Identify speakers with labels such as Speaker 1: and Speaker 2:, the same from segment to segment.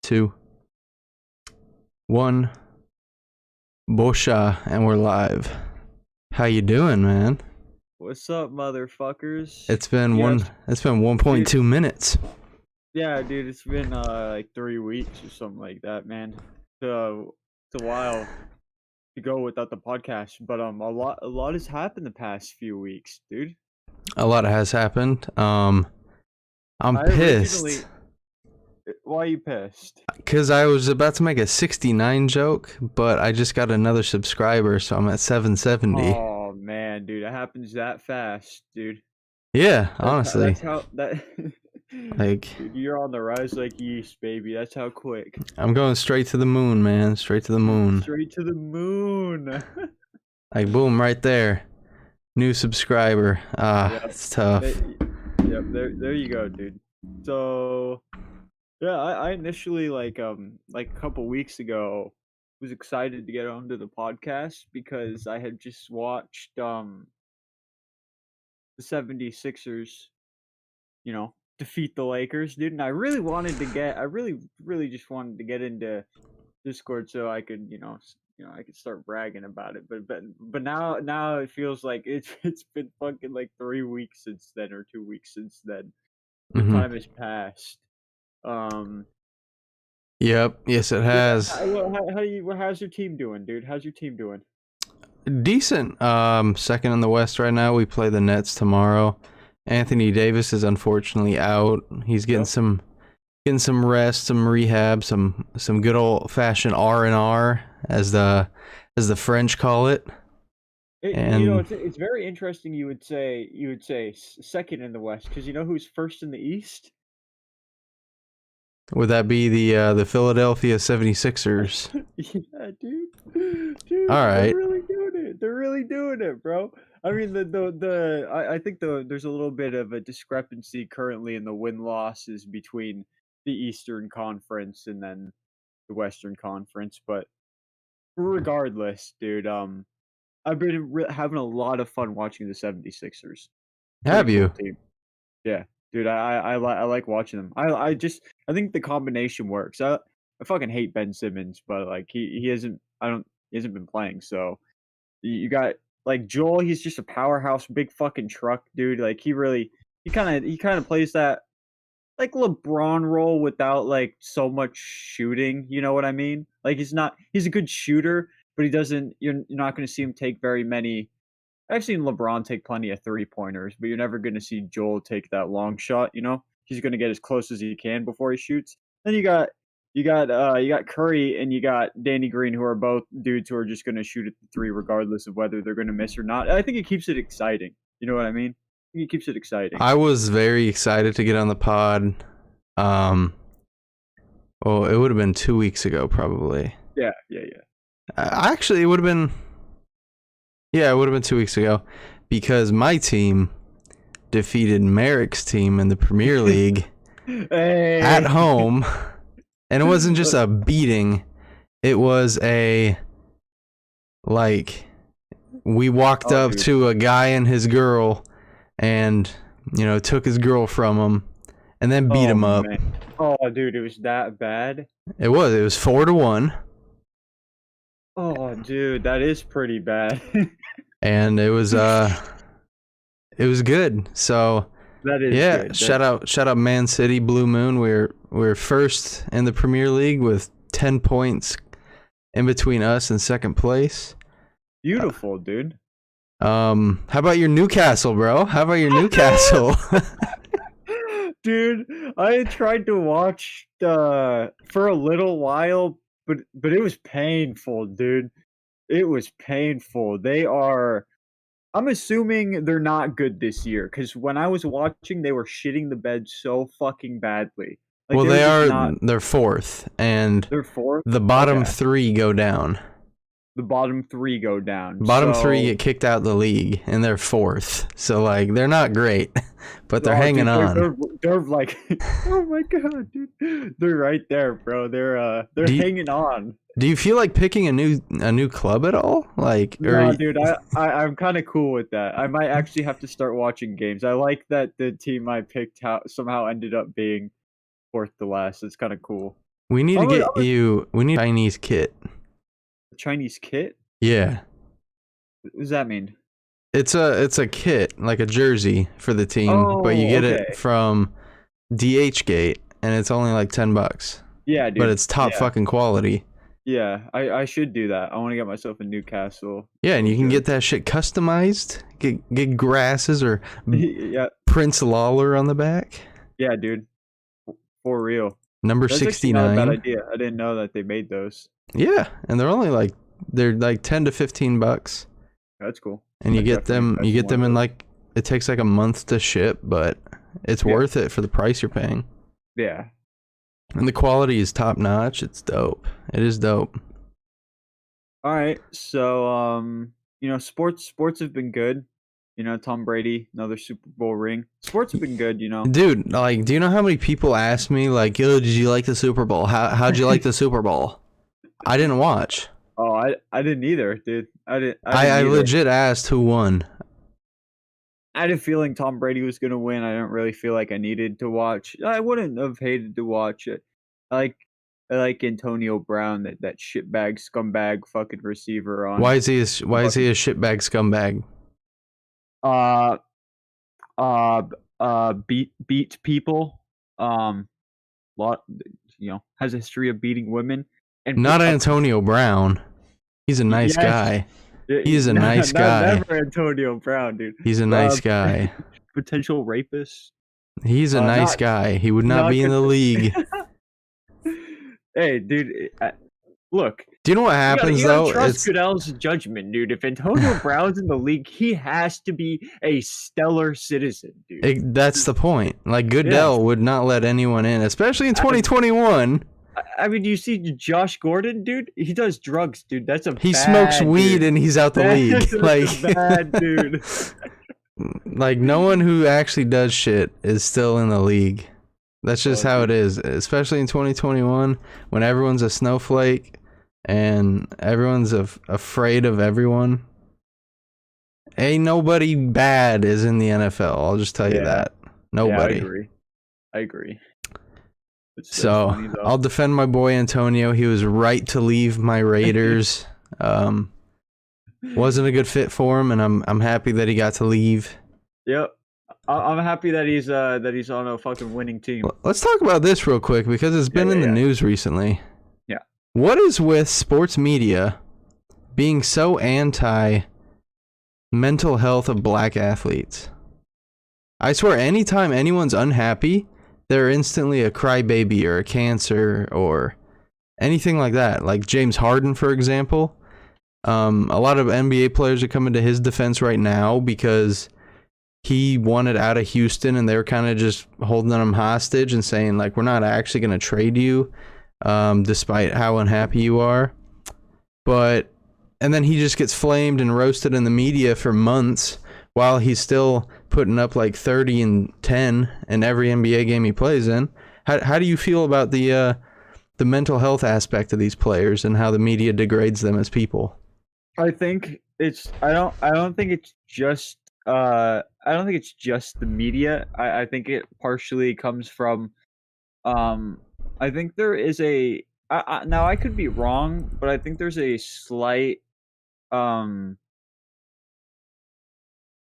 Speaker 1: 2, 1. Bosha, and we're live. How you doing, man?
Speaker 2: What's up, motherfuckers?
Speaker 1: It's been 1.2 minutes.
Speaker 2: Yeah, dude, it's been like 3 weeks or something like that, man. It's a while to go without the podcast, but a lot has happened the past few weeks, dude.
Speaker 1: A lot has happened. I'm
Speaker 2: I originally-
Speaker 1: pissed
Speaker 2: Why are you pissed?
Speaker 1: because I was about to make a 69 joke, but I just got another subscriber, so I'm at 770.
Speaker 2: Oh man, dude, it happens that fast, dude.
Speaker 1: Yeah, honestly.
Speaker 2: That's how that.
Speaker 1: Like,
Speaker 2: Dude, you're on the rise like yeast, baby. That's how quick.
Speaker 1: I'm going straight to the moon, man. Straight to the moon.
Speaker 2: Straight to the moon.
Speaker 1: Like, boom, right there. New subscriber.
Speaker 2: Yep.
Speaker 1: It's tough.
Speaker 2: Yep, there you go, dude. So, yeah, I initially like a couple weeks ago was excited to get onto the podcast because I had just watched the 76ers, defeat the Lakers, dude, and I really really just wanted to get into Discord so I could, I could start bragging about it. But now it feels like it's been fucking like 3 weeks since then or 2 weeks since then. The time has passed.
Speaker 1: Yep. Yes, it has.
Speaker 2: How's your team doing, dude? How's your team doing?
Speaker 1: Decent. Second in the West right now. We play the Nets tomorrow. Anthony Davis is unfortunately out. He's getting some rest, some rehab, some good old fashioned R&R as the French call it.
Speaker 2: It's very interesting. You would say second in the West because you know who's first in the East?
Speaker 1: Would that be the Philadelphia 76ers?
Speaker 2: Yeah, dude.
Speaker 1: All right.
Speaker 2: They're really doing it, bro. I mean, I think there's a little bit of a discrepancy currently in the win losses between the Eastern Conference and then the Western Conference, but regardless, dude, I've been having a lot of fun watching the 76ers.
Speaker 1: Have you?
Speaker 2: Cool team. Yeah, dude, I like watching them. I think the combination works. I fucking hate Ben Simmons, but like he hasn't been playing, so you got like Joel, he's just a powerhouse, big fucking truck, dude. Like he kind of plays that like LeBron role without like so much shooting. You know what I mean? Like he's a good shooter, but he doesn't. You're not going to see him take very many. I've seen LeBron take plenty of 3-pointers, but you're never going to see Joel take that long shot. You know, he's going to get as close as he can before he shoots. Then you got Curry and you got Danny Green, who are both dudes who are just going to shoot at the three regardless of whether they're going to miss or not. I think it keeps it exciting. You know what I mean? I think it keeps it exciting.
Speaker 1: I was very excited to get on the pod. Well, it would have been 2 weeks ago, probably.
Speaker 2: Yeah.
Speaker 1: Actually, it would have been 2 weeks ago because my team defeated Merrick's team in the Premier League at home. And it wasn't just a beating. It was we walked up to a guy and his girl and, took his girl from him and then beat him up.
Speaker 2: Man. Oh, dude, it was that bad?
Speaker 1: It was 4-1.
Speaker 2: Oh, dude, that is pretty bad.
Speaker 1: And it was good. So
Speaker 2: that is good.
Speaker 1: Shout out Man City, Blue Moon. We're first in the Premier League with 10 points in between us and second place.
Speaker 2: Beautiful, dude.
Speaker 1: How about your Newcastle, bro? How about your Newcastle?
Speaker 2: Dude, I tried to watch for a little while, but it was painful, dude. It was painful. I'm assuming they're not good this year because when I was watching, they were shitting the bed so fucking badly. Like,
Speaker 1: well, they're fourth, and
Speaker 2: they're fourth.
Speaker 1: The bottom three go down.
Speaker 2: The bottom three go down.
Speaker 1: Bottom three get kicked out of the league, and they're fourth. So like they're not great, but they're hanging on.
Speaker 2: They're like, oh my god, dude, they're right there, bro. They're hanging on.
Speaker 1: Do you feel like picking a new club at all? Like,
Speaker 2: no, dude, I'm kind of cool with that. I might actually have to start watching games. I like that the team I picked somehow ended up being fourth to last. It's kind of cool.
Speaker 1: We need to get you. We need a Chinese kit.
Speaker 2: A Chinese kit?
Speaker 1: Yeah.
Speaker 2: What does that mean?
Speaker 1: It's a kit, like a jersey for the team, but you
Speaker 2: Oh,
Speaker 1: get
Speaker 2: okay.
Speaker 1: it from DHgate, and it's only like $10.
Speaker 2: Yeah, dude.
Speaker 1: But it's top fucking quality.
Speaker 2: Yeah, I should do that. I want to get myself a Newcastle.
Speaker 1: Yeah, and you can get that shit customized. Get grasses or
Speaker 2: Yeah.
Speaker 1: Prince Lawler on the back.
Speaker 2: Yeah, dude. For real.
Speaker 1: Number
Speaker 2: That's
Speaker 1: 69.
Speaker 2: actually not a bad idea. I didn't know that they made those.
Speaker 1: Yeah, and they're like 10 to 15 bucks.
Speaker 2: That's cool.
Speaker 1: And you get them in like, it takes like a month to ship, but it's worth it for the price you're paying.
Speaker 2: Yeah.
Speaker 1: And the quality is top notch. It's dope. It is dope.
Speaker 2: All right. So, sports have been good. Tom Brady, another Super Bowl ring. Sports have been good,
Speaker 1: Dude, like, do you know how many people ask me, like, yo, did you like the Super Bowl? How'd you like the Super Bowl? I didn't watch.
Speaker 2: Oh, I didn't either, dude.
Speaker 1: I legit asked who won.
Speaker 2: I had a feeling Tom Brady was gonna win. I didn't really feel like I needed to watch. I wouldn't have hated to watch it. I like Antonio Brown, that shitbag scumbag fucking receiver on.
Speaker 1: Why is he a shitbag scumbag?
Speaker 2: Beat people. Lot, has a history of beating women. And
Speaker 1: not Antonio Brown. He's a nice guy. He's a nice guy.
Speaker 2: Never Antonio Brown, dude.
Speaker 1: He's a nice guy.
Speaker 2: Potential rapist.
Speaker 1: He's a nice guy. He would not be in the league.
Speaker 2: Hey, dude. Look.
Speaker 1: Do you know what happens though?
Speaker 2: Trust Goodell's judgment, dude. If Antonio Brown's in the league, he has to be a stellar citizen, dude.
Speaker 1: That's the point. Like Goodell would not let anyone in, especially in 2021.
Speaker 2: I mean, you see Josh Gordon, dude? He does drugs, dude.
Speaker 1: He smokes weed and he's out the league.
Speaker 2: Like bad, dude.
Speaker 1: Like no one who actually does shit is still in the league. That's just how it is, especially in 2021 when everyone's a snowflake and everyone's afraid of everyone. Ain't nobody bad is in the NFL. I'll just tell you that. Nobody.
Speaker 2: Yeah, I agree.
Speaker 1: So funny, I'll defend my boy Antonio. He was right to leave my Raiders. Wasn't a good fit for him, and I'm happy that he got to leave.
Speaker 2: Yep, I'm happy that he's on a fucking winning team.
Speaker 1: Let's talk about this real quick because it's been in the news recently.
Speaker 2: Yeah.
Speaker 1: What is with sports media being so anti mental health of black athletes? I swear, anytime anyone's unhappy, they're instantly a crybaby or a cancer or anything like that. Like James Harden, for example. A lot of NBA players are coming to his defense right now because he wanted out of Houston and they were kind of just holding him hostage and saying, like, we're not actually going to trade you despite how unhappy you are. And then he just gets flamed and roasted in the media for months while he's still putting up like 30 and 10 in every NBA game he plays in. How do you feel about the mental health aspect of these players and how the media degrades them as people?
Speaker 2: I think I don't think it's just the media. I think it partially comes from I think there is now I could be wrong, but I think there's a slight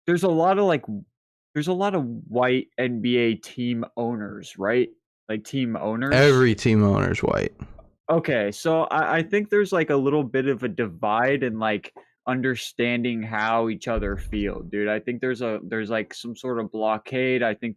Speaker 2: there's a lot of white NBA team owners, right? Like team owners.
Speaker 1: Every team owner's white.
Speaker 2: Okay, so I think there's like a little bit of a divide in like understanding how each other feel, dude. I think there's like some sort of blockade. I think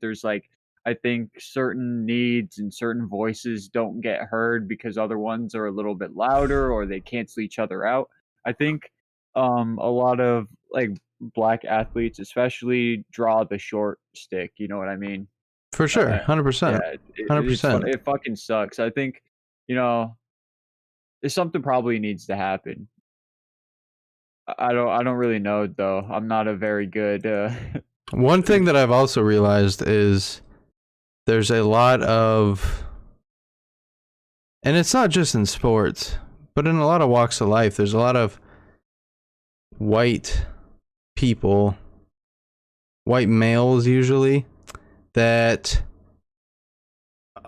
Speaker 2: certain needs and certain voices don't get heard because other ones are a little bit louder or they cancel each other out. I think a lot of like black athletes especially draw the short stick, you know what I mean?
Speaker 1: For sure, 100%.
Speaker 2: Yeah,
Speaker 1: 100%.
Speaker 2: It fucking sucks. I think, something probably needs to happen. I don't really know though. I'm not a very good
Speaker 1: One thing that I've also realized is there's a lot of, and it's not just in sports, but in a lot of walks of life, there's a lot of white people, white males usually, that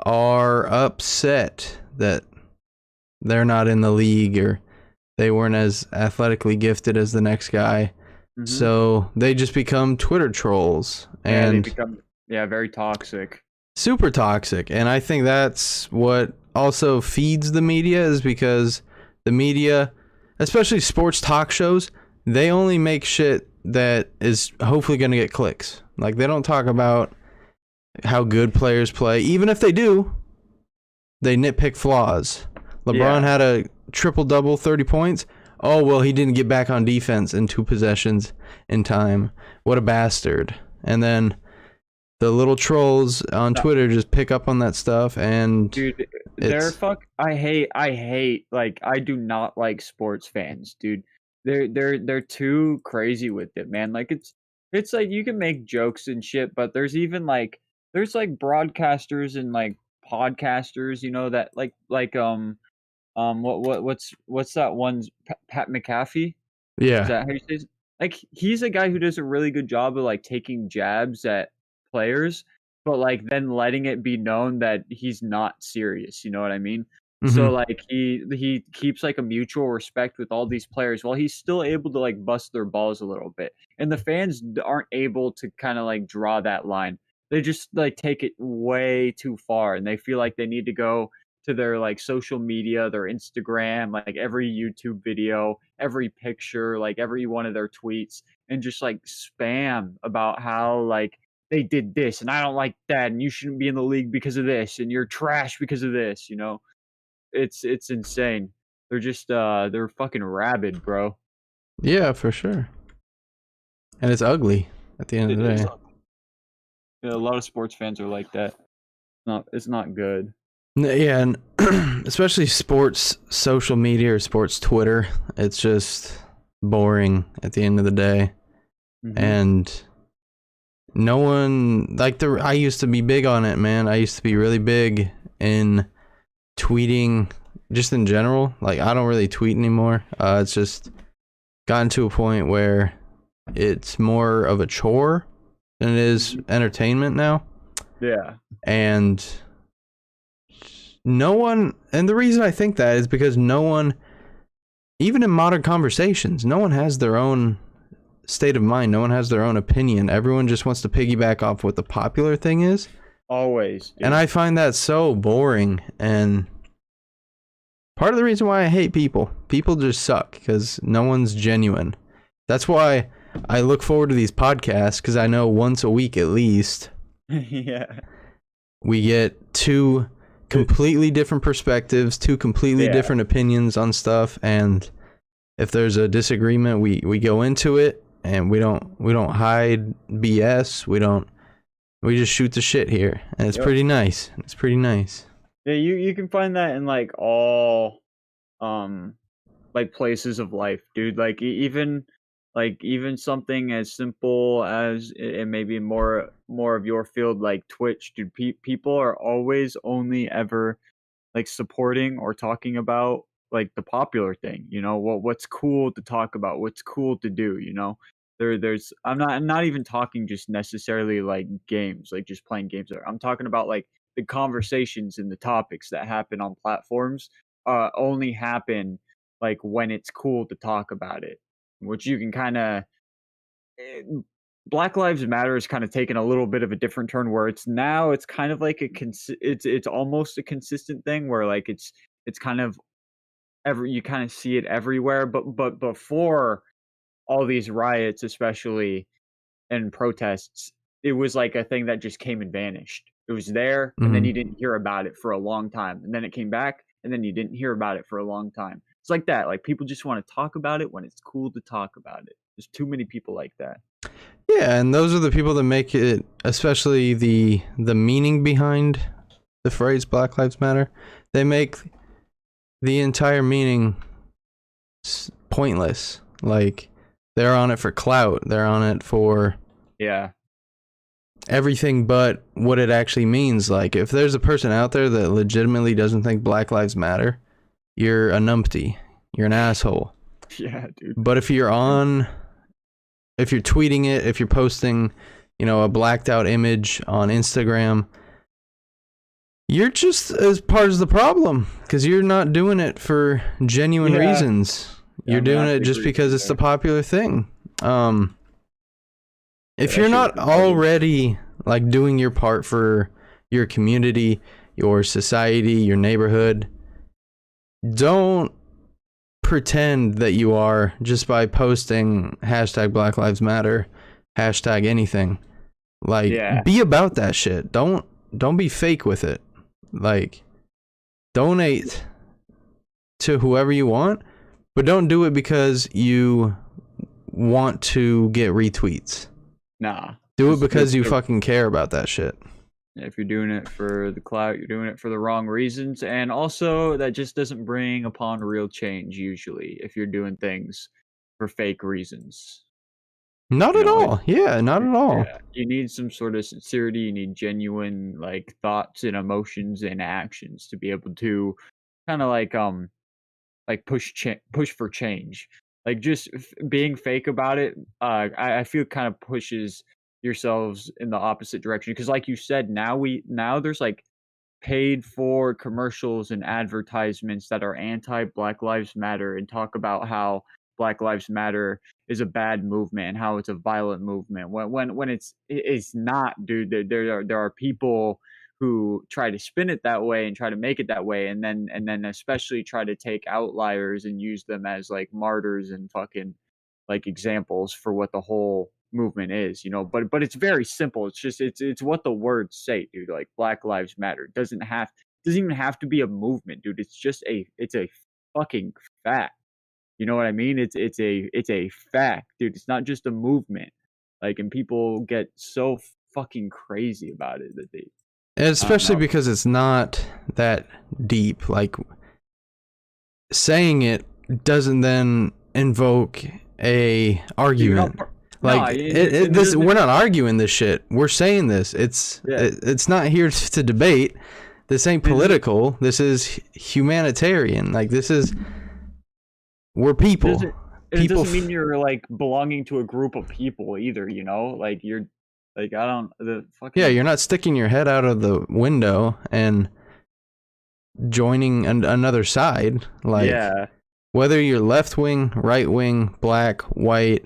Speaker 1: are upset that they're not in the league or they weren't as athletically gifted as the next guy. So they just become Twitter trolls and
Speaker 2: they become very toxic.
Speaker 1: super toxic. And I think that's what also feeds the media, is because the media, especially sports talk shows, they only make shit that is hopefully going to get clicks. Like, they don't talk about how good players play. Even if they do, they nitpick flaws. LeBron had a triple-double, 30 points. Oh, well, he didn't get back on defense in 2 possessions in time. What a bastard. And then the little trolls on Twitter just pick up on that stuff, and
Speaker 2: dude, I hate, like, I do not like sports fans, dude. They're too crazy with it, man. Like, it's like you can make jokes and shit, but there's even like broadcasters and like podcasters, you know, that what's that one's Pat McAfee?
Speaker 1: yeah.
Speaker 2: Is that how you say it? Like, he's a guy who does a really good job of like taking jabs at players, but like then letting it be known that he's not serious, you know what I mean? So like he keeps like a mutual respect with all these players while he's still able to like bust their balls a little bit. And the fans aren't able to kind of like draw that line. They just like take it way too far, and they feel like they need to go to their like social media, their Instagram, like every YouTube video, every picture, like every one of their tweets, and just like spam about how like they did this and I don't like that, and you shouldn't be in the league because of this, and you're trash because of this, you know? It's insane. They're just they're fucking rabid, bro.
Speaker 1: Yeah, for sure. And it's ugly at the end of the day.
Speaker 2: Yeah, a lot of sports fans are like that. It's not good.
Speaker 1: Yeah, and especially sports social media or sports Twitter, it's just boring at the end of the day. And no one, like, I used to be big on it, man. I used to be really big in tweeting just in general. Like, I don't really tweet anymore. It's just gotten to a point where it's more of a chore than it is entertainment now.
Speaker 2: Yeah.
Speaker 1: And no one, and the reason I think that is because no one, even in modern conversations, no one has their own state of mind. No one has their own opinion. Everyone just wants to piggyback off what the popular thing is.
Speaker 2: Always. Dude.
Speaker 1: And I find that so boring. And part of the reason why I hate people just suck, because no one's genuine. That's why I look forward to these podcasts, because I know once a week at least, we get 2 completely different perspectives, 2 completely different opinions on stuff, and if there's a disagreement, we go into it, and we don't hide BS. We just shoot the shit here, and it's pretty nice. It's pretty nice.
Speaker 2: Yeah, you can find that in like all like places of life, dude. Like even something as simple as it may be more of your field, like Twitch, dude. People are always only ever like supporting or talking about like the popular thing, you know, what's cool to talk about, what's cool to do, you know. There's I'm not even talking just necessarily like games, like just playing games. I'm talking about like the conversations and the topics that happen on platforms only happen like when it's cool to talk about it, which you can kind of Black Lives Matter is kind of taken a little bit of a different turn, where it's kind of like it's almost a consistent thing where like it's kind of you kind of see it everywhere, but before all these riots, especially, and protests, it was like a thing that just came and vanished. It was there, and then you didn't hear about it for a long time, and then it came back, and then you didn't hear about it for a long time. It's like that. Like, people just want to talk about it when it's cool to talk about it. There's too many people like that.
Speaker 1: Yeah, and those are the people that make it, especially the meaning behind the phrase Black Lives Matter. They make the entire meaning pointless. Like, they're on it for clout. They're on it for everything but what it actually means. Like, if there's a person out there that legitimately doesn't think Black Lives Matter, you're a numpty. You're an asshole.
Speaker 2: Yeah, dude.
Speaker 1: But if you're tweeting it, if you're posting, you know, a blacked out image on Instagram, You're just as part of the problem because you're not doing it for genuine reasons. You're doing it just because it's the popular thing. If you're not already like doing your part for your community, your society, your neighborhood, don't pretend that you are just by posting hashtag Black Lives Matter, hashtag anything. Like, be about that shit. Don't be fake with it. Like, donate to whoever you want, but don't do it because you want to get retweets.
Speaker 2: Nah.
Speaker 1: Do it because you fucking care about that shit.
Speaker 2: If you're doing it for the clout, you're doing it for the wrong reasons. And also, that just doesn't bring upon real change, usually, if you're doing things for fake reasons.
Speaker 1: Not at all. Yeah, not at all.
Speaker 2: Yeah. You need some sort of sincerity. You need genuine, like, thoughts and emotions and actions to be able to kind of like push for change. Like, just being fake about it, I feel kind of pushes yourselves in the opposite direction, because like you said, now there's like paid for commercials and advertisements that are anti Black Lives Matter and talk about how Black Lives Matter is a bad movement and how it's a violent movement, when it's not, dude. There are people who try to spin it that way and try to make it that way, and then especially try to take outliers and use them as like martyrs and fucking like examples for what the whole movement is, but it's very simple. It's just it's what the words say, dude. Like, Black Lives Matter doesn't even have to be a movement, dude. It's a fucking fact. You know what I mean? It's a fact, dude. It's not just a movement. Like, and people get so fucking crazy about it that they,
Speaker 1: especially because it's not that deep. Like, saying it doesn't then invoke a argument. Like, we're not arguing this shit. We're saying this. It's not here to debate. This ain't political. This is humanitarian. Like, we're people.
Speaker 2: It doesn't mean you're like belonging to a group of people either, Like, you're like,
Speaker 1: you're not sticking your head out of the window and joining another side. Like, whether you're left wing, right wing, black, white,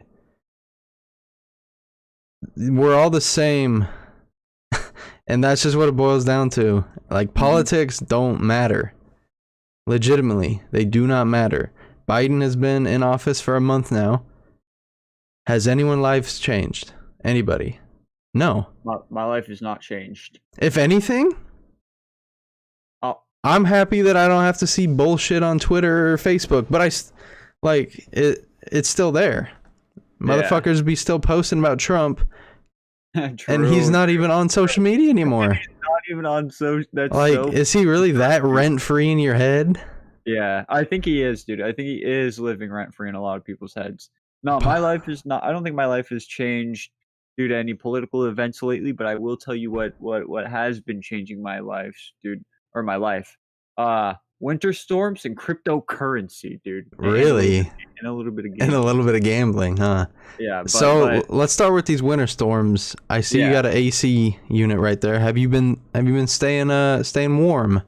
Speaker 1: we're all the same. And that's just what it boils down to. Like, politics don't matter. Legitimately, they do not matter. Biden has been in office for a month now. Has anyone's lives changed? Anybody? No.
Speaker 2: My life has not changed.
Speaker 1: If anything, I'm happy that I don't have to see bullshit on Twitter or Facebook, but it's still there. Motherfuckers be still posting about Trump. And he's not even on social media anymore.
Speaker 2: He's not even on social.
Speaker 1: Is he really that rent free in your head?
Speaker 2: Yeah, I think he is, dude. I think he is living rent free in a lot of people's heads. No, my life is not. I don't think my life has changed due to any political events lately. But I will tell you what has been changing my life, dude, or my life. Winter storms and cryptocurrency, dude.
Speaker 1: Really?
Speaker 2: And a little bit of gambling.
Speaker 1: And a little bit of gambling, huh?
Speaker 2: Yeah.
Speaker 1: Let's start with these winter storms. I see you got an AC unit right there. Have you been staying warm?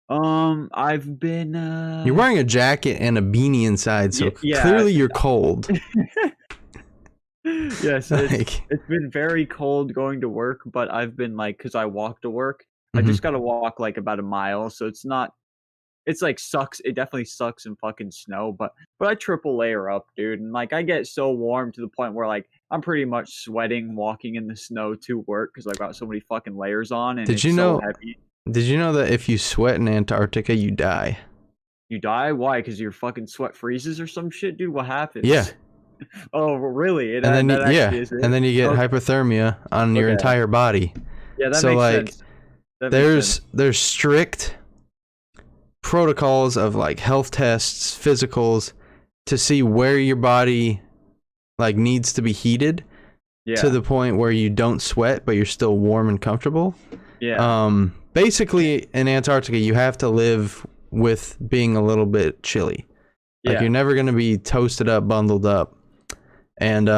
Speaker 2: I've been.
Speaker 1: You're wearing a jacket and a beanie inside, so clearly you're cold.
Speaker 2: Yes, it's been very cold going to work, but I've been because I walk to work. I just gotta walk like about a mile, so it's not. It's like sucks. It definitely sucks in fucking snow, but I triple layer up, dude, and like I get so warm to the point where like I'm pretty much sweating walking in the snow to work because I got so many fucking layers on, and so heavy.
Speaker 1: Did you know that if you sweat in Antarctica, you die?
Speaker 2: You die? Why? Because your fucking sweat freezes or some shit, dude? What happens?
Speaker 1: Yeah.
Speaker 2: Oh, really?
Speaker 1: And then you get hypothermia on your entire body.
Speaker 2: Yeah, that makes sense.
Speaker 1: There's strict protocols of like health tests, physicals, to see where your body like needs to be heated to the point where you don't sweat but you're still warm and comfortable.
Speaker 2: Yeah.
Speaker 1: Basically in Antarctica you have to live with being a little bit chilly. Like you're never going to be toasted up, bundled up. And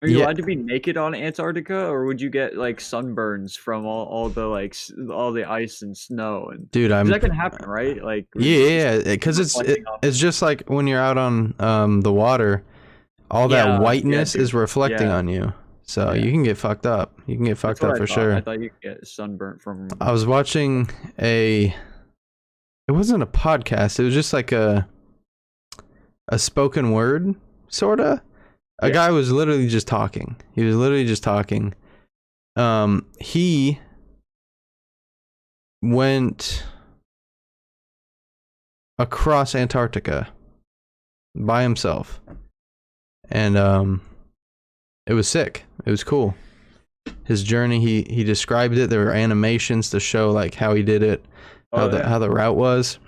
Speaker 2: Are you allowed to be naked on Antarctica, or would you get like sunburns from all the like all the ice and snow and?
Speaker 1: Dude,
Speaker 2: 'Cause that can happen, right? Like
Speaker 1: yeah, because
Speaker 2: reflecting off.
Speaker 1: it's just like when you're out on the water, all that
Speaker 2: Yeah,
Speaker 1: whiteness is
Speaker 2: dude.
Speaker 1: reflecting
Speaker 2: Yeah,
Speaker 1: on you, so
Speaker 2: yeah.
Speaker 1: you can get fucked up. You can get
Speaker 2: That's
Speaker 1: fucked
Speaker 2: what
Speaker 1: up
Speaker 2: I
Speaker 1: for
Speaker 2: thought. I
Speaker 1: sure.
Speaker 2: thought you could get sunburnt from.
Speaker 1: I was watching it wasn't a podcast. It was just like a spoken word, sorta. A
Speaker 2: Yeah.
Speaker 1: guy was literally just talking. He was literally just talking. He went across Antarctica by himself, and it was sick. It was cool. His journey, he described it. There were animations to show like how he did it, how the route was.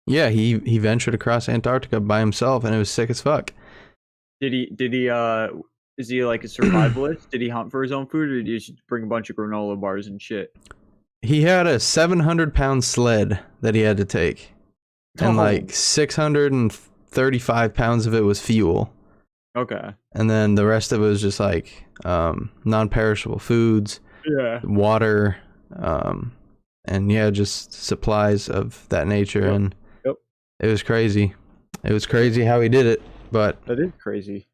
Speaker 1: Yeah, he ventured across Antarctica by himself, and it was sick as fuck.
Speaker 2: Did he is he like a survivalist? Did he hunt for his own food, or did he just bring a bunch of granola bars and shit?
Speaker 1: He had a 700-pound sled that he had to take, and like 635 pounds of it was fuel.
Speaker 2: Okay.
Speaker 1: And then the rest of it was just like non-perishable foods, water, and yeah, just supplies of that nature. And it was crazy. It was crazy how he did it, but
Speaker 2: that is crazy.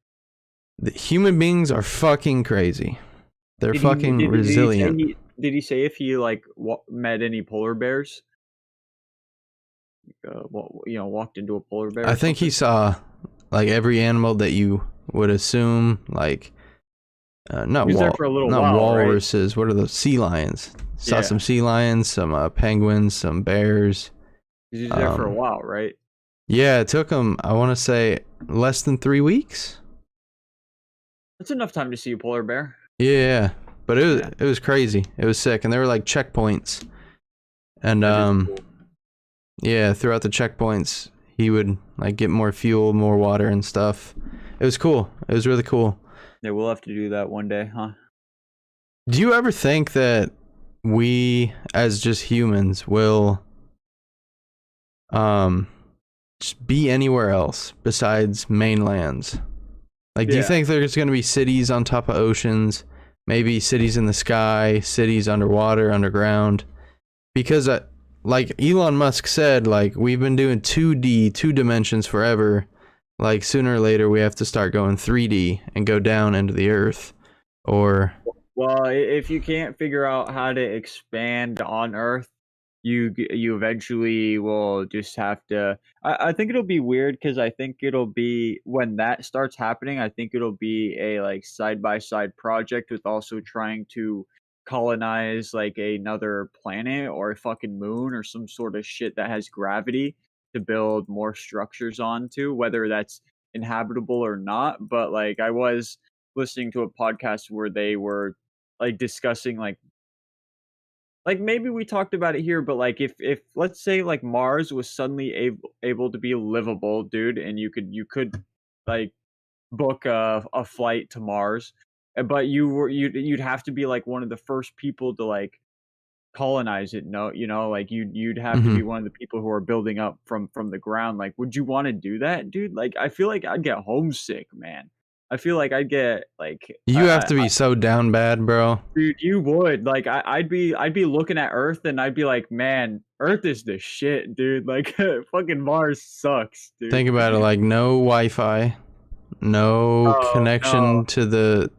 Speaker 1: The human beings are fucking crazy. They're fucking resilient.
Speaker 2: Did he say if he like met any polar bears? Walked into a polar bear.
Speaker 1: I think he saw like every animal that you would assume, like not walruses. Right? What are those? Sea lions. Saw some sea lions, some penguins, some bears.
Speaker 2: He was there for a while, right?
Speaker 1: Yeah, it took him, I want to say, less than 3 weeks.
Speaker 2: That's enough time to see a polar bear.
Speaker 1: Yeah, but it was crazy. It was sick, and there were like checkpoints, and cool. Yeah, throughout the checkpoints, he would like get more fuel, more water, and stuff. It was cool. It was really cool.
Speaker 2: Yeah, we'll have to do that one day, huh?
Speaker 1: Do you ever think that we, as just humans, will just be anywhere else besides mainlands? Like, do you think there's going to be cities on top of oceans, maybe cities in the sky, cities underwater, underground? Because like Elon Musk said, like, we've been doing 2D, 2 dimensions forever. Like, sooner or later we have to start going 3D and go down into the earth. Or,
Speaker 2: well, if you can't figure out how to expand on Earth, you eventually will just have to. I think it'll be weird, because I think it'll be, when that starts happening, I think it'll be a like side-by-side project with also trying to colonize like another planet or a fucking moon or some sort of shit that has gravity to build more structures onto, whether that's inhabitable or not. But like, I was listening to a podcast where they were like discussing like maybe we talked about it here, but like if let's say like Mars was suddenly able to be livable, dude, and you could like book a flight to Mars, but you'd have to be like one of the first people to like colonize it. No, like you'd have to be one of the people who are building up from the ground. Like, would you want to do that, dude? Like, I feel like I'd get homesick, man. I feel like I'd get like,
Speaker 1: you have to be so down bad, bro.
Speaker 2: Dude, you would. Like, I'd be looking at Earth and I'd be like, man, Earth is the shit, dude. Like, fucking Mars sucks, dude.
Speaker 1: Think about it, like no Wi-Fi, no connection to the.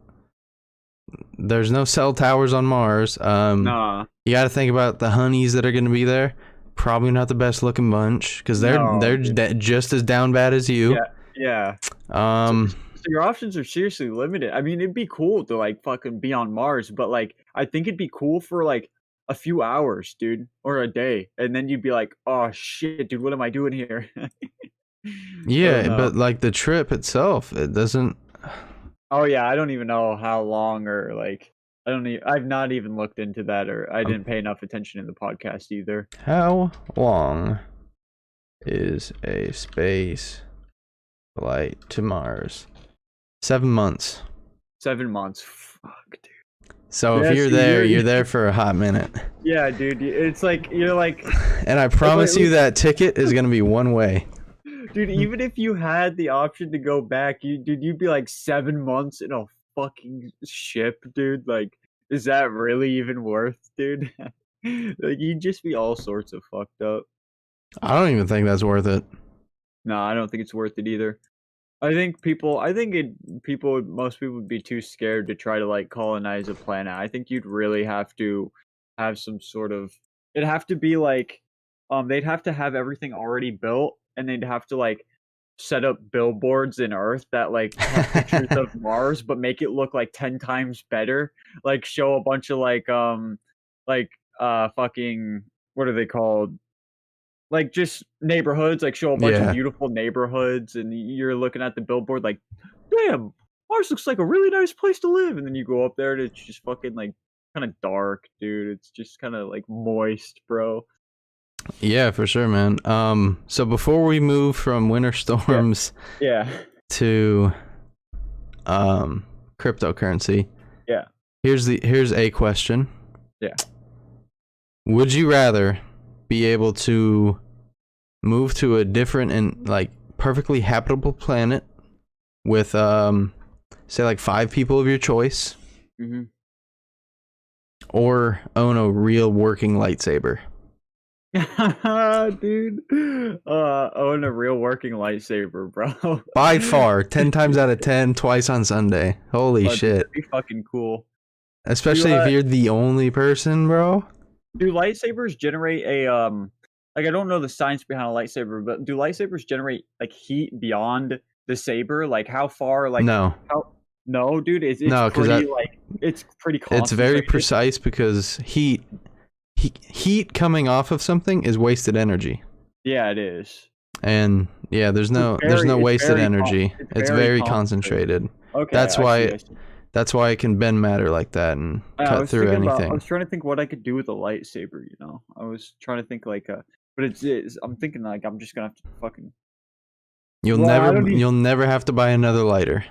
Speaker 1: There's no cell towers on Mars.
Speaker 2: Nah.
Speaker 1: You got to think about the honeys that are going to be there. Probably not the best looking bunch, because they're just as down bad as you.
Speaker 2: Yeah. So your options are seriously limited. I mean, it'd be cool to like fucking be on Mars, but like, I think it'd be cool for like a few hours, dude, or a day, and then you'd be like, oh shit, dude, what am I doing here?
Speaker 1: Yeah, but like the trip itself, it doesn't.
Speaker 2: Oh yeah, I don't even know how long, or like, I've not even looked into that, or I didn't pay enough attention in the podcast either.
Speaker 1: How long is a space flight to Mars? 7 months.
Speaker 2: 7 months. Fuck, dude.
Speaker 1: So if you're there, you're there for a hot minute.
Speaker 2: Yeah, dude. It's like, you're like...
Speaker 1: And I promise you that ticket is going to be one way.
Speaker 2: Dude, even if you had the option to go back, you'd be like 7 months in a fucking ship, dude. Like, is that really even worth, dude? Like, you'd just be all sorts of fucked up.
Speaker 1: I don't even think that's worth it.
Speaker 2: No, I don't think it's worth it either. Most people would be too scared to try to like colonize a planet. I think you'd really have to have some sort of, it'd have to be like, they'd have to have everything already built, and they'd have to like set up billboards in Earth that like have pictures of Mars, but make it look like 10 times better. Like show a bunch of fucking, what are they called? Like just neighborhoods, like show a bunch of
Speaker 1: Yeah.
Speaker 2: beautiful neighborhoods, and you're looking at the billboard like, damn, Mars looks like a really nice place to live. And then you go up there and it's just fucking like kind of dark, dude. It's just kind of like moist, bro.
Speaker 1: Yeah, for sure, man. So before we move from winter storms
Speaker 2: Yeah.
Speaker 1: to cryptocurrency,
Speaker 2: Yeah.
Speaker 1: here's a question.
Speaker 2: Yeah.
Speaker 1: Would you rather be able to move to a different and like perfectly habitable planet with say like 5 people of your choice,
Speaker 2: Mm-hmm.
Speaker 1: or own a real working lightsaber?
Speaker 2: Dude, own a real working lightsaber, bro.
Speaker 1: By far, 10 times out of 10, twice on Sunday. Holy
Speaker 2: Oh, dude,
Speaker 1: shit.
Speaker 2: that'd be fucking cool.
Speaker 1: Especially if you're the only person, bro.
Speaker 2: Do lightsabers generate a like, I don't know the science behind a lightsaber, but do lightsabers generate like heat beyond the saber? Like how far? Like
Speaker 1: No.
Speaker 2: no, dude, it's
Speaker 1: No, 'cause
Speaker 2: pretty like it's pretty.
Speaker 1: It's very
Speaker 2: Concentrated.
Speaker 1: precise because heat coming off of something is wasted energy.
Speaker 2: Yeah, it is.
Speaker 1: And yeah, there's no
Speaker 2: It's
Speaker 1: wasted
Speaker 2: very
Speaker 1: energy. It's very concentrated.
Speaker 2: Okay,
Speaker 1: That's
Speaker 2: I
Speaker 1: why
Speaker 2: see, I see.
Speaker 1: That's why it can bend matter like that and cut through
Speaker 2: I
Speaker 1: anything.
Speaker 2: was trying to think what I could do with a lightsaber. You know, I was trying to think like but I'm thinking like I'm just gonna have to fucking.
Speaker 1: You'll never have to buy another lighter.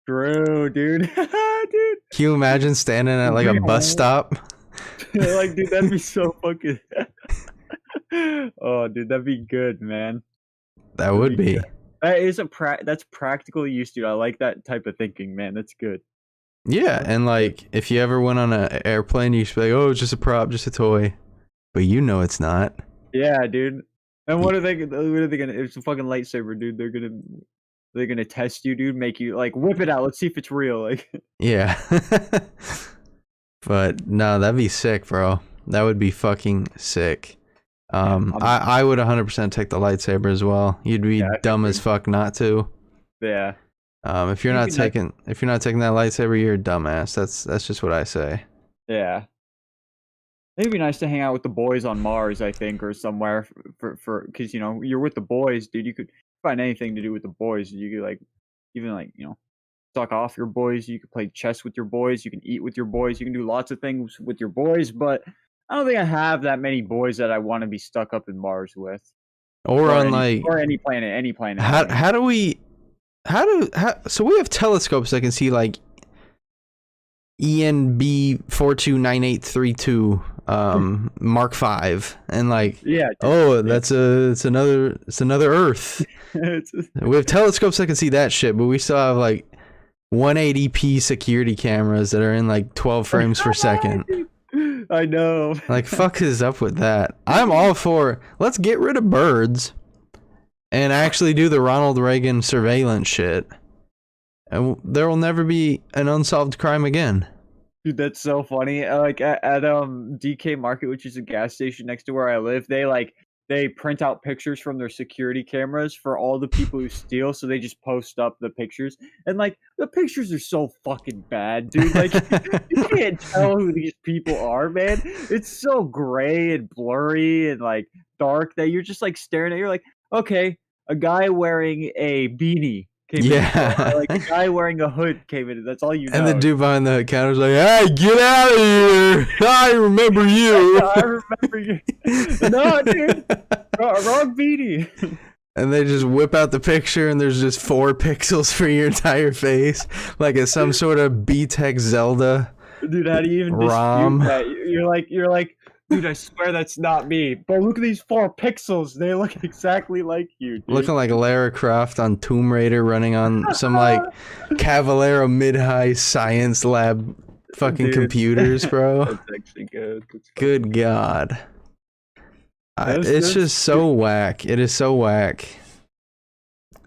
Speaker 2: True, dude. Dude.
Speaker 1: Can you imagine standing at like a bus stop?
Speaker 2: Like, dude, that'd be so fucking. Oh, dude, that'd be good, man.
Speaker 1: That would be.
Speaker 2: That is that's practical use, dude. I like that type of thinking, man. That's good.
Speaker 1: Yeah, and like if you ever went on an airplane, you should be like, "Oh, it's just a prop, just a toy," but you know it's not.
Speaker 2: Yeah, dude. And what are they gonna? It's a fucking lightsaber, dude. They're gonna test you, dude. Make you like whip it out. Let's see if it's real. Like.
Speaker 1: Yeah. But no, that'd be sick, bro. That would be fucking sick. I would 100% take the lightsaber as well. You'd be dumb as fuck not to.
Speaker 2: Yeah.
Speaker 1: If you're not taking that lightsaber, you're a dumbass. That's just what I say.
Speaker 2: Yeah. It'd be nice to hang out with the boys on Mars, I think, or somewhere for because you know you're with the boys, dude. You could find anything to do with the boys. You could like even like suck off your boys. You could play chess with your boys. You can eat with your boys. You can do lots of things with your boys. But I don't think I have that many boys that I want to be stuck up in Mars with,
Speaker 1: or on
Speaker 2: any planet.
Speaker 1: So we have telescopes that can see like ENB 429832 Mark 5 and like it's another Earth. We have telescopes that can see that shit, but we still have like 180p security cameras that are in like 12 frames per second.
Speaker 2: I know.
Speaker 1: Like, fuck is up with that? I'm all for let's get rid of birds and actually do the Ronald Reagan surveillance shit. And there will never be an unsolved crime again.
Speaker 2: Dude, that's so funny. Like at DK Market, which is a gas station next to where I live, they print out pictures from their security cameras for all the people who steal, so they just post up the pictures. And like the pictures are so fucking bad, dude. Like you can't tell who these people are, man. It's so gray and blurry and like dark that you're just like staring at. You're like, okay, a guy wearing a beanie came in. Like a guy wearing a hood came in. That's all you know.
Speaker 1: And the dude behind the counter's like, "Hey, get out of here! I remember you."
Speaker 2: I remember you. No, dude, wrong beanie.
Speaker 1: And they just whip out the picture, and there's just 4 pixels for your entire face, like it's some sort of B-Tech Zelda.
Speaker 2: Dude, how do you even
Speaker 1: ROM.
Speaker 2: dispute that? You're like, Dude, I swear that's not me. But look at these 4 pixels. They look exactly like you, dude.
Speaker 1: Looking like Lara Croft on Tomb Raider, running on some like Cavallero mid-high science lab fucking
Speaker 2: Dude,
Speaker 1: computers, bro.
Speaker 2: That's actually good. That's
Speaker 1: Good God. It's
Speaker 2: that's-
Speaker 1: just so whack. It is so whack.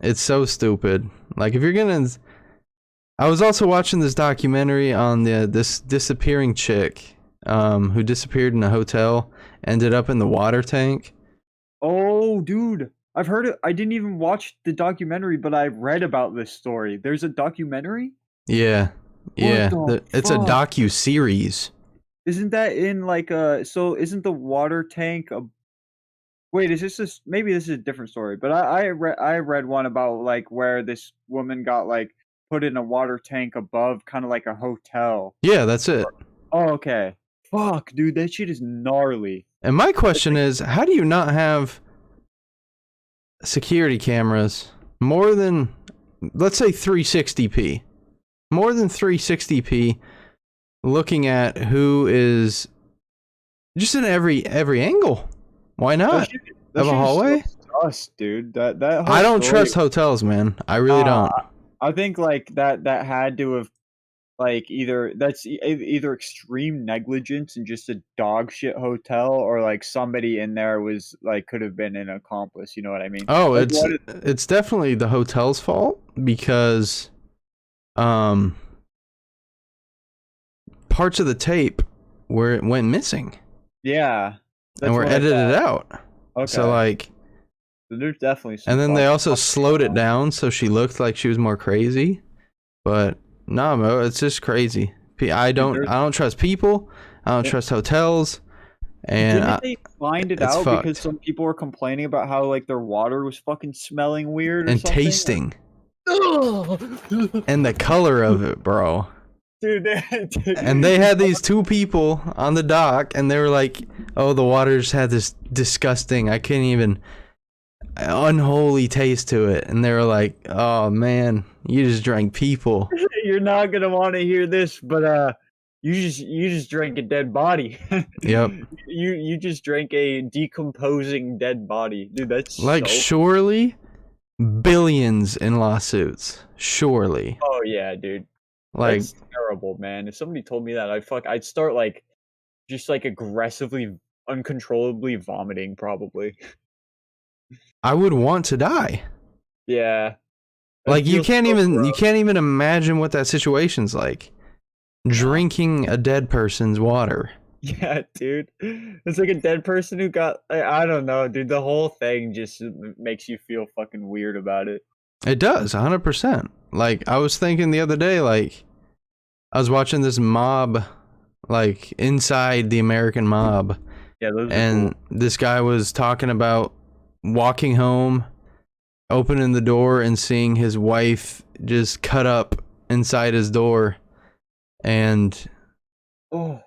Speaker 1: It's so stupid. Like, if you're gonna... I was also watching this documentary on this disappearing chick who disappeared in a hotel, ended up in the water tank.
Speaker 2: Oh, dude. I've heard it. I didn't even watch the documentary, but I read about this story. There's a documentary?
Speaker 1: Yeah. Yeah.
Speaker 2: the
Speaker 1: It's a
Speaker 2: fuck?
Speaker 1: docu-series.
Speaker 2: Isn't that in like so isn't the water tank a wait, is this maybe this is a different story, but I read one about like where this woman got like put in a water tank above kind of like a hotel.
Speaker 1: Yeah, that's it.
Speaker 2: Oh, okay. Fuck, dude, that shit is gnarly.
Speaker 1: And my question is, how do you not have security cameras more than, let's say, 360p? More than 360p, looking at who is just in every angle. Why not?
Speaker 2: That
Speaker 1: Of a
Speaker 2: shit is
Speaker 1: hallway?
Speaker 2: so sus, dude. That whole
Speaker 1: I don't
Speaker 2: story-
Speaker 1: trust hotels, man. I really don't.
Speaker 2: I think like that had to have like either that's either extreme negligence and just a dog shit hotel, or like somebody in there was like could have been an accomplice. You know what I mean?
Speaker 1: Oh,
Speaker 2: Like,
Speaker 1: it's definitely the hotel's fault because parts of the tape went missing
Speaker 2: yeah,
Speaker 1: and were
Speaker 2: what I
Speaker 1: edited
Speaker 2: thought.
Speaker 1: out.
Speaker 2: Okay,
Speaker 1: So like,
Speaker 2: there's definitely some
Speaker 1: and then they
Speaker 2: fucked
Speaker 1: also
Speaker 2: up
Speaker 1: slowed
Speaker 2: shit
Speaker 1: it down so she looked like she was more crazy. But no, bro, it's just crazy. I don't trust people. I don't trust hotels. And
Speaker 2: Didn't they find it
Speaker 1: it's
Speaker 2: out
Speaker 1: fucked.
Speaker 2: because some people were complaining about how like their water was fucking smelling weird or
Speaker 1: and
Speaker 2: something?
Speaker 1: tasting
Speaker 2: Ugh.
Speaker 1: and the color of it, bro.
Speaker 2: Dude,
Speaker 1: And they had these 2 people on the dock, and they were like, "Oh, the water just had this disgusting, I couldn't even unholy taste to it." And they were like, "Oh man, you just drank people."
Speaker 2: You're not gonna want to hear this, but you just drank a dead body.
Speaker 1: Yep.
Speaker 2: You just drank a decomposing dead body, dude. That's
Speaker 1: Like,
Speaker 2: so...
Speaker 1: surely billions in lawsuits. Surely.
Speaker 2: Oh yeah, dude.
Speaker 1: Like,
Speaker 2: That's terrible, man. If somebody told me that, I'd start like just like aggressively, uncontrollably vomiting, probably.
Speaker 1: I would want to die.
Speaker 2: Yeah.
Speaker 1: Like, you
Speaker 2: feels
Speaker 1: can't
Speaker 2: so
Speaker 1: even
Speaker 2: gross.
Speaker 1: imagine what that situation's like. Drinking a dead person's water.
Speaker 2: Yeah, dude. It's like a dead person who got I don't know, dude. The whole thing just makes you feel fucking weird about it.
Speaker 1: It does, 100%. Like, I was thinking the other day, like, I was watching this mob, like, inside the American mob,
Speaker 2: Yeah, those are
Speaker 1: and
Speaker 2: cool.
Speaker 1: this guy was talking about walking home, opening the door, and seeing his wife just cut up inside his door, and
Speaker 2: Oh,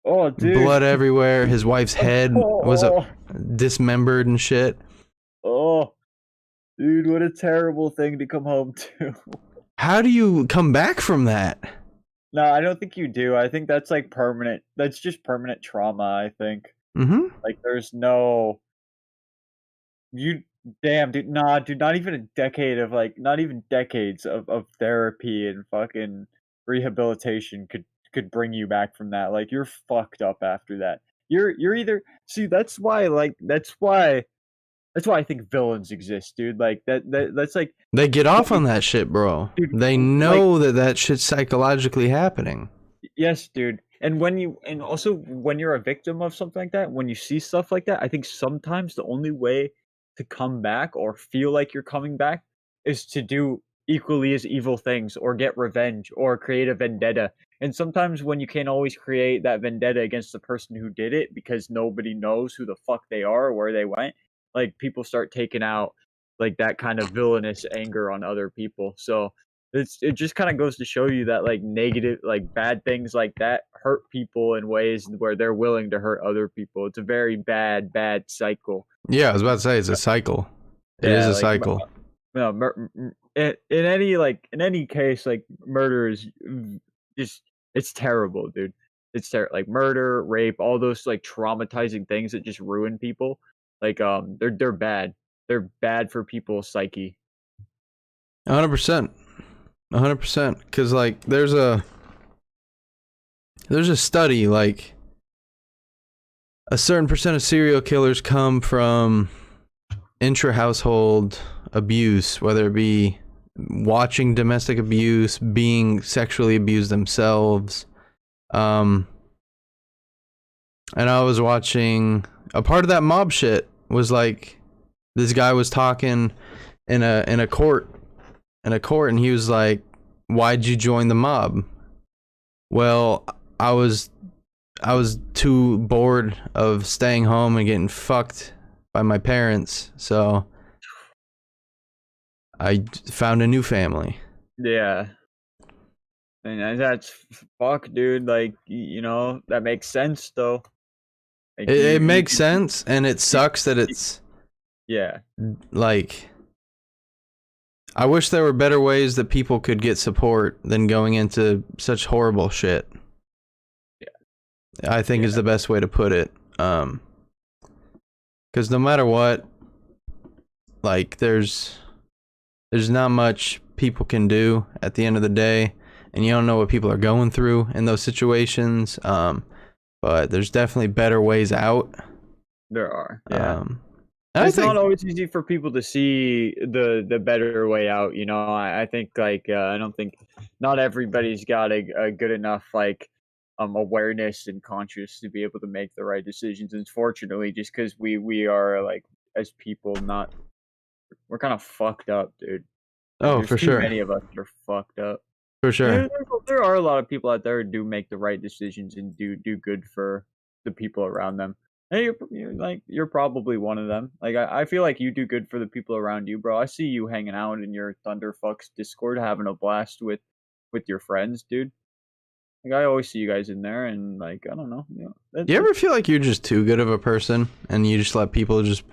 Speaker 2: oh, dude.
Speaker 1: blood everywhere. His wife's head was dismembered and shit.
Speaker 2: Oh, dude, what a terrible thing to come home to.
Speaker 1: How do you come back from that?
Speaker 2: No, I don't think you do. I think that's like permanent. That's just permanent trauma, I think.
Speaker 1: Mm-hmm.
Speaker 2: Like there's no you damn dude, nah, dude, not even a decade of like not even decades of therapy and fucking rehabilitation could bring you back from that. Like you're fucked up after that. You're either see that's why I think villains exist, dude. Like that's like
Speaker 1: They get off on that shit, bro.
Speaker 2: dude,
Speaker 1: They
Speaker 2: like
Speaker 1: know that shit's psychologically happening.
Speaker 2: yes, dude. And and also when you're a victim of something like that, when you see stuff like that, I think sometimes the only way to come back or feel like you're coming back is to do equally as evil things or get revenge or create a vendetta. And sometimes when you can't always create that vendetta against the person who did it because nobody knows who the fuck they are or where they went, like people start taking out like that kind of villainous anger on other people. So it just kind of goes to show you that like negative like bad things like that hurt people in ways where they're willing to hurt other people. It's a very bad cycle.
Speaker 1: Yeah, I was about to say it's a cycle. It is
Speaker 2: Yeah,
Speaker 1: a
Speaker 2: like
Speaker 1: cycle.
Speaker 2: no, in any case, like murder is just it's terrible, dude. like murder, rape, all those like traumatizing things that just ruin people. Like they're bad. They're bad for people's psyche.
Speaker 1: 100%. 100%. Because like there's a study like a certain percent of serial killers come from intra-household abuse, whether it be watching domestic abuse, being sexually abused themselves. And I was watching a part of that mob shit was like this guy was talking in a court and he was like, "Why'd you join the mob?" Well, I was too bored of staying home and getting fucked by my parents, so I found a new family.
Speaker 2: Yeah. And that's fuck, dude. Like, that makes sense though. Like,
Speaker 1: It makes sense, and it sucks that it's
Speaker 2: yeah.
Speaker 1: like I wish there were better ways that people could get support than going into such horrible shit. I think is the best way to put it. Because no matter what, like there's not much people can do at the end of the day, and you don't know what people are going through in those situations. But there's definitely better ways out.
Speaker 2: There are. Yeah.
Speaker 1: It's
Speaker 2: not always easy for people to see the better way out. I think like I don't think not everybody's got a good enough like awareness and conscious to be able to make the right decisions. Unfortunately, just because we are like as people we're kind of fucked up, dude. Like,
Speaker 1: Oh,
Speaker 2: there's
Speaker 1: for
Speaker 2: too
Speaker 1: sure.
Speaker 2: many of us that are fucked up.
Speaker 1: For sure.
Speaker 2: There are a lot of people out there who do make the right decisions and do good for the people around them. And you're probably one of them. Like I feel like you do good for the people around you, bro. I see you hanging out in your Thunderfucks Discord, having a blast with your friends, dude. Like I always see you guys in there, and like I don't know.
Speaker 1: You ever feel like you're just too good of a person, and you just let people just?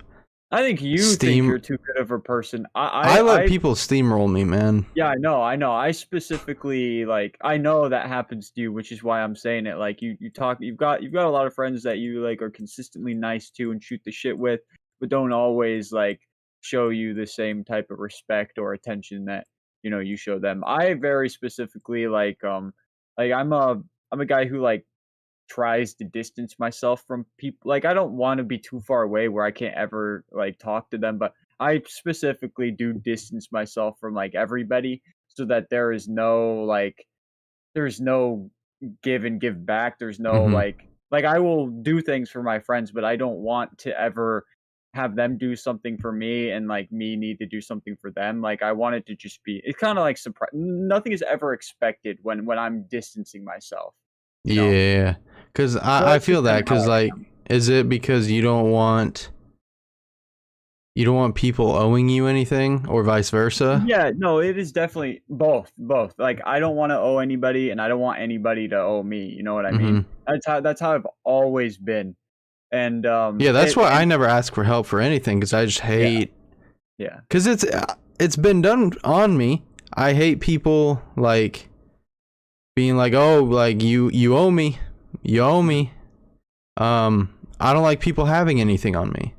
Speaker 2: I think you think you're too good of a person.
Speaker 1: I let people steamroll me, man.
Speaker 2: Yeah, I know. I specifically like I know that happens to you, which is why I'm saying it. Like you talk, you've got a lot of friends that you like are consistently nice to and shoot the shit with, but don't always like show you the same type of respect or attention that you show them. I very specifically like I'm a guy who like tries to distance myself from people. Like I don't want to be too far away where I can't ever like talk to them, but I specifically do distance myself from like everybody so that there's no give and give back. There's no like I will do things for my friends, but I don't want to ever have them do something for me and like me need to do something for them. Like I want it to just be, it's kind of like nothing is ever expected when I'm distancing myself.
Speaker 1: Yeah, because I feel that, because like, is it because you don't want people owing you anything, or vice versa?
Speaker 2: Yeah, no, it is definitely both. Like I don't want to owe anybody, and I don't want anybody to owe me. You know what I mean? That's how I've always been. And
Speaker 1: yeah, that's why I never ask for help for anything, because I just hate.
Speaker 2: Yeah.
Speaker 1: Because it's been done on me. I hate people like being like, oh, like you owe me. I don't like people having anything on me.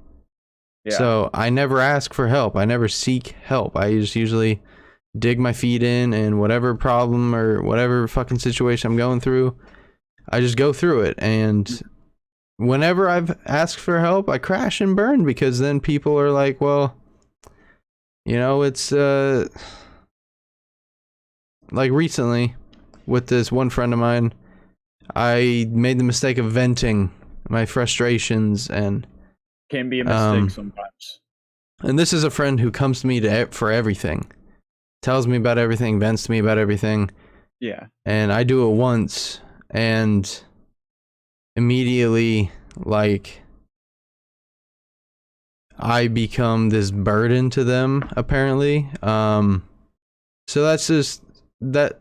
Speaker 1: Yeah. So I never ask for help. I never seek help. I just usually dig my feet in, and whatever problem or whatever fucking situation I'm going through, I just go through it. And whenever I've asked for help, I crash and burn, because then people are like, well, it's like recently with this one friend of mine, I made the mistake of venting my frustrations, and
Speaker 2: can be a mistake sometimes.
Speaker 1: And this is a friend who comes to me for everything, tells me about everything, vents to me about everything.
Speaker 2: Yeah.
Speaker 1: And I do it once, and immediately, like, I become this burden to them, apparently. So that's just that.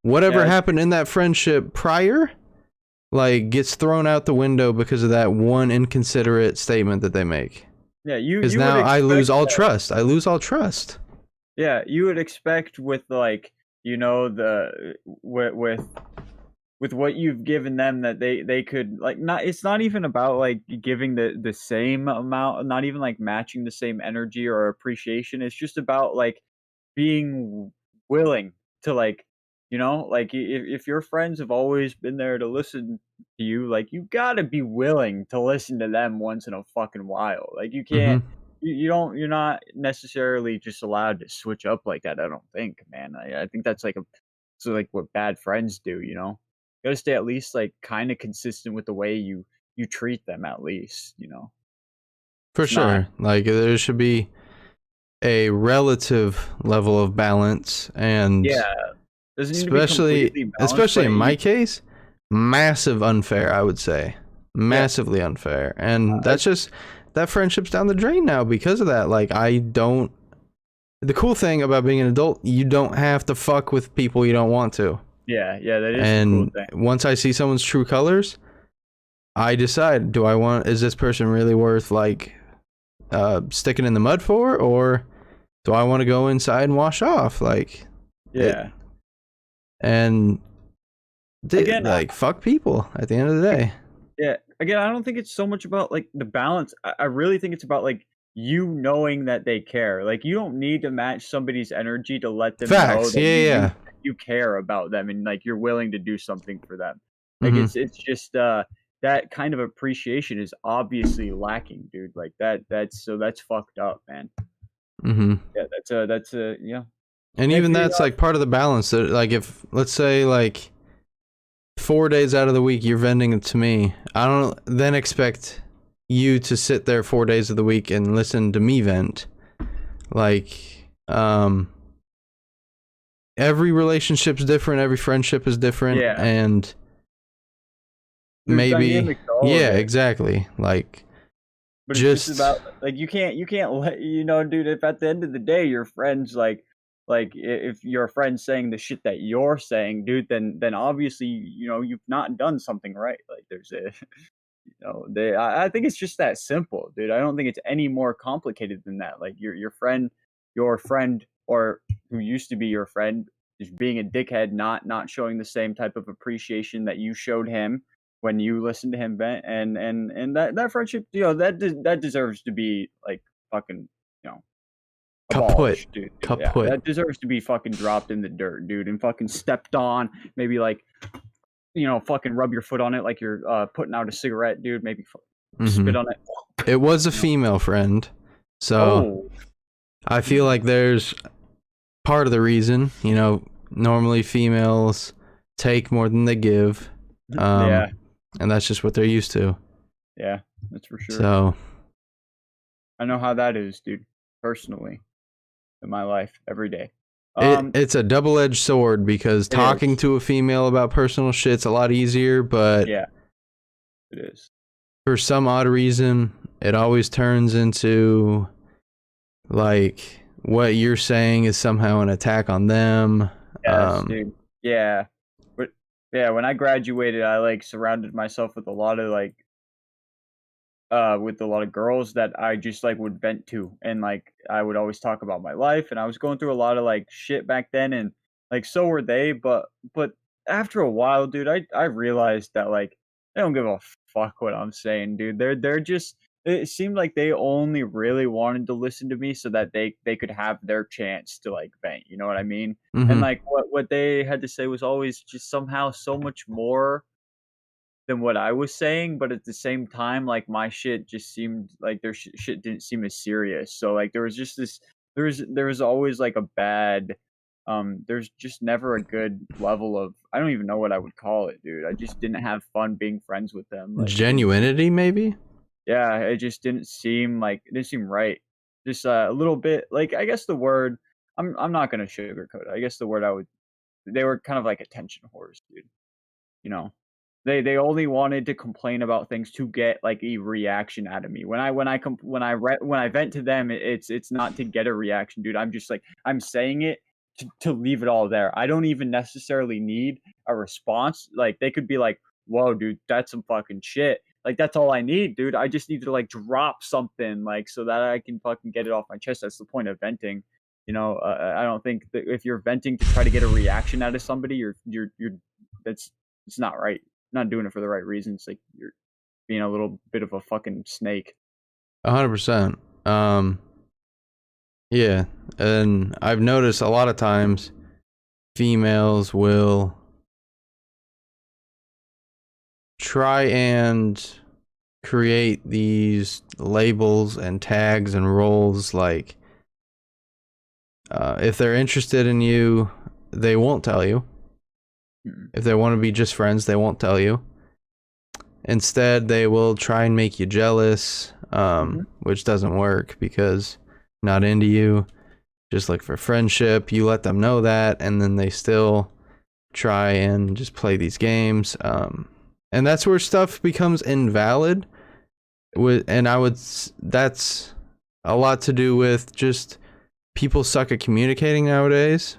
Speaker 1: Whatever happened in that friendship prior, like, gets thrown out the window because of that one inconsiderate statement that they make.
Speaker 2: Yeah,
Speaker 1: because now I lose all trust. I lose all trust.
Speaker 2: Yeah, you would expect with like with with what you've given them that they could like not it's not even about like giving the same amount, not even like matching the same energy or appreciation. It's just about like being willing to like like if your friends have always been there to listen to you, like you gotta be willing to listen to them once in a fucking while. Like you can't
Speaker 1: Mm-hmm.
Speaker 2: you're not necessarily just allowed to switch up like that. I don't think, man. I think that's like a so like what bad friends do, you gotta stay at least like kind of consistent with the way you treat them at least,
Speaker 1: For
Speaker 2: it's not
Speaker 1: sure. Like there should be a relative level of balance, and
Speaker 2: yeah, doesn't need to be
Speaker 1: especially
Speaker 2: completely balanced,
Speaker 1: especially
Speaker 2: but
Speaker 1: in my case, massive unfair, I would say.
Speaker 2: yeah,
Speaker 1: Massively unfair. And
Speaker 2: I,
Speaker 1: that's just that friendship's down the drain now because of that. Like I don't the cool thing about being an adult, you don't have to fuck with people you don't want to.
Speaker 2: yeah, that is the cool
Speaker 1: And
Speaker 2: thing.
Speaker 1: once I see someone's true colors, I decide, is this person really worth like sticking in the mud for, or do I want to go inside and wash off? Like it,
Speaker 2: Yeah.
Speaker 1: and
Speaker 2: Again,
Speaker 1: like fuck people at the end of the day.
Speaker 2: yeah. Again, I don't think it's so much about like the balance. I really think it's about like you knowing that they care. Like you don't need to match somebody's energy to let them know
Speaker 1: Facts.
Speaker 2: that
Speaker 1: Yeah, yeah.
Speaker 2: you care about them and like you're willing to do something for them. Like
Speaker 1: Mm-hmm.
Speaker 2: it's just that kind of appreciation is obviously lacking, dude. Like that's fucked up, man.
Speaker 1: Mm-hmm.
Speaker 2: Yeah, that's a yeah.
Speaker 1: And even
Speaker 2: Maybe
Speaker 1: that's like part of the balance. That like if let's say like 4 days out of the week you're venting it to me, I don't then expect you to sit there 4 days of the week and listen to me vent. Like every relationship's different, every friendship is different,
Speaker 2: yeah.
Speaker 1: and
Speaker 2: There's
Speaker 1: maybe
Speaker 2: dynamics to all of
Speaker 1: yeah,
Speaker 2: it.
Speaker 1: exactly. Like
Speaker 2: But it's just
Speaker 1: just
Speaker 2: about like you can't let dude, if at the end of the day your friends if your friend's saying the shit that you're saying, dude, then obviously, you've not done something right. Like there's a they I think it's just that simple, dude. I don't think it's any more complicated than that. Like your friend or who used to be your friend is being a dickhead, not showing the same type of appreciation that you showed him when you listened to him vent, and that friendship, that deserves to be like fucking, you know,
Speaker 1: kaput.
Speaker 2: abolished, dude. Yeah,
Speaker 1: Kaput.
Speaker 2: that deserves to be fucking dropped in the dirt, dude, and fucking stepped on. Maybe like fucking rub your foot on it like you're putting out a cigarette, dude. Maybe
Speaker 1: Mm-hmm.
Speaker 2: spit on it.
Speaker 1: It was a
Speaker 2: You know.
Speaker 1: female friend, so
Speaker 2: Oh,
Speaker 1: I feel like there's part of the reason, normally females take more than they give.
Speaker 2: yeah,
Speaker 1: And that's just what they're used to.
Speaker 2: yeah, that's for sure.
Speaker 1: So
Speaker 2: I know how that is, dude. Personally, in my life, every day.
Speaker 1: it's a double-edged sword because
Speaker 2: It
Speaker 1: talking
Speaker 2: is.
Speaker 1: to a female about personal shit's a lot easier, but
Speaker 2: Yeah, it is.
Speaker 1: for some odd reason, it always turns into like what you're saying is somehow an attack on them.
Speaker 2: Yes, dude. Yeah, but yeah, when I graduated, I like surrounded myself with a lot of with a lot of girls that I just like would vent to, and like I would always talk about my life, and I was going through a lot of like shit back then, and like so were they, but after a while, dude, I realized that like they don't give a fuck what I'm saying, dude. They're just it seemed like they only really wanted to listen to me so that they could have their chance to like vent, you know what I mean? And
Speaker 1: Mm-hmm.
Speaker 2: like what they had to say was always just somehow so much more than what I was saying, but at the same time, like my shit just seemed like their shit didn't seem as serious. So like there was just this, there was always like a bad, there's just never a good level of I don't even know what I would call it, dude. I just didn't have fun being friends with them. Like it didn't,
Speaker 1: Genuinity, maybe.
Speaker 2: yeah, it just it didn't seem right. Just a little bit, like I guess the word, I'm not gonna sugarcoat it. I guess the word I would, they were kind of like attention whores, dude. You know. They only wanted to complain about things to get, like, a reaction out of me. When I vent to them, it's not to get a reaction, dude. I'm just, like I'm saying it to leave it all there. I don't even necessarily need a response. Like, they could be like, "Whoa, dude, that's some fucking shit." Like, that's all I need, dude. I just need to, like, drop something, like, so that I can fucking get it off my chest. That's the point of venting. I don't think that if you're venting to try to get a reaction out of somebody, you're that's it's not right. Not doing it for the right reasons. Like you're being a little bit of a fucking snake.
Speaker 1: 100%. Yeah, and I've noticed a lot of times females will try and create these labels and tags and roles like if they're interested in you, they won't tell you. If they want to be just friends, they won't tell you. Instead, they will try and make you jealous, which doesn't work because not into you. Just like for friendship, you let them know that, and then they still try and just play these games. And that's where stuff becomes invalid. That's a lot to do with just people suck at communicating nowadays.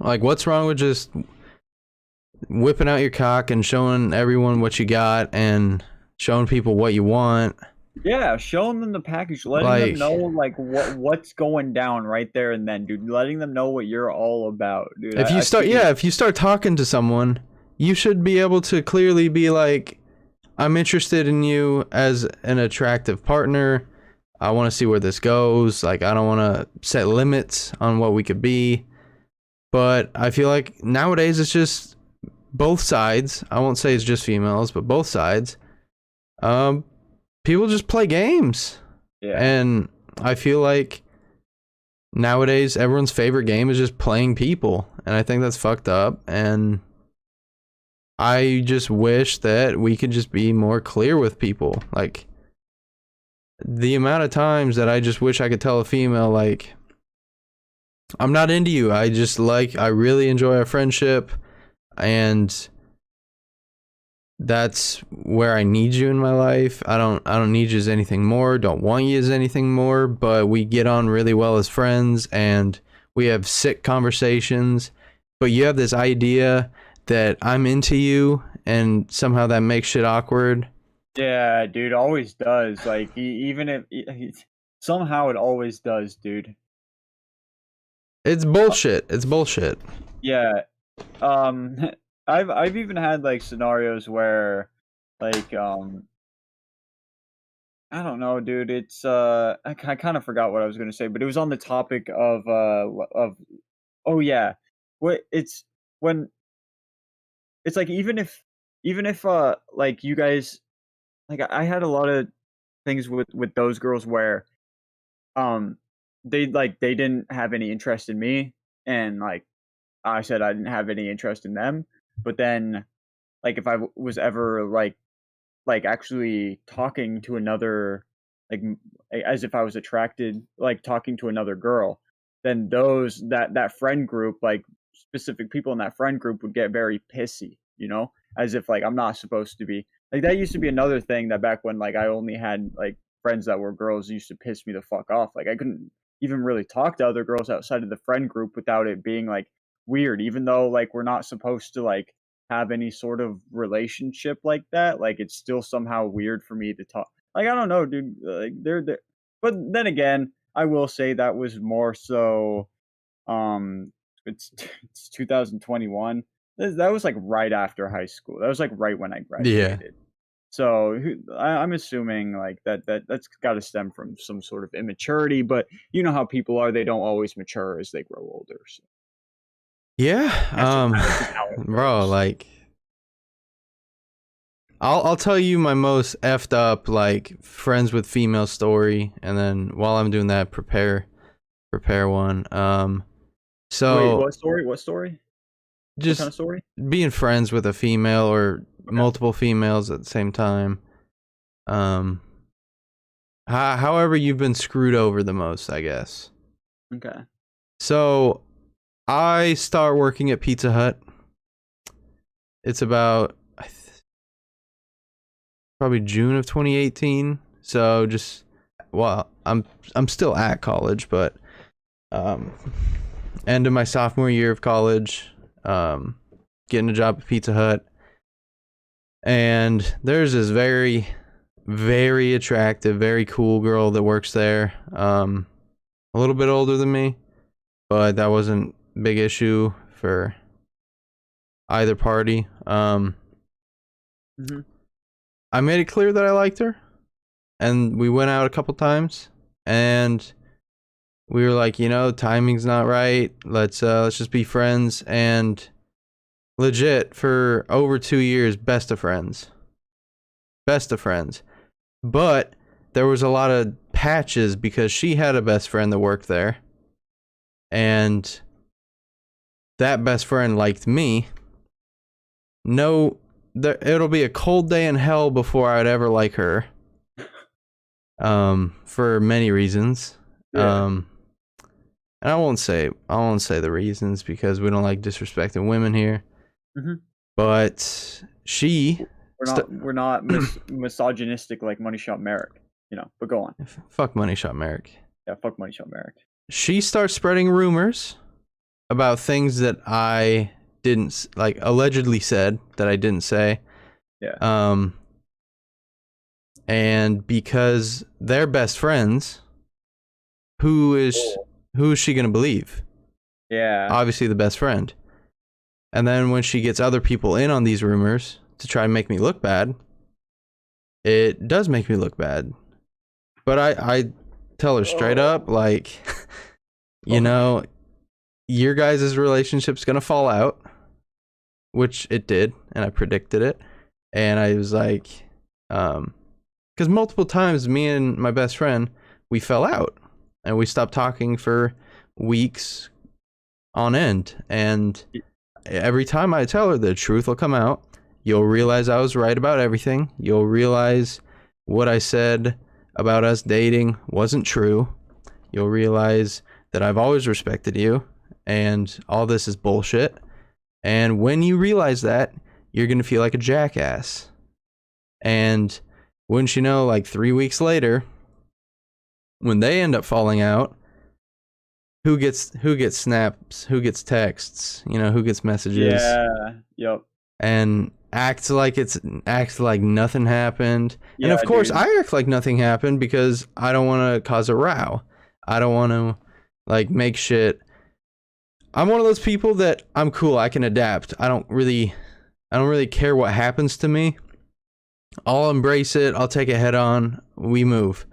Speaker 1: Like, what's wrong with just whipping out your cock and showing everyone what you got and showing people what you want?
Speaker 2: Yeah, showing them the package, letting them know like what's going down right there and then, dude. Letting them know what you're all about, dude.
Speaker 1: If you start talking to someone, you should be able to clearly be like, I'm interested in you as an attractive partner. I want to see where this goes. Like, I don't want to set limits on what we could be. But I feel like nowadays it's just both sides. I won't say it's just females, but both sides. People just play games.
Speaker 2: Yeah.
Speaker 1: And I feel like nowadays everyone's favorite game is just playing people. And I think that's fucked up. And I just wish that we could just be more clear with people. Like, the amount of times that I just wish I could tell a female, like, I'm not into you. I really enjoy our friendship, and that's where I need you in my life. I don't need you as anything more. Don't want you as anything more, but we get on really well as friends, and we have sick conversations. But you have this idea that I'm into you, and somehow that makes shit awkward.
Speaker 2: Yeah, dude, always does. Like, even if somehow it always does, dude.
Speaker 1: It's bullshit. It's bullshit.
Speaker 2: Yeah. I've even had like scenarios where, like, I don't know, dude. It's I kind of forgot what I was gonna say, but it was on the topic of oh yeah, what it's when it's like even if like you guys, like I had a lot of things with those girls where they didn't have any interest in me, and like I said I didn't have any interest in them, but then like if I was ever like actually talking to another, like as if I was attracted, like talking to another girl, then that friend group, like specific people in that friend group would get very pissy, as if like I'm not supposed to be like that. Used to be another thing that back when like I only had like friends that were girls used to piss me the fuck off. Like I couldn't even really talk to other girls outside of the friend group without it being like weird, even though like we're not supposed to like have any sort of relationship like that. Like it's still somehow weird for me to talk. Like I don't know, dude. Like they're. But then again, I will say that was more so. Um, it's 2021. That was like right after high school. That was like right when I graduated.
Speaker 1: Yeah.
Speaker 2: So I'm assuming like that's got to stem from some sort of immaturity. But you know how people are; they don't always mature as they grow older. So.
Speaker 1: Yeah. Bro, like, I'll tell you my most effed up like friends with female story, and then while I'm doing that, prepare one. So
Speaker 2: wait, what story? What story?
Speaker 1: Just
Speaker 2: what kind of story?
Speaker 1: Being friends with a female or multiple females at the same time. However you've been screwed over the most, I guess.
Speaker 2: Okay.
Speaker 1: So I start working at Pizza Hut. It's about probably June of 2018. So I'm still at college, but end of my sophomore year of college, getting a job at Pizza Hut. And there's this very, very attractive, very cool girl that works there. A little bit older than me, but that wasn't a big issue for either party.
Speaker 2: Mm-hmm.
Speaker 1: I made it clear that I liked her, and we went out a couple times, and we were like, timing's not right. Let's just be friends, and legit for over 2 years, best of friends. Best of friends. But there was a lot of patches because she had a best friend that worked there. And that best friend liked me. It'll be a cold day in hell before I'd ever like her. For many reasons.
Speaker 2: Yeah.
Speaker 1: And I won't say the reasons because we don't like disrespecting women here.
Speaker 2: Mm-hmm.
Speaker 1: But she
Speaker 2: we're not misogynistic like Money Shot Merrick, but go on.
Speaker 1: Fuck Money Shot Merrick.
Speaker 2: Yeah, fuck Money Shot Merrick.
Speaker 1: She starts spreading rumors about things that I didn't allegedly said that I didn't say.
Speaker 2: Yeah.
Speaker 1: And because they're best friends, who is she gonna believe?
Speaker 2: Yeah.
Speaker 1: Obviously the best friend. And then when she gets other people in on these rumors to try and make me look bad, it does make me look bad. But I tell her straight up, like, your guys' relationship's gonna fall out, which it did, and I predicted it. And I was like, because multiple times me and my best friend, we fell out, and we stopped talking for weeks on end. And every time I tell her, the truth will come out. You'll realize I was right about everything. You'll realize what I said about us dating wasn't true. You'll realize that I've always respected you and all this is bullshit. And when you realize that, you're going to feel like a jackass. And wouldn't you know, like 3 weeks later, when they end up falling out, who gets snaps, who gets texts, who gets messages.
Speaker 2: Yeah. Yep.
Speaker 1: And acts like nothing happened.
Speaker 2: Yeah,
Speaker 1: and of course,
Speaker 2: dude.
Speaker 1: I act like nothing happened because I don't want to cause a row. I don't want to make shit. I'm one of those people that I'm cool. I can adapt. I don't really care what happens to me. I'll embrace it. I'll take it head on. We move.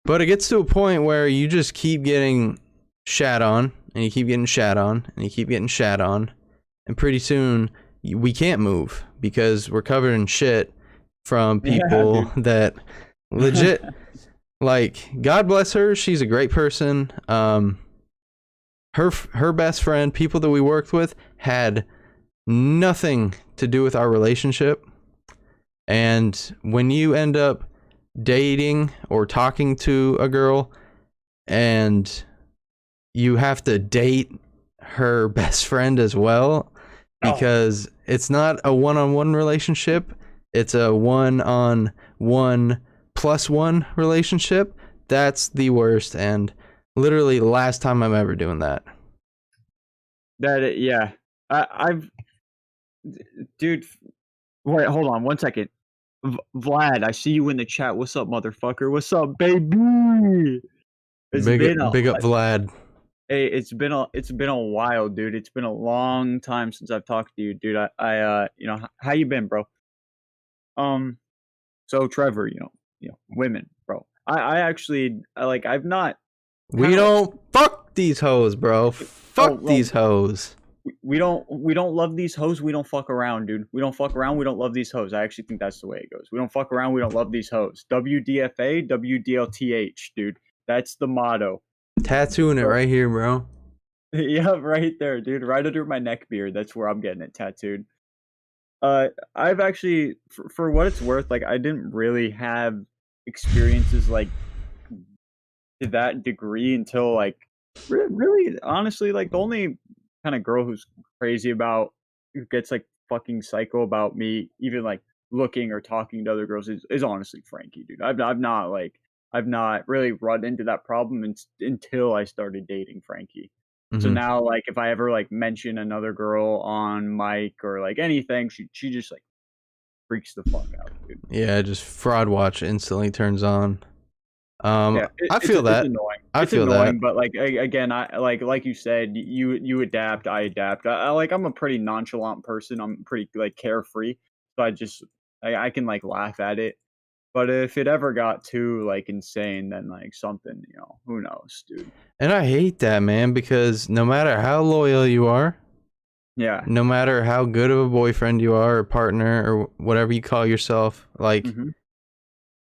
Speaker 1: But it gets to a point where you just keep getting shat on, and you keep getting shat on, and you keep getting shat on, and pretty soon we can't move because we're covered in shit from people that legit, God bless her, she's a great person. Her best friend, people that we worked with, had nothing to do with our relationship. And when you end up dating or talking to a girl and you have to date her best friend as well, because it's not a one-on-one relationship, it's a one-on-one plus one relationship, that's the worst. And literally the last time I'm ever doing that.
Speaker 2: Yeah. I've dude, wait, hold on 1 second. Vlad, I see you in the chat. What's up, motherfucker? What's up, baby?
Speaker 1: Big up Vlad.
Speaker 2: Hey, it's been a while, dude. It's been a long time since I've talked to you, dude. I how you been, bro? So Trevor, women, bro. I've not.
Speaker 1: We don't fuck these hoes, bro. Fuck these hoes.
Speaker 2: We don't love these hoes. We don't fuck around, dude. We don't fuck around. We don't love these hoes. I actually think that's the way it goes. We don't fuck around. We don't love these hoes. WDFA, WDLTH, dude. That's the motto.
Speaker 1: Tattooing it right here, bro.
Speaker 2: Yeah, right there, dude. Right under my neck beard. That's where I'm getting it tattooed. I've actually, for what it's worth, I didn't really have experiences to that degree until really honestly, the only kind of girl who's crazy about, who gets fucking psycho about me even looking or talking to other girls is honestly Frankie, dude. I've not really run into that problem until I started dating Frankie. Mm-hmm. So now if I ever mention another girl on mic or anything, she just freaks the fuck out, dude.
Speaker 1: Yeah, just fraud watch instantly turns on.
Speaker 2: Yeah,
Speaker 1: I feel
Speaker 2: it's
Speaker 1: that.
Speaker 2: annoying.
Speaker 1: I
Speaker 2: It's
Speaker 1: feel that.
Speaker 2: annoying, but like again, I like you said, you adapt, I adapt. I'm a pretty nonchalant person. I'm pretty like carefree, so I can like laugh at it. But if it ever got too like insane, then like something, who knows, dude?
Speaker 1: And I hate that, man, because no matter how loyal you are,
Speaker 2: Yeah.
Speaker 1: no matter how good of a boyfriend you are or partner or whatever you call yourself, like
Speaker 2: Hmm.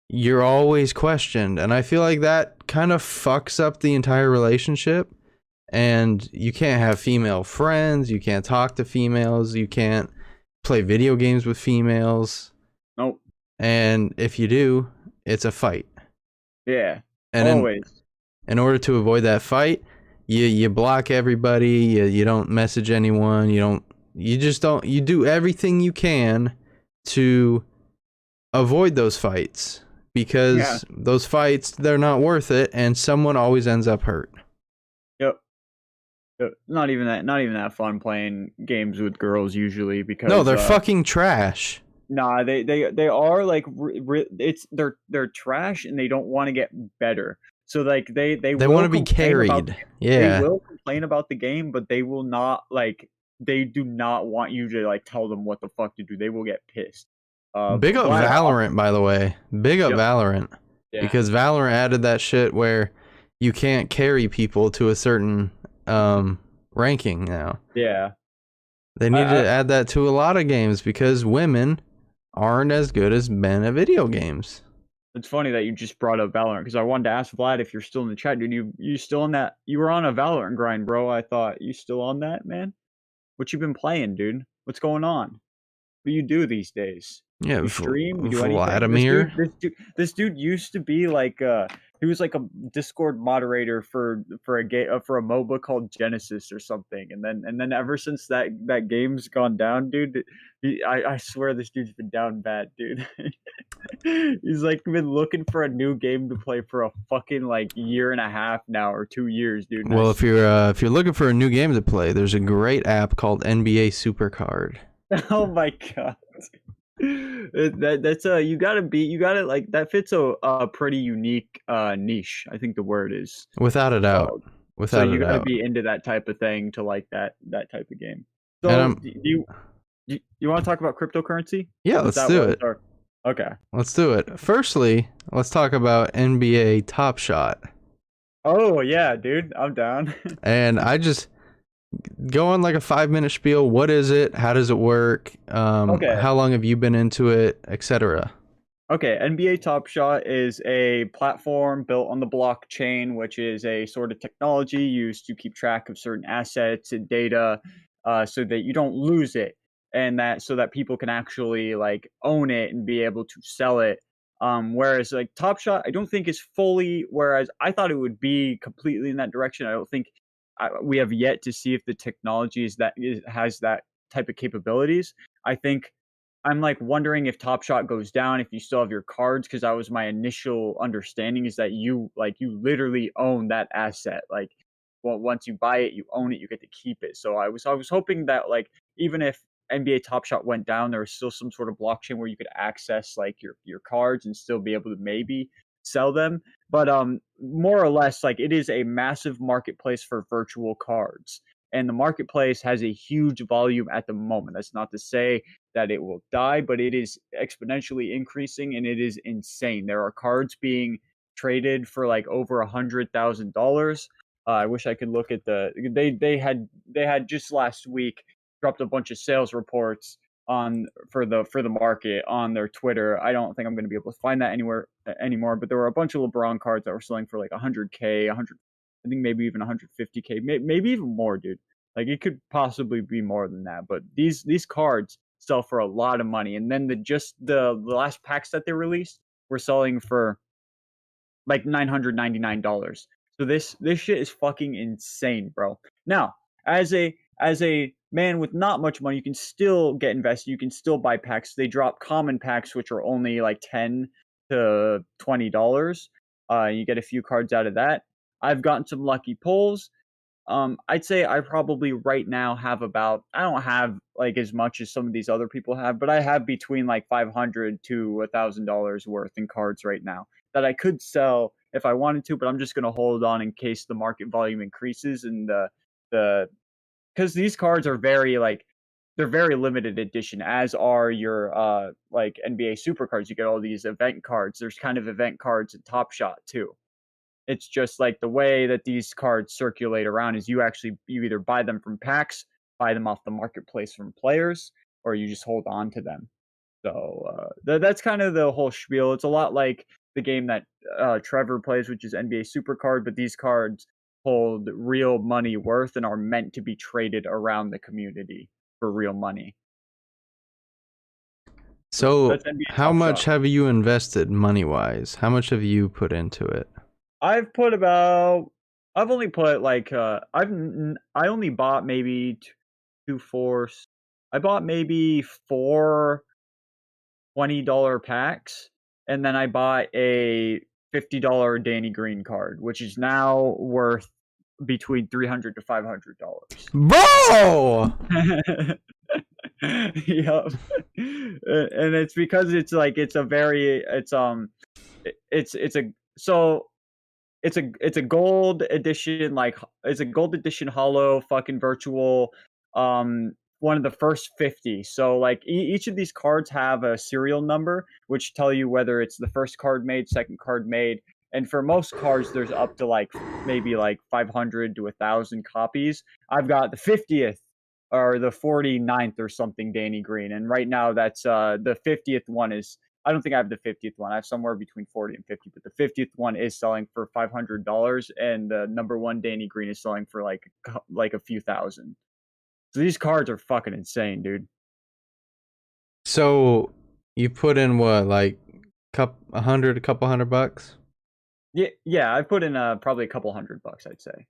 Speaker 1: you're always questioned. And I feel like that kind of fucks up the entire relationship. And you can't have female friends, you can't talk to females, you can't play video games with females.
Speaker 2: Nope.
Speaker 1: And if you do, it's a fight.
Speaker 2: Yeah.
Speaker 1: And
Speaker 2: Always.
Speaker 1: in order to avoid that fight, you block everybody, you don't message anyone, you do everything you can to avoid those fights,
Speaker 2: Yeah.
Speaker 1: because those fights, they're not worth it, and someone always ends up hurt.
Speaker 2: Yep. Not even that fun playing games with girls usually
Speaker 1: No,
Speaker 2: because
Speaker 1: they're fucking trash.
Speaker 2: nah, they are like it's they're trash and they don't want to get better. So like they
Speaker 1: They want
Speaker 2: will
Speaker 1: to be
Speaker 2: complain about
Speaker 1: carried.
Speaker 2: they
Speaker 1: Yeah.
Speaker 2: will complain about the game, but they will not like they do not want you to like tell them what the fuck to do. They will get pissed.
Speaker 1: Big up
Speaker 2: Vlad,
Speaker 1: Valorant, by the way. Big up
Speaker 2: yep,
Speaker 1: Valorant.
Speaker 2: yeah,
Speaker 1: Because Valorant added that shit where you can't carry people to a certain ranking now.
Speaker 2: yeah.
Speaker 1: They
Speaker 2: I,
Speaker 1: need
Speaker 2: I
Speaker 1: to add that to a lot of games because women aren't as good as men at video games.
Speaker 2: It's funny that you just brought up Valorant because I wanted to ask Vlad if you're still in the chat, dude. You still on that? You were on a Valorant grind, bro. I thought you still on that, man. What you been playing, dude? What's going on? What do you do these days?
Speaker 1: Yeah,
Speaker 2: You stream? You do anything?
Speaker 1: Vladimir.
Speaker 2: This dude used to be like he was like a Discord moderator for a game for a MOBA called Genesis or something, and then ever since that game's gone down, dude. I swear this dude's been down bad, dude. He's like been looking for a new game to play for a fucking like year and a half now or 2 years, dude. And I
Speaker 1: Well,
Speaker 2: swear,
Speaker 1: if you're looking for a new game to play, there's a great app called NBA Supercard.
Speaker 2: oh my god. That's you gotta like that fits a pretty unique niche. I think the word is.
Speaker 1: Without a doubt.
Speaker 2: So, so
Speaker 1: Without a
Speaker 2: you gotta
Speaker 1: doubt.
Speaker 2: be into that type of thing to like that type of game.
Speaker 1: And
Speaker 2: So do you want to talk about cryptocurrency?
Speaker 1: yeah,
Speaker 2: Is
Speaker 1: let's
Speaker 2: that
Speaker 1: do
Speaker 2: what
Speaker 1: it.
Speaker 2: okay.
Speaker 1: Let's do it. Firstly, let's talk about NBA Top Shot.
Speaker 2: Oh yeah, dude, I'm down.
Speaker 1: And I just go on like a 5-minute spiel. What is it? How does it work?
Speaker 2: Okay.
Speaker 1: How long have you been into it, etc.?
Speaker 2: Okay, NBA Top Shot is a platform built on the blockchain, which is a sort of technology used to keep track of certain assets and data, so that you don't lose it, and that so that people can actually like own it and be able to sell it. Whereas like Top Shot, I don't think is fully. Whereas I thought it would be completely in that direction. I don't think we have yet to see if the technology has that type of capabilities. I think I'm like wondering if Top Shot goes down if you still have your cards because that was my initial understanding is that you literally own that asset. Like once you buy it, you own it, you get to keep it. So I was hoping that like even if NBA Top Shot went down, there was still some sort of blockchain where you could access like your cards and still be able to maybe sell them. But more or less like it is a massive marketplace for virtual cards. And the marketplace has a huge volume at the moment. That's not to say that it will die, but it is exponentially increasing and it is insane. There are cards being traded for like over $100,000. I wish I could look at they had just last week dropped a bunch of sales reports on for the market on their Twitter. I don't think I'm going to be able to find that anywhere anymore, but there were a bunch of LeBron cards that were selling for like 100K, 100, I think maybe even 150K, maybe even more, dude. Like it could possibly be more than that, but these cards sell for a lot of money. And then the last packs that they released were selling for like $999. So this shit is fucking insane, bro. Now, as a man with not much money, you can still get invested. You can still buy packs. They drop common packs, which are only like $10 to $20. You get a few cards out of that. I've gotten some lucky pulls. I'd say I probably right now have about I don't have like as much as some of these other people have, but I have between like $500 to $1,000 worth in cards right now that I could sell if I wanted to, but I'm just gonna hold on in case the market volume increases and the because these cards are very like they're very limited edition, as are your like NBA super cards. You get all these event cards. There's kind of event cards in Top Shot too. It's just like the way that these cards circulate around is you either buy them from packs, buy them off the marketplace from players, or you just hold on to them. So that's kind of the whole spiel. It's a lot like the game that Trevor plays, which is NBA Supercard, but these cards hold real money worth and are meant to be traded around the community for real money.
Speaker 1: So,
Speaker 2: That's NBA
Speaker 1: how
Speaker 2: Top
Speaker 1: much
Speaker 2: Shot.
Speaker 1: have you invested money-wise? How much have you put into it?
Speaker 2: I've only put like I only bought maybe two four. I bought maybe four $20 packs, and then I bought a $50 Danny Green card, which is now worth between $300 to $500.
Speaker 1: Bro!
Speaker 2: Yep. And it's because it's like it's a very it's a so it's a gold edition, like it's a gold edition hollow fucking virtual one of the first 50. So like each of these cards have a serial number which tell you whether it's the first card made, second card made, and for most cards there's up to like maybe like 500 to 1,000 copies. I've got the 50th or the 49th or something Danny Green, and right now that's the 50th one is I don't think I have the 50th one. I have somewhere between 40 and 50, but the 50th one is selling for $500, and the number one Danny Green is selling for like a few thousand. So these cards are fucking insane, dude.
Speaker 1: So, you put in what, like a couple $100?
Speaker 2: Yeah, I put in probably a couple $100, I'd say.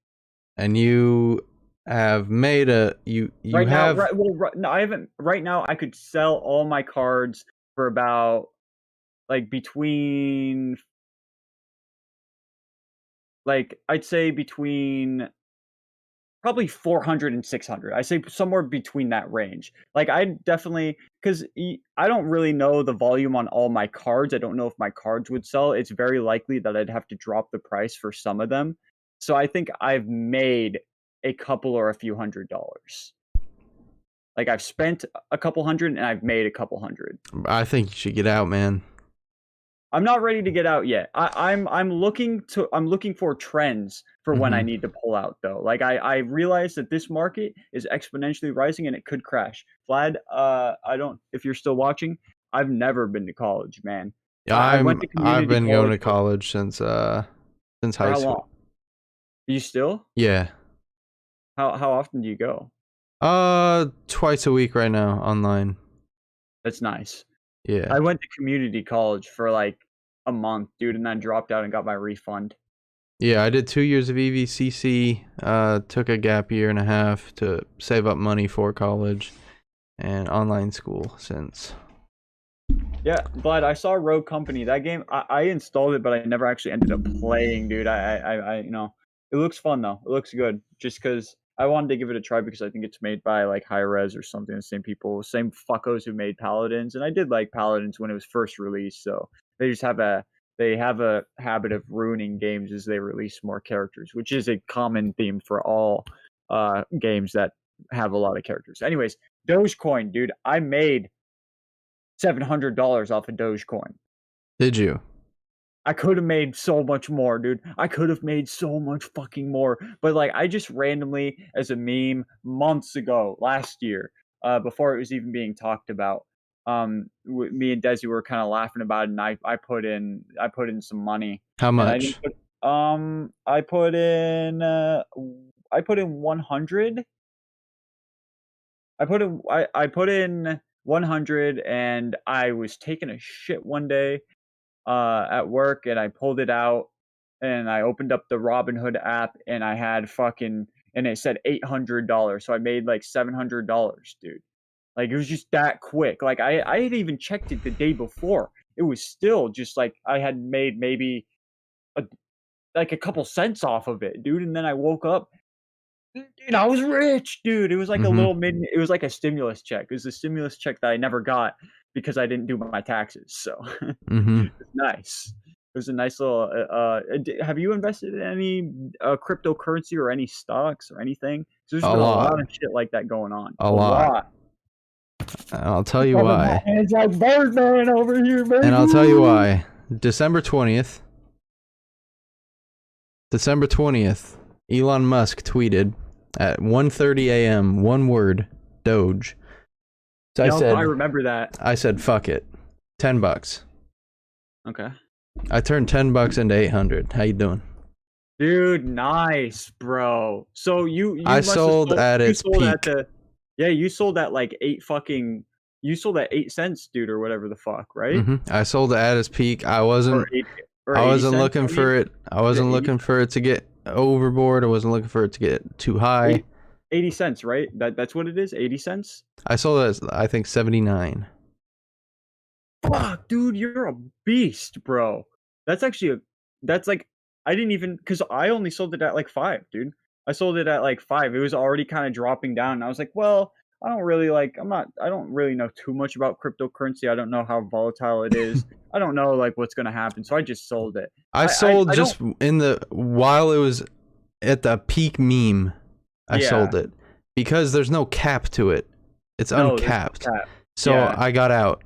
Speaker 1: And you have made you
Speaker 2: Right now,
Speaker 1: have
Speaker 2: no, I haven't. Right now, I could sell all my cards for about like between like I'd say between probably 400 and 600. I say somewhere between that range. Like I definitely because I don't really know the volume on all my cards. I don't know if my cards would sell. It's very likely that I'd have to drop the price for some of them. So I think I've made a couple or a few $100s. Like I've spent a couple hundred and I've made a couple hundred.
Speaker 1: I think you should get out, man.
Speaker 2: I'm not ready to get out yet. I'm looking for trends for when I need to pull out though. Like I realize that this market is exponentially rising and it could crash. Vlad, I don't if you're still watching, I've never been to college, man. I went to
Speaker 1: I've
Speaker 2: community
Speaker 1: been going to
Speaker 2: college
Speaker 1: college since
Speaker 2: for
Speaker 1: high
Speaker 2: how long?
Speaker 1: school.
Speaker 2: You still?
Speaker 1: Yeah.
Speaker 2: How often do you go?
Speaker 1: Twice a week right now online.
Speaker 2: That's nice.
Speaker 1: Yeah.
Speaker 2: I went to community college for like a month, dude, and then dropped out and got my refund.
Speaker 1: Yeah, I did 2 years of EVCC, took a gap year and a half to save up money for college, and online school since.
Speaker 2: Yeah, but I saw Rogue Company. That game, I installed it, but I never actually ended up playing, dude. You know, it looks fun though. It looks good. Just because I wanted to give it a try because I think it's made by like High Res or something. The same people, same fuckos who made Paladins, and I did like Paladins when it was first released. So they just have a habit of ruining games as they release more characters, which is a common theme for all games that have a lot of characters. Anyways, Dogecoin, dude, I made $700 off of Dogecoin.
Speaker 1: Did you?
Speaker 2: I could have made so much more, dude. I could have made so much fucking more. But like I just randomly as a meme months ago, last year, before it was even being talked about, me and Desi were kind of laughing about it, and I put in some money.
Speaker 1: How
Speaker 2: And I didn't
Speaker 1: much?
Speaker 2: put I put in 100. I put in 100, and I was taking a shit one day at work, and I pulled it out and I opened up the Robinhood app, and I had fucking and it said $800. So I made like $700, dude. Like it was just that quick. Like I had even checked it the day before. It was still just like I had made maybe a, like a couple cents off of it, dude. And then I woke up and I was rich, dude. It was like a little it was like a stimulus check. It was a stimulus check that I never got because I didn't do my taxes. So it's nice. was a nice little. Have you invested in any cryptocurrency or any stocks or anything? So there's
Speaker 1: A
Speaker 2: been a
Speaker 1: lot.
Speaker 2: lot of shit like that going on.
Speaker 1: A
Speaker 2: A
Speaker 1: lot.
Speaker 2: lot.
Speaker 1: I'll tell you
Speaker 2: Having my
Speaker 1: why.
Speaker 2: hands like Birdman over here, baby.
Speaker 1: And I'll tell you why. December 20th. December 20th. Elon Musk tweeted at 1:30 a.m. one word, Doge. So
Speaker 2: I remember that.
Speaker 1: I said, fuck it. $10.
Speaker 2: Okay.
Speaker 1: I turned $10 into 800. How you doing?
Speaker 2: Dude, nice, bro. So you
Speaker 1: I
Speaker 2: must have
Speaker 1: sold at
Speaker 2: you
Speaker 1: its
Speaker 2: sold at
Speaker 1: peak.
Speaker 2: you sold at like you sold at 8 cents, dude, or whatever the fuck, right?
Speaker 1: I sold it at its peak.
Speaker 2: Or 80 or
Speaker 1: I
Speaker 2: 80
Speaker 1: wasn't
Speaker 2: cents,
Speaker 1: looking
Speaker 2: I mean.
Speaker 1: for it. I
Speaker 2: Is it
Speaker 1: wasn't
Speaker 2: 80
Speaker 1: looking for it to get overboard. I wasn't looking for it to get too high.
Speaker 2: Eight- 80 cents, right? That's what it is, 80 cents?
Speaker 1: I sold it at, I think, 79.
Speaker 2: Fuck, dude, you're a beast, bro. That's actually that's like I didn't even because I only sold it at like 5, dude. I sold it at like 5. It was already kind of dropping down. And I was like, well, I don't really know too much about cryptocurrency. I don't know how volatile it is. I don't know like what's gonna happen. So I just sold it.
Speaker 1: I sold just in the while it was at the peak meme. I sold it because there's no cap to it. It's uncapped. So I got out.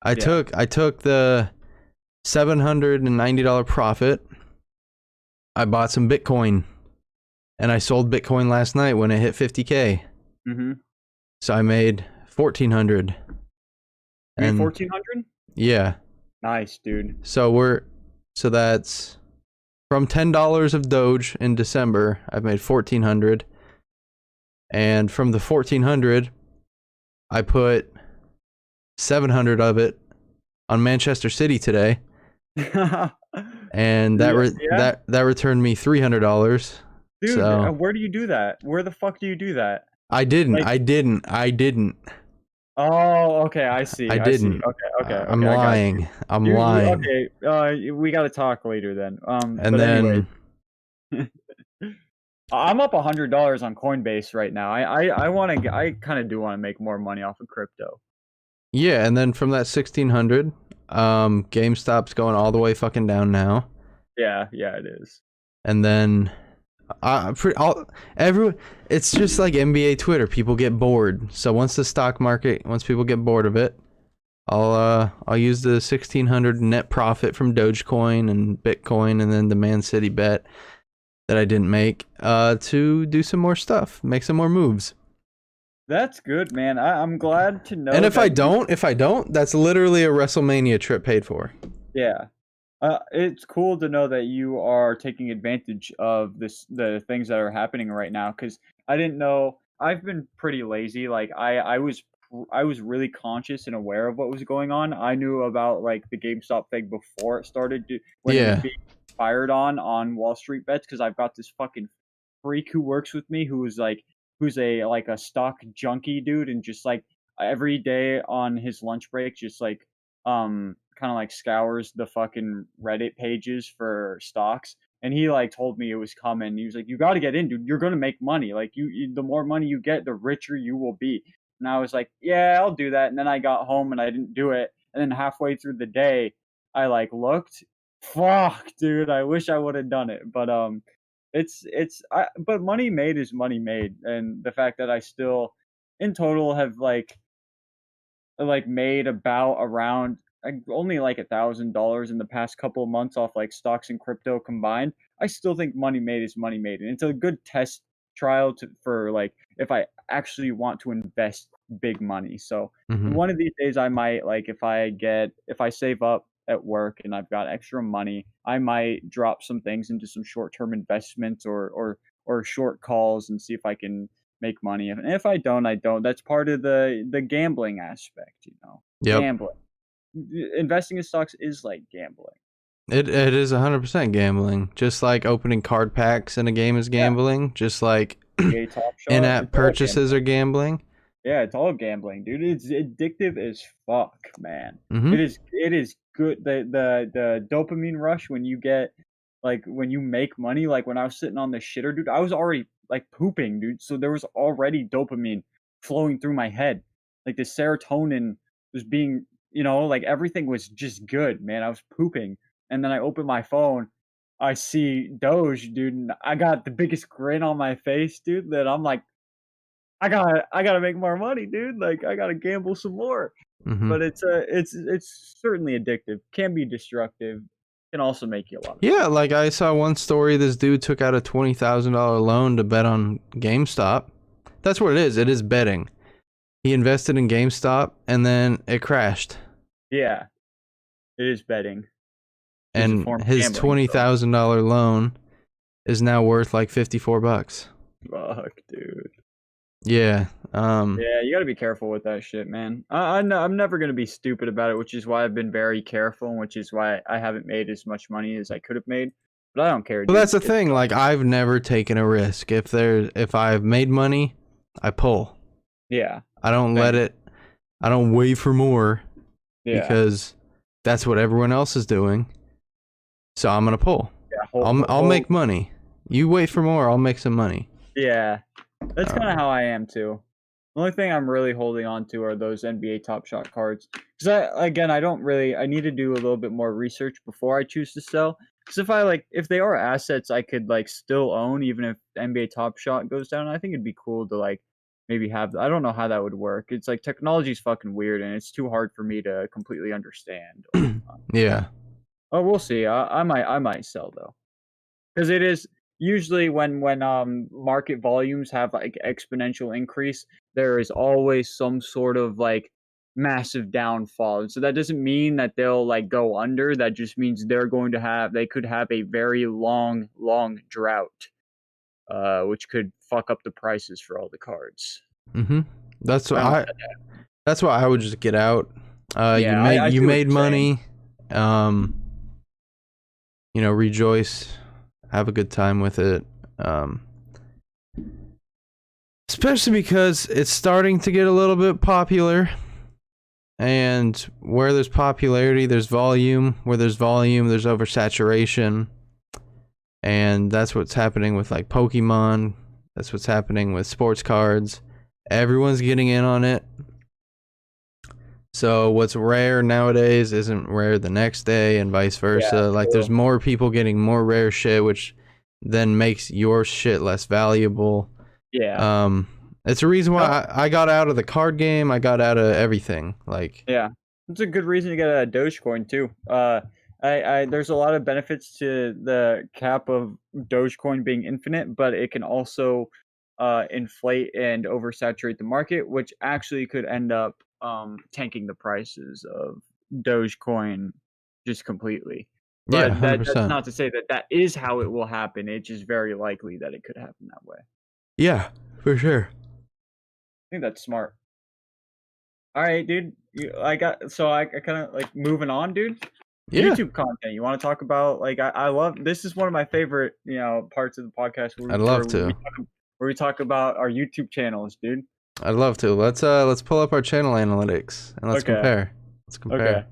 Speaker 1: I took the $790 profit. I bought some Bitcoin, and I sold Bitcoin last night when it hit 50K.
Speaker 2: Mm-hmm.
Speaker 1: So I made 1,400.
Speaker 2: And 1,400?
Speaker 1: Yeah.
Speaker 2: Nice, dude.
Speaker 1: So that's from $10 of Doge in December. I've made 1,400, and from the 1,400, I put 700 of it on Manchester City today. And that returned me $300.
Speaker 2: Dude,
Speaker 1: so,
Speaker 2: where do you do that? Where the fuck do you do that?
Speaker 1: I didn't.
Speaker 2: Like,
Speaker 1: I didn't.
Speaker 2: Oh, okay, I see.
Speaker 1: I didn't.
Speaker 2: See. Okay.
Speaker 1: I'm lying. I'm lying.
Speaker 2: Okay, we got to talk later then.
Speaker 1: And then
Speaker 2: anyway, I'm up $100 on Coinbase right now. I kind of do want to make more money off of crypto.
Speaker 1: yeah, and then from that 1,600, GameStop's going all the way fucking down now.
Speaker 2: Yeah, it is.
Speaker 1: And then it's just like NBA Twitter. People get bored. So once people get bored of it, I'll use the 1,600 net profit from Dogecoin and Bitcoin, and then the Man City bet that I didn't make to do some more stuff, make some more moves.
Speaker 2: That's good, man. I'm glad to know.
Speaker 1: And if I don't, that's literally a WrestleMania trip paid for.
Speaker 2: Yeah. It's cool to know that you are taking advantage of the things that are happening right now, because I didn't know. I've been pretty lazy. Like I was really conscious and aware of what was going on. I knew about like the GameStop thing before it started when it was being fired on Wall Street bets, because I've got this fucking freak who works with me who's a stock junkie dude, and just like every day on his lunch break just like kind of like scours the fucking Reddit pages for stocks. And he like told me it was coming. He was like, you got to get in, dude. You're going to make money. Like the more money you get, the richer you will be. And I was like, yeah, I'll do that. And then I got home and I didn't do it. And then halfway through the day, I like looked. Fuck, dude. I wish I would have done it. But but money made is money made. And the fact that I still in total have like made about around only like $1,000 in the past couple of months off like stocks and crypto combined. I still think money made is money made, and it's a good test trial for like if I actually want to invest big money. So one of these days I might like if I save up at work and I've got extra money, I might drop some things into some short-term investments or short calls and see if I can make money. And if I don't, I don't. That's part of the gambling aspect, Gambling. Investing in stocks is like gambling.
Speaker 1: It is 100% gambling. Just like opening card packs in a game is gambling. Just like in-app purchases are gambling.
Speaker 2: Yeah, it's all gambling, dude. It's addictive as fuck, man. It is good. The dopamine rush when you get when you make money. Like when I was sitting on the shitter, dude, I was already like pooping, dude. So there was already dopamine flowing through my head. Like the serotonin was being, like everything was just good, man. I was pooping. and then I open my phone, I see Doge, dude, and I got the biggest grin on my face, dude, that I'm like, I gotta make more money, dude. Like I gotta gamble some more.
Speaker 1: Hmm.
Speaker 2: But it's certainly addictive. Can be destructive. Can also make you a lot of
Speaker 1: Yeah,
Speaker 2: money.
Speaker 1: like I saw one story. This dude took out a $20,000 loan to bet on GameStop. That's what it is. It is betting. He invested in GameStop and then it crashed.
Speaker 2: Yeah, it is betting. It is a
Speaker 1: And
Speaker 2: form of
Speaker 1: his
Speaker 2: gambling. So
Speaker 1: $20,000 loan is now worth like $54.
Speaker 2: fuck, dude.
Speaker 1: Yeah.
Speaker 2: Yeah, you got to be careful with that shit, man. I'm never gonna be stupid about it, which is why I've been very careful, and which is why I haven't made as much money as I could have made. But I don't care,
Speaker 1: But that's
Speaker 2: dude.
Speaker 1: the
Speaker 2: It's
Speaker 1: thing.
Speaker 2: fun.
Speaker 1: Like I've never taken a risk. If I've made money, I pull.
Speaker 2: Yeah,
Speaker 1: I don't let
Speaker 2: same.
Speaker 1: it. I don't wait for more
Speaker 2: Yeah,
Speaker 1: because that's what everyone else is doing. So I'm gonna pull.
Speaker 2: yeah.
Speaker 1: I'll make money. You wait for more. I'll make some money.
Speaker 2: Yeah, that's kind of
Speaker 1: Um,
Speaker 2: how I am too. The only thing I'm really holding on to are those NBA Top Shot cards. Because I don't really, I need to do a little bit more research before I choose to sell. Because if they are assets I could like still own, even if NBA Top Shot goes down, I think it'd be cool to like maybe have. I don't know how that would work. It's like technology's fucking weird, and it's too hard for me to completely understand all the time.
Speaker 1: yeah.
Speaker 2: Oh, we'll see. I might sell though, because it is usually when market volumes have like exponential increase, there is always some sort of like massive downfall. And so that doesn't mean that they'll like go under. That just means they could have a very long drought, which could fuck up the prices for all the cards.
Speaker 1: Mhm. That's
Speaker 2: I
Speaker 1: what
Speaker 2: don't want
Speaker 1: I.
Speaker 2: that to happen.
Speaker 1: That's why I would just get out. You
Speaker 2: Yeah,
Speaker 1: make
Speaker 2: I
Speaker 1: you
Speaker 2: see what
Speaker 1: made
Speaker 2: you're saying.
Speaker 1: money. Um, rejoice, have a good time with it. Um, especially because it's starting to get a little bit popular. And where there's popularity, there's volume. Where there's volume, there's oversaturation. And that's what's happening with like Pokemon. That's what's happening with sports cards. Everyone's getting in on it. So what's rare nowadays isn't rare the next day, and vice
Speaker 2: Yeah,
Speaker 1: versa. Like there's
Speaker 2: true.
Speaker 1: more people getting more rare shit, which then makes your shit less valuable.
Speaker 2: Yeah.
Speaker 1: Um, it's a reason
Speaker 2: No,
Speaker 1: why I got out of the card game. I got out of everything. Like,
Speaker 2: yeah, it's a good reason to get a Dogecoin too. There's a lot of benefits to the cap of Dogecoin being infinite, but it can also inflate and oversaturate the market, which actually could end up tanking the prices of Dogecoin just completely.
Speaker 1: yeah,
Speaker 2: But that's
Speaker 1: 100%.
Speaker 2: not to say that that is how it will happen. It's just very likely that it could happen that way. I
Speaker 1: Yeah, for sure.
Speaker 2: think that's smart. All right, dude. I kind of like moving on, dude.
Speaker 1: Yeah,
Speaker 2: YouTube content. You want to talk about like I love this is one of my favorite parts of the podcast
Speaker 1: I'd love to.
Speaker 2: where we talk about our YouTube channels, dude.
Speaker 1: I'd love to. Let's pull up our channel analytics and let's
Speaker 2: Okay,
Speaker 1: compare. Let's
Speaker 2: okay.
Speaker 1: compare.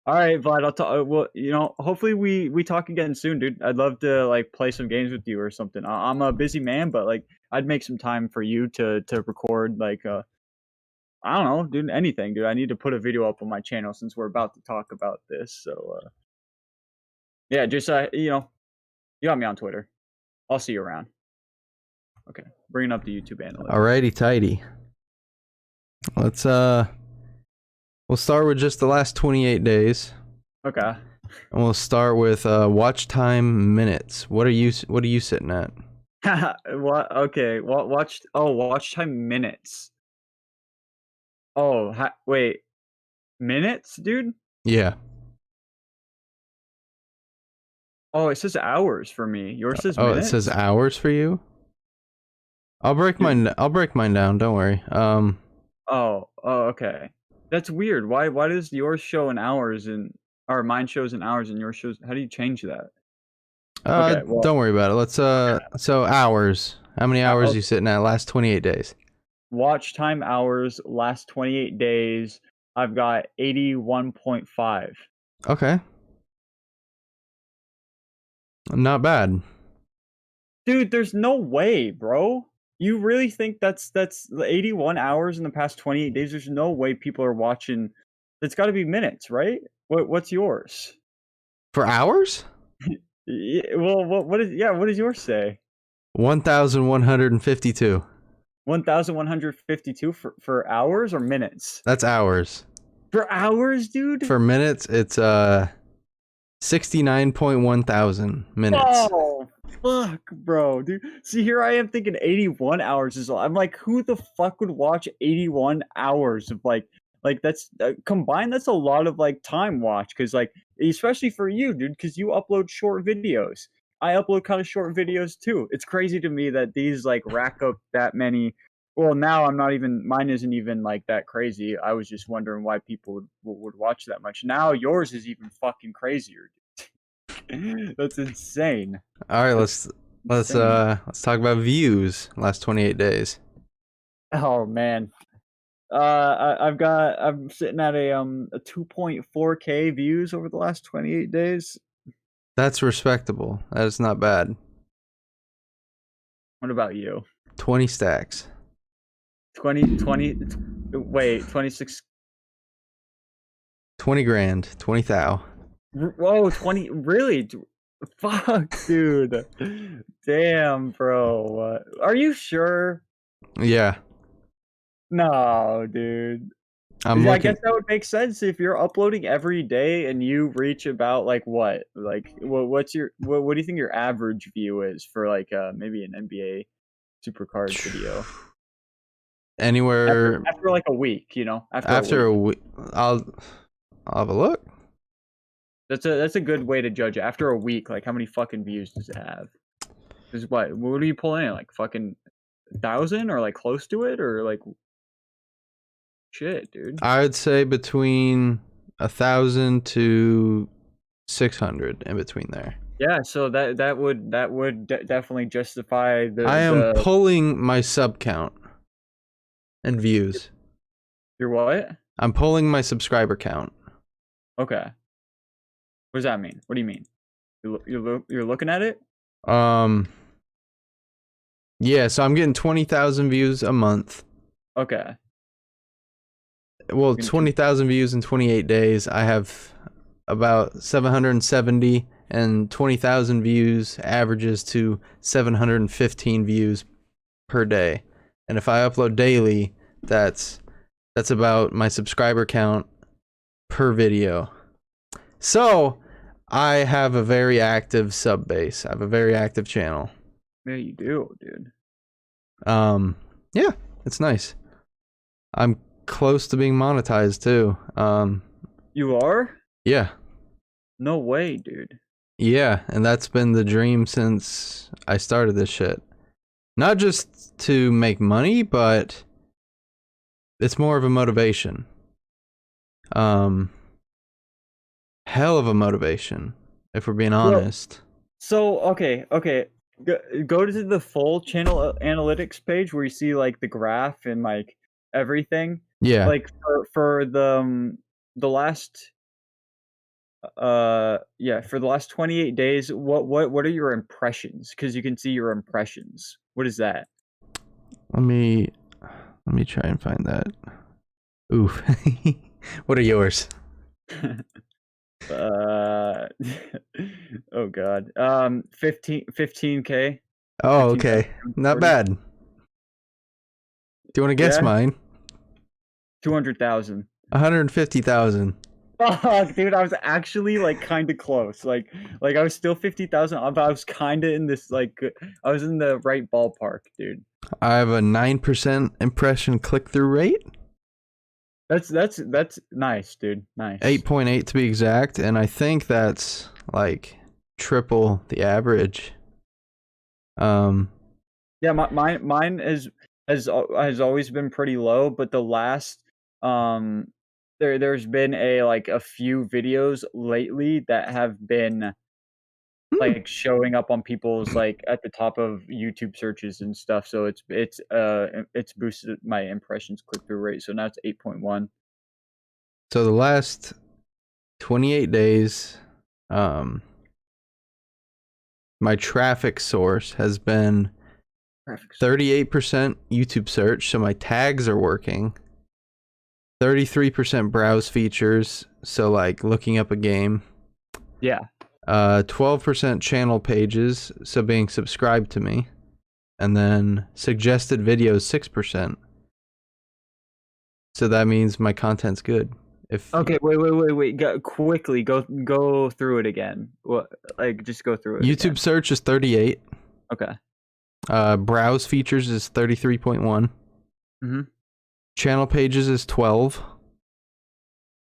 Speaker 2: All right, Vlad. I'll talk. Well, hopefully we talk again soon, dude. I'd love to like play some games with you or something. I'm a busy man, but like I'd make some time for you to record like I don't know, dude. Anything, dude. I need to put a video up on my channel since we're about to talk about this. So yeah, just you got me on Twitter. I'll see you around. Okay, bringing up the YouTube analytics.
Speaker 1: Alrighty, tidy. Let's we'll start with just the last 28 days.
Speaker 2: Okay.
Speaker 1: And we'll start with watch time minutes. What are you sitting at?
Speaker 2: What? Okay. What? Watched? Oh, watch time minutes. Oh, wait. Minutes, dude?
Speaker 1: Yeah.
Speaker 2: Oh, it says hours for me. Yours says
Speaker 1: Oh, it says
Speaker 2: minutes?
Speaker 1: hours for you?
Speaker 2: Dude.
Speaker 1: I'll break mine down, don't worry.
Speaker 2: Oh, okay. That's weird. Why does yours show in hours and or mine shows in hours and yours shows how do you change that? Okay, well,
Speaker 1: don't worry about it. Let's so hours. How many hours
Speaker 2: uh,
Speaker 1: you sitting at last 28 days?
Speaker 2: watch time hours last 28 days. I've got 81.5.
Speaker 1: Okay. Not bad.
Speaker 2: Dude, there's no way, bro. You really think that's 81 hours in the past 28 days? There's no way people are watching. It's got to be minutes, right? What's yours?
Speaker 1: For hours?
Speaker 2: Well, what does yours say?
Speaker 1: 1,152.
Speaker 2: 1,152 for hours or minutes?
Speaker 1: That's hours.
Speaker 2: For hours, dude?
Speaker 1: For minutes, it's 69.1 thousand minutes.
Speaker 2: Oh, fuck, bro, dude. See, here I am thinking 81 hours is all. I'm like, who the fuck would watch 81 hours of like that's combined? That's a lot of like time watch, because like especially for you, dude, because you upload short videos. I upload kind of short videos too. It's crazy to me that these like rack up that many. Well, now I'm not even. Mine isn't even like that crazy. I was just wondering why people would watch that much. Now yours is even fucking crazier. That's insane.
Speaker 1: All right,
Speaker 2: That's
Speaker 1: let's
Speaker 2: insane.
Speaker 1: let's talk about views last 28 days.
Speaker 2: Oh man. I'm sitting at a 2.4K views over the last 28 days.
Speaker 1: That's respectable. That is not bad.
Speaker 2: What about you?
Speaker 1: 20 stacks.
Speaker 2: 20 wait, 26.
Speaker 1: 20 grand. 20 thou.
Speaker 2: Whoa, 20 really? Fuck, dude. Damn, bro. Are you sure?
Speaker 1: Yeah,
Speaker 2: No, dude.
Speaker 1: I'm
Speaker 2: I
Speaker 1: looking.
Speaker 2: guess that would make sense if you're uploading every day and you reach about like what? Like what's your what do you think your average view is for like maybe an NBA Supercard video?
Speaker 1: Anywhere
Speaker 2: After like a week, you know?
Speaker 1: after a week. I'll have a look.
Speaker 2: That's a good way to judge it. After a week, like how many fucking views does it have? Is what are you pulling in? Like fucking 1,000 or like close to it or like shit, dude.
Speaker 1: I would say between 1,000 to 600 in between there.
Speaker 2: Yeah, so that would definitely justify
Speaker 1: I am
Speaker 2: the
Speaker 1: pulling my sub count and views.
Speaker 2: your what?
Speaker 1: I'm pulling my subscriber count.
Speaker 2: Okay. What does that mean? What do you mean? You're looking at it?
Speaker 1: Yeah, so I'm getting 20,000 views a month.
Speaker 2: Okay.
Speaker 1: Well, 20,000 views in 28 days. I have about 770, and 20,000 views averages to 715 views per day. And if I upload daily, that's about my subscriber count per video. So I have a very active sub base. I have a very active channel.
Speaker 2: Yeah, you do, dude.
Speaker 1: Yeah, it's nice. I'm close to being monetized too.
Speaker 2: You are?
Speaker 1: Yeah.
Speaker 2: No way, dude.
Speaker 1: Yeah, and that's been the dream since I started this shit. Not just to make money, but it's more of a motivation. Hell of a motivation, if we're being honest.
Speaker 2: So, okay. Go to the full channel analytics page where you see like the graph and like everything.
Speaker 1: Yeah.
Speaker 2: Like for the last for the last 28 days, what are your impressions? Because you can see your impressions. What is that?
Speaker 1: Let me try and find that. Oof. What are yours?
Speaker 2: Oh god. 15K.
Speaker 1: Oh, okay. Not bad. Do you want to guess mine?
Speaker 2: 200,000.
Speaker 1: 150,000.
Speaker 2: Fuck, dude, I was actually like kind of close. Like I was still 50,000 off, but I was kind of in this like I was in the right ballpark, dude.
Speaker 1: I have a 9% impression click-through rate.
Speaker 2: That's nice, dude. Nice.
Speaker 1: 8.8 to be exact, and I think that's like triple the average.
Speaker 2: Yeah, mine has always been pretty low, but the last there's been a few videos lately that have been like showing up on people's like at the top of YouTube searches and stuff. So it's boosted my impressions click through rate. So now it's 8.1.
Speaker 1: So the last 28 days, my traffic source has been 38% YouTube search, so my tags are working. 33% browse features, so like looking up a game.
Speaker 2: Yeah.
Speaker 1: 12% channel pages, so being subscribed to me, and then suggested videos 6%. So that means my content's good. If
Speaker 2: Okay, wait. Quickly, go through it again. What? Like, just go through it.
Speaker 1: YouTube
Speaker 2: again.
Speaker 1: search is 38.
Speaker 2: Okay.
Speaker 1: Browse features is 33.1.
Speaker 2: Mm-hmm.
Speaker 1: Channel pages is 12.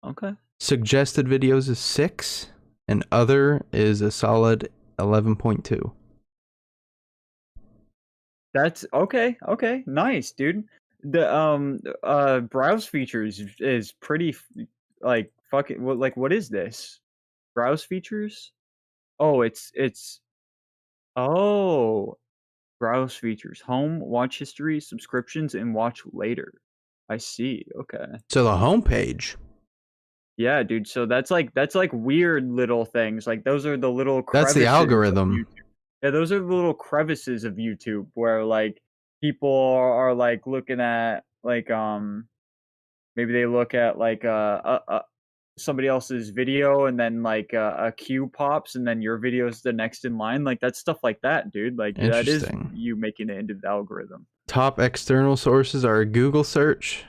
Speaker 2: Okay.
Speaker 1: Suggested videos is 6, and other is a solid 11.2.
Speaker 2: That's okay. Okay, nice, dude. The browse features is pretty like fucking what is this? Browse features? Oh, it's oh, browse features. Home, watch history, subscriptions, and watch later. I see. Okay.
Speaker 1: So the homepage,
Speaker 2: Yeah, dude. So that's like weird little things. Like those are the little
Speaker 1: that's the
Speaker 2: crevices of
Speaker 1: algorithm.
Speaker 2: YouTube. Yeah, those are the little crevices of YouTube where like people are like looking at like maybe they look at like somebody else's video and then like a queue pops and then your video is the next in line. Like that's stuff like that, dude. Like that is
Speaker 1: Interesting.
Speaker 2: you making it into the algorithm.
Speaker 1: Top external sources are Google search,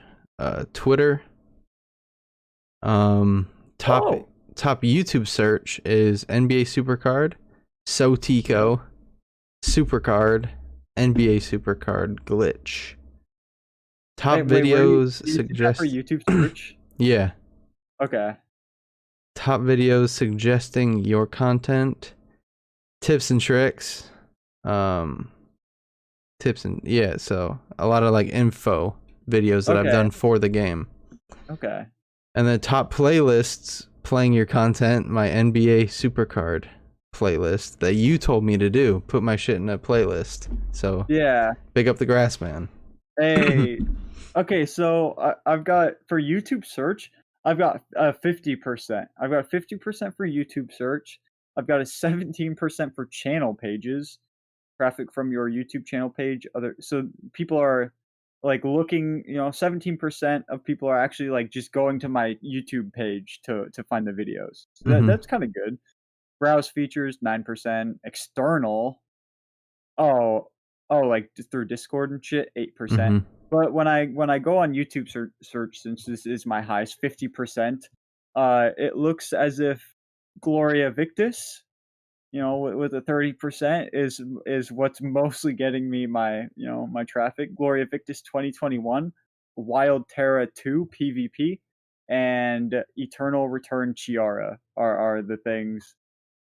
Speaker 1: Twitter. Top
Speaker 2: Oh,
Speaker 1: YouTube search is NBA Supercard, Teeko, Supercard, NBA Supercard glitch. Top
Speaker 2: wait. Where you
Speaker 1: videos
Speaker 2: see that for
Speaker 1: suggest
Speaker 2: YouTube search?
Speaker 1: yeah.
Speaker 2: Okay.
Speaker 1: Top videos suggesting your content, tips and tricks, so a lot of like info videos that I've
Speaker 2: Okay.
Speaker 1: done for the game.
Speaker 2: Okay.
Speaker 1: And then top playlists playing your content, my NBA Supercard playlist that you told me to do. Put my shit in a playlist. So
Speaker 2: Yeah.
Speaker 1: big up the grass man.
Speaker 2: Hey. Okay, so I've got for YouTube search, I've got 50%. I've got 50% for YouTube search. I've got a 17% for channel pages, traffic from your YouTube channel page. So people are like looking, 17% of people are actually like just going to my YouTube page to find the videos. So that's kind of good. Browse features 9%, external. Oh, like through Discord and shit, 8%. But when I go on YouTube search, since this is my highest, 50%, it looks as if Gloria Victis, with a 30% is what's mostly getting me my traffic. Gloria Victis 2021, Wild Terra 2 PvP, and Eternal Return Chiara are the things.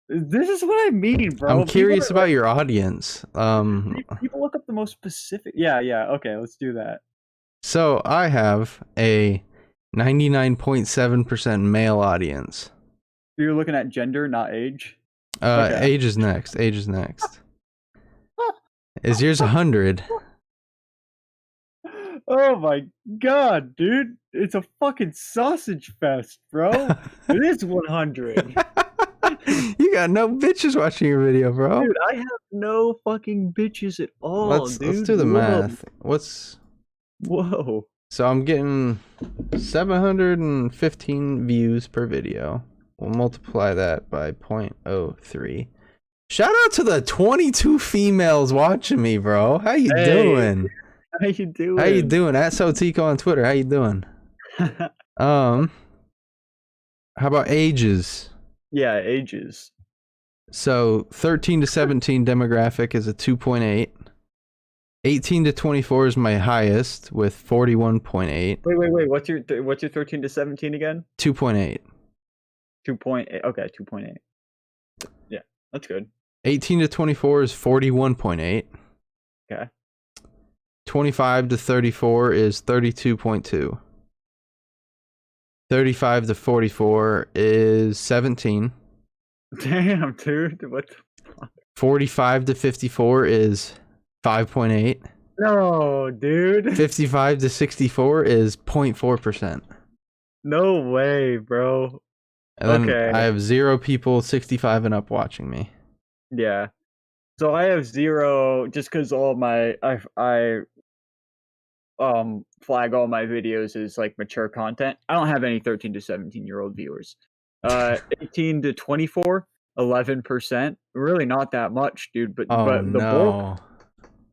Speaker 2: This is what I mean, bro.
Speaker 1: I'm curious about your audience.
Speaker 2: People look up the most specific. Yeah. Okay, let's do that.
Speaker 1: So I have a 99.7% male audience.
Speaker 2: You're looking at gender, not age. Okay.
Speaker 1: Age is next. Is yours 100?
Speaker 2: Oh my god, dude. It's a fucking sausage fest, bro. It is 100.
Speaker 1: You got no bitches watching your video, bro.
Speaker 2: Dude, I have no fucking bitches at all,
Speaker 1: Let's do the
Speaker 2: Whoa.
Speaker 1: math.
Speaker 2: Whoa.
Speaker 1: So I'm getting 715 views per video. We'll multiply that by 0.03. Shout out to the 22 females watching me, bro. How you doing?
Speaker 2: How you doing?
Speaker 1: How you doing? At Teeko on Twitter. How you doing? How about ages?
Speaker 2: Yeah, ages.
Speaker 1: So 13 to 17 demographic is a 2.8. 18 to 24 is my highest with 41.8.
Speaker 2: Wait. What's your 13 to 17 again?
Speaker 1: 2.8.
Speaker 2: 2.8. Okay, 2.8. Yeah, that's good.
Speaker 1: 18 to 24 is 41.8.
Speaker 2: Okay.
Speaker 1: 25 to 34 is 32.2. 35 to 44 is 17.
Speaker 2: Damn, dude. What the fuck?
Speaker 1: 45 to 54 is 5.8.
Speaker 2: No, dude.
Speaker 1: 55 to 64 is 0.4%.
Speaker 2: No way, bro.
Speaker 1: And then
Speaker 2: Okay.
Speaker 1: I have 0 people 65 and up watching me.
Speaker 2: Yeah. So I have 0 just because all my I flag all my videos as like mature content. I don't have any 13 to 17-year-old viewers. 18 to 24 11%. Really not that much, dude. But
Speaker 1: Oh
Speaker 2: the bulk,
Speaker 1: no.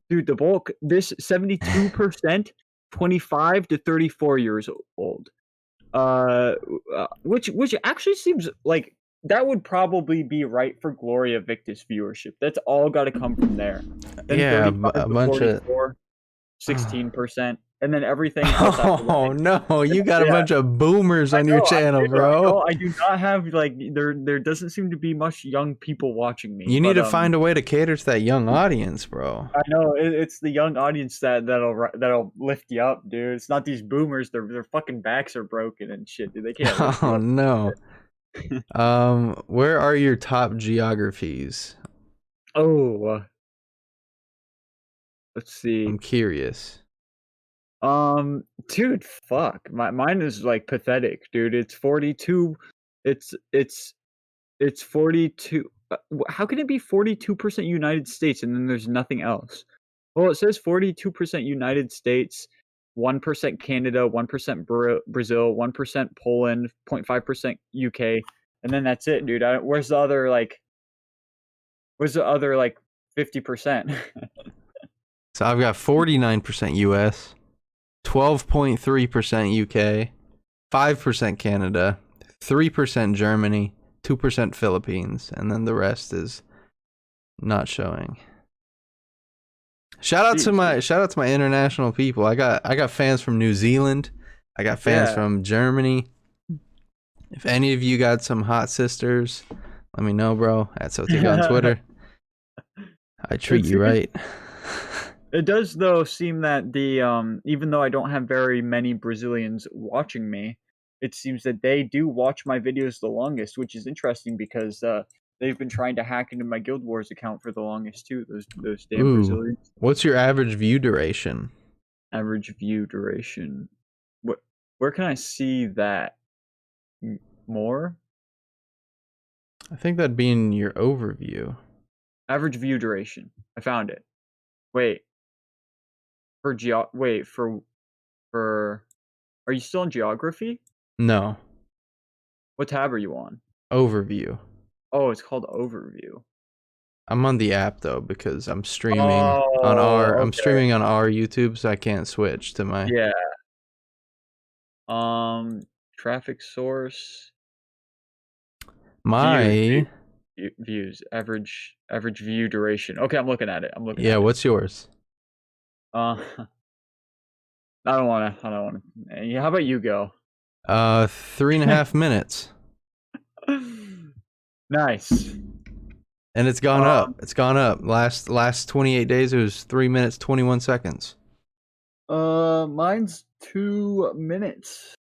Speaker 2: dude, the bulk. This 72%, 25 to 34 years old. Which actually seems like that would probably be right for Gloria Victis viewership. That's all got to come from there. Then
Speaker 1: Yeah,
Speaker 2: 35
Speaker 1: a
Speaker 2: to
Speaker 1: bunch of
Speaker 2: 44, 16%, and then everything else after that.
Speaker 1: Oh no, you got a
Speaker 2: Yeah,
Speaker 1: bunch of boomers
Speaker 2: I
Speaker 1: on your
Speaker 2: know, I
Speaker 1: channel,
Speaker 2: do, I
Speaker 1: bro.
Speaker 2: know. I do not have like there doesn't seem to be much young people watching me,
Speaker 1: You need
Speaker 2: but
Speaker 1: to find a way to cater to that young audience, bro.
Speaker 2: I know it's the young audience that'll lift you up, dude. It's not these boomers. Their fucking backs are broken and shit, dude. They can't lift you
Speaker 1: Oh
Speaker 2: up.
Speaker 1: no. Where are your top geographies?
Speaker 2: Oh, let's see.
Speaker 1: I'm curious.
Speaker 2: Dude, fuck. Mine is like pathetic, dude. It's 42. It's 42. How can it be 42% United States and then there's nothing else? Well, it says 42% United States, 1% Canada, 1% Brazil, 1% Poland, 0.5% UK, and then that's it, dude. Where's the other like 50%?
Speaker 1: So I've got 49% US, 12.3% UK, 5% Canada, 3% Germany, 2% Philippines, and then the rest is not showing. Shout out to my international people. I got fans from New Zealand. I got fans from Germany. If any of you got some hot sisters, let me know, bro. At Teeko on Twitter. I treat you right.
Speaker 2: It does though seem that the even though I don't have very many Brazilians watching me, it seems that they do watch my videos the longest, which is interesting because they've been trying to hack into my Guild Wars account for the longest too. Those damn Brazilians.
Speaker 1: What's your average view duration?
Speaker 2: Average view duration. Where can I see that more?
Speaker 1: I think that'd be in your overview.
Speaker 2: Average view duration. I found it. Wait. For are you still on geography?
Speaker 1: No.
Speaker 2: What tab are you on?
Speaker 1: Overview.
Speaker 2: Oh, it's called overview.
Speaker 1: I'm on the app though because I'm streaming on our I'm streaming on our YouTube, so I can't switch to my
Speaker 2: traffic source.
Speaker 1: My
Speaker 2: views average view duration. Okay, I'm looking at it.
Speaker 1: Yeah, what's yours?
Speaker 2: I don't wanna. Yeah, how about you go?
Speaker 1: 3.5 minutes.
Speaker 2: Nice.
Speaker 1: And it's gone up. It's gone up. Last 28 days it was 3 minutes 21 seconds.
Speaker 2: Mine's 2 minutes.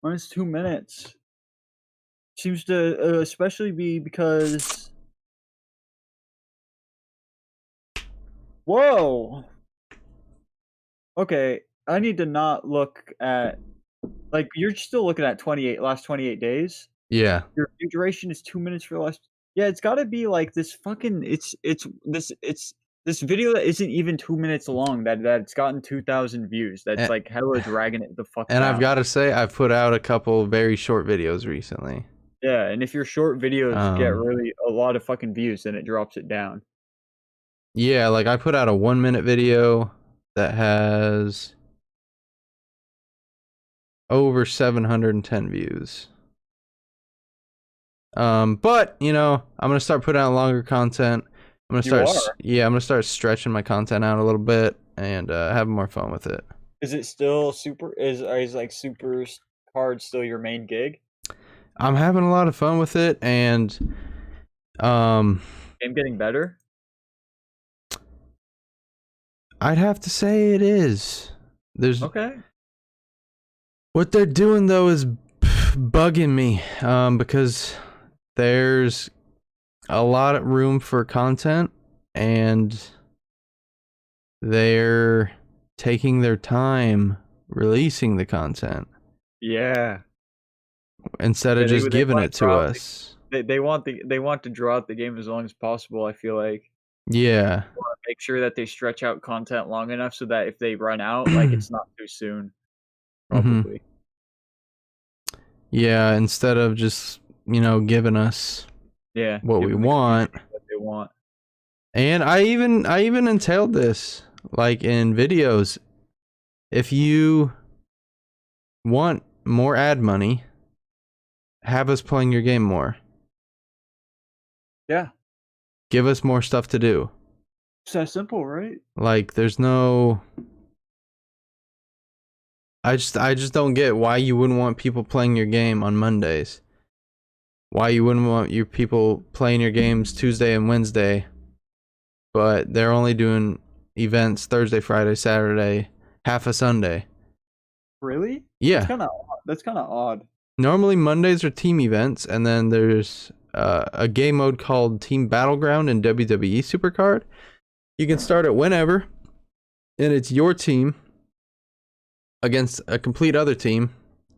Speaker 2: Mine's 2 minutes. Seems to especially be because whoa. Okay, I need to not look at like you're still looking at last 28 days.
Speaker 1: Yeah.
Speaker 2: Your view duration is 2 minutes for the last. Yeah, it's got to be like this fucking. It's this video that isn't even 2 minutes long that's gotten 2,000 views. That's like hella dragging it the fuck down.
Speaker 1: And I've got to say, I've put out a couple very short videos recently.
Speaker 2: Yeah, and if your short videos get really a lot of fucking views, then it drops it down.
Speaker 1: Yeah, like I put out a 1 minute video that has over 710 views. But you know, I'm gonna start putting out longer content. I'm gonna start stretching my content out a little bit and having more fun with it.
Speaker 2: Is it still is like super hard still your main gig?
Speaker 1: I'm having a lot of fun with it, and
Speaker 2: game getting better.
Speaker 1: I'd have to say it is. There's what they're doing though is bugging me, because there's a lot of room for content, and they're taking their time releasing the content.
Speaker 2: Yeah.
Speaker 1: Instead of just giving it to us.
Speaker 2: They want to draw out the game as long as possible, I feel like.
Speaker 1: Yeah.
Speaker 2: They want to make sure that they stretch out content long enough so that if they run out, like it's not too soon. Probably.
Speaker 1: Yeah, instead of just, you know, giving us
Speaker 2: Yeah,
Speaker 1: what we
Speaker 2: giving the
Speaker 1: want.
Speaker 2: community what they want.
Speaker 1: And I even entailed this like in videos. If you want more ad money, have us playing your game more.
Speaker 2: Yeah,
Speaker 1: Give us more stuff to do.
Speaker 2: it's that simple, right?
Speaker 1: Like there's no I just don't get why you wouldn't want people playing your game on Mondays. Why you wouldn't want your people playing your games Tuesday and Wednesday, but they're only doing events Thursday, Friday, Saturday, half a Sunday.
Speaker 2: Really?
Speaker 1: Yeah.
Speaker 2: That's kind of odd.
Speaker 1: Normally Mondays are team events, and then there's a game mode called Team Battleground in WWE Supercard. You can start it whenever, and it's your team against a complete other team.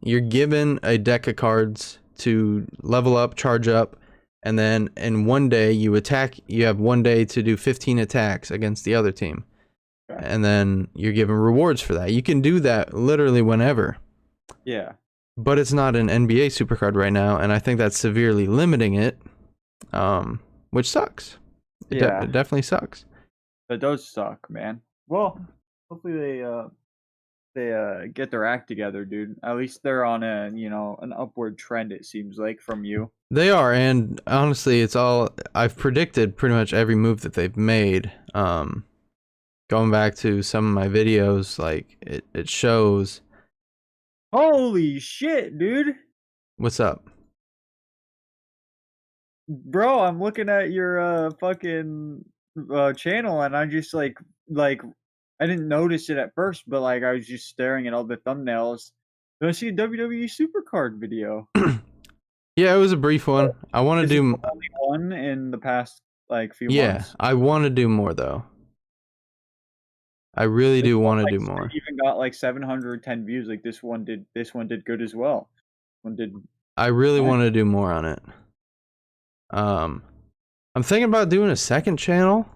Speaker 1: You're given a deck of cards to level up, charge up, and then in one day you attack. You have one day to do 15 attacks against the other team.
Speaker 2: Okay.
Speaker 1: And then you're given rewards for that. You can do that literally whenever.
Speaker 2: Yeah.
Speaker 1: But it's not an NBA Supercard right now, and I think that's severely limiting it, which sucks. It definitely sucks.
Speaker 2: That does suck, man. Well, hopefully they get their act together, dude. At least they're on an upward trend. It seems like from you.
Speaker 1: They are, and honestly, it's all I've predicted. Pretty much every move that they've made. Going back to some of my videos, like it shows.
Speaker 2: Holy shit, dude!
Speaker 1: What's up?
Speaker 2: Bro, I'm looking at your fucking channel, and I just like I didn't notice it at first, but like I was just staring at all the thumbnails. And I see a WWE Supercard video.
Speaker 1: Yeah, it was a brief one. I want to
Speaker 2: Is it
Speaker 1: do.
Speaker 2: the only one in the past like few
Speaker 1: Yeah,
Speaker 2: months?
Speaker 1: I want to do more though. I really do want to do more.
Speaker 2: Even got like 710 views. Like this one did good as well. One did.
Speaker 1: I really
Speaker 2: nice.
Speaker 1: want to do more on it. I'm thinking about doing a second channel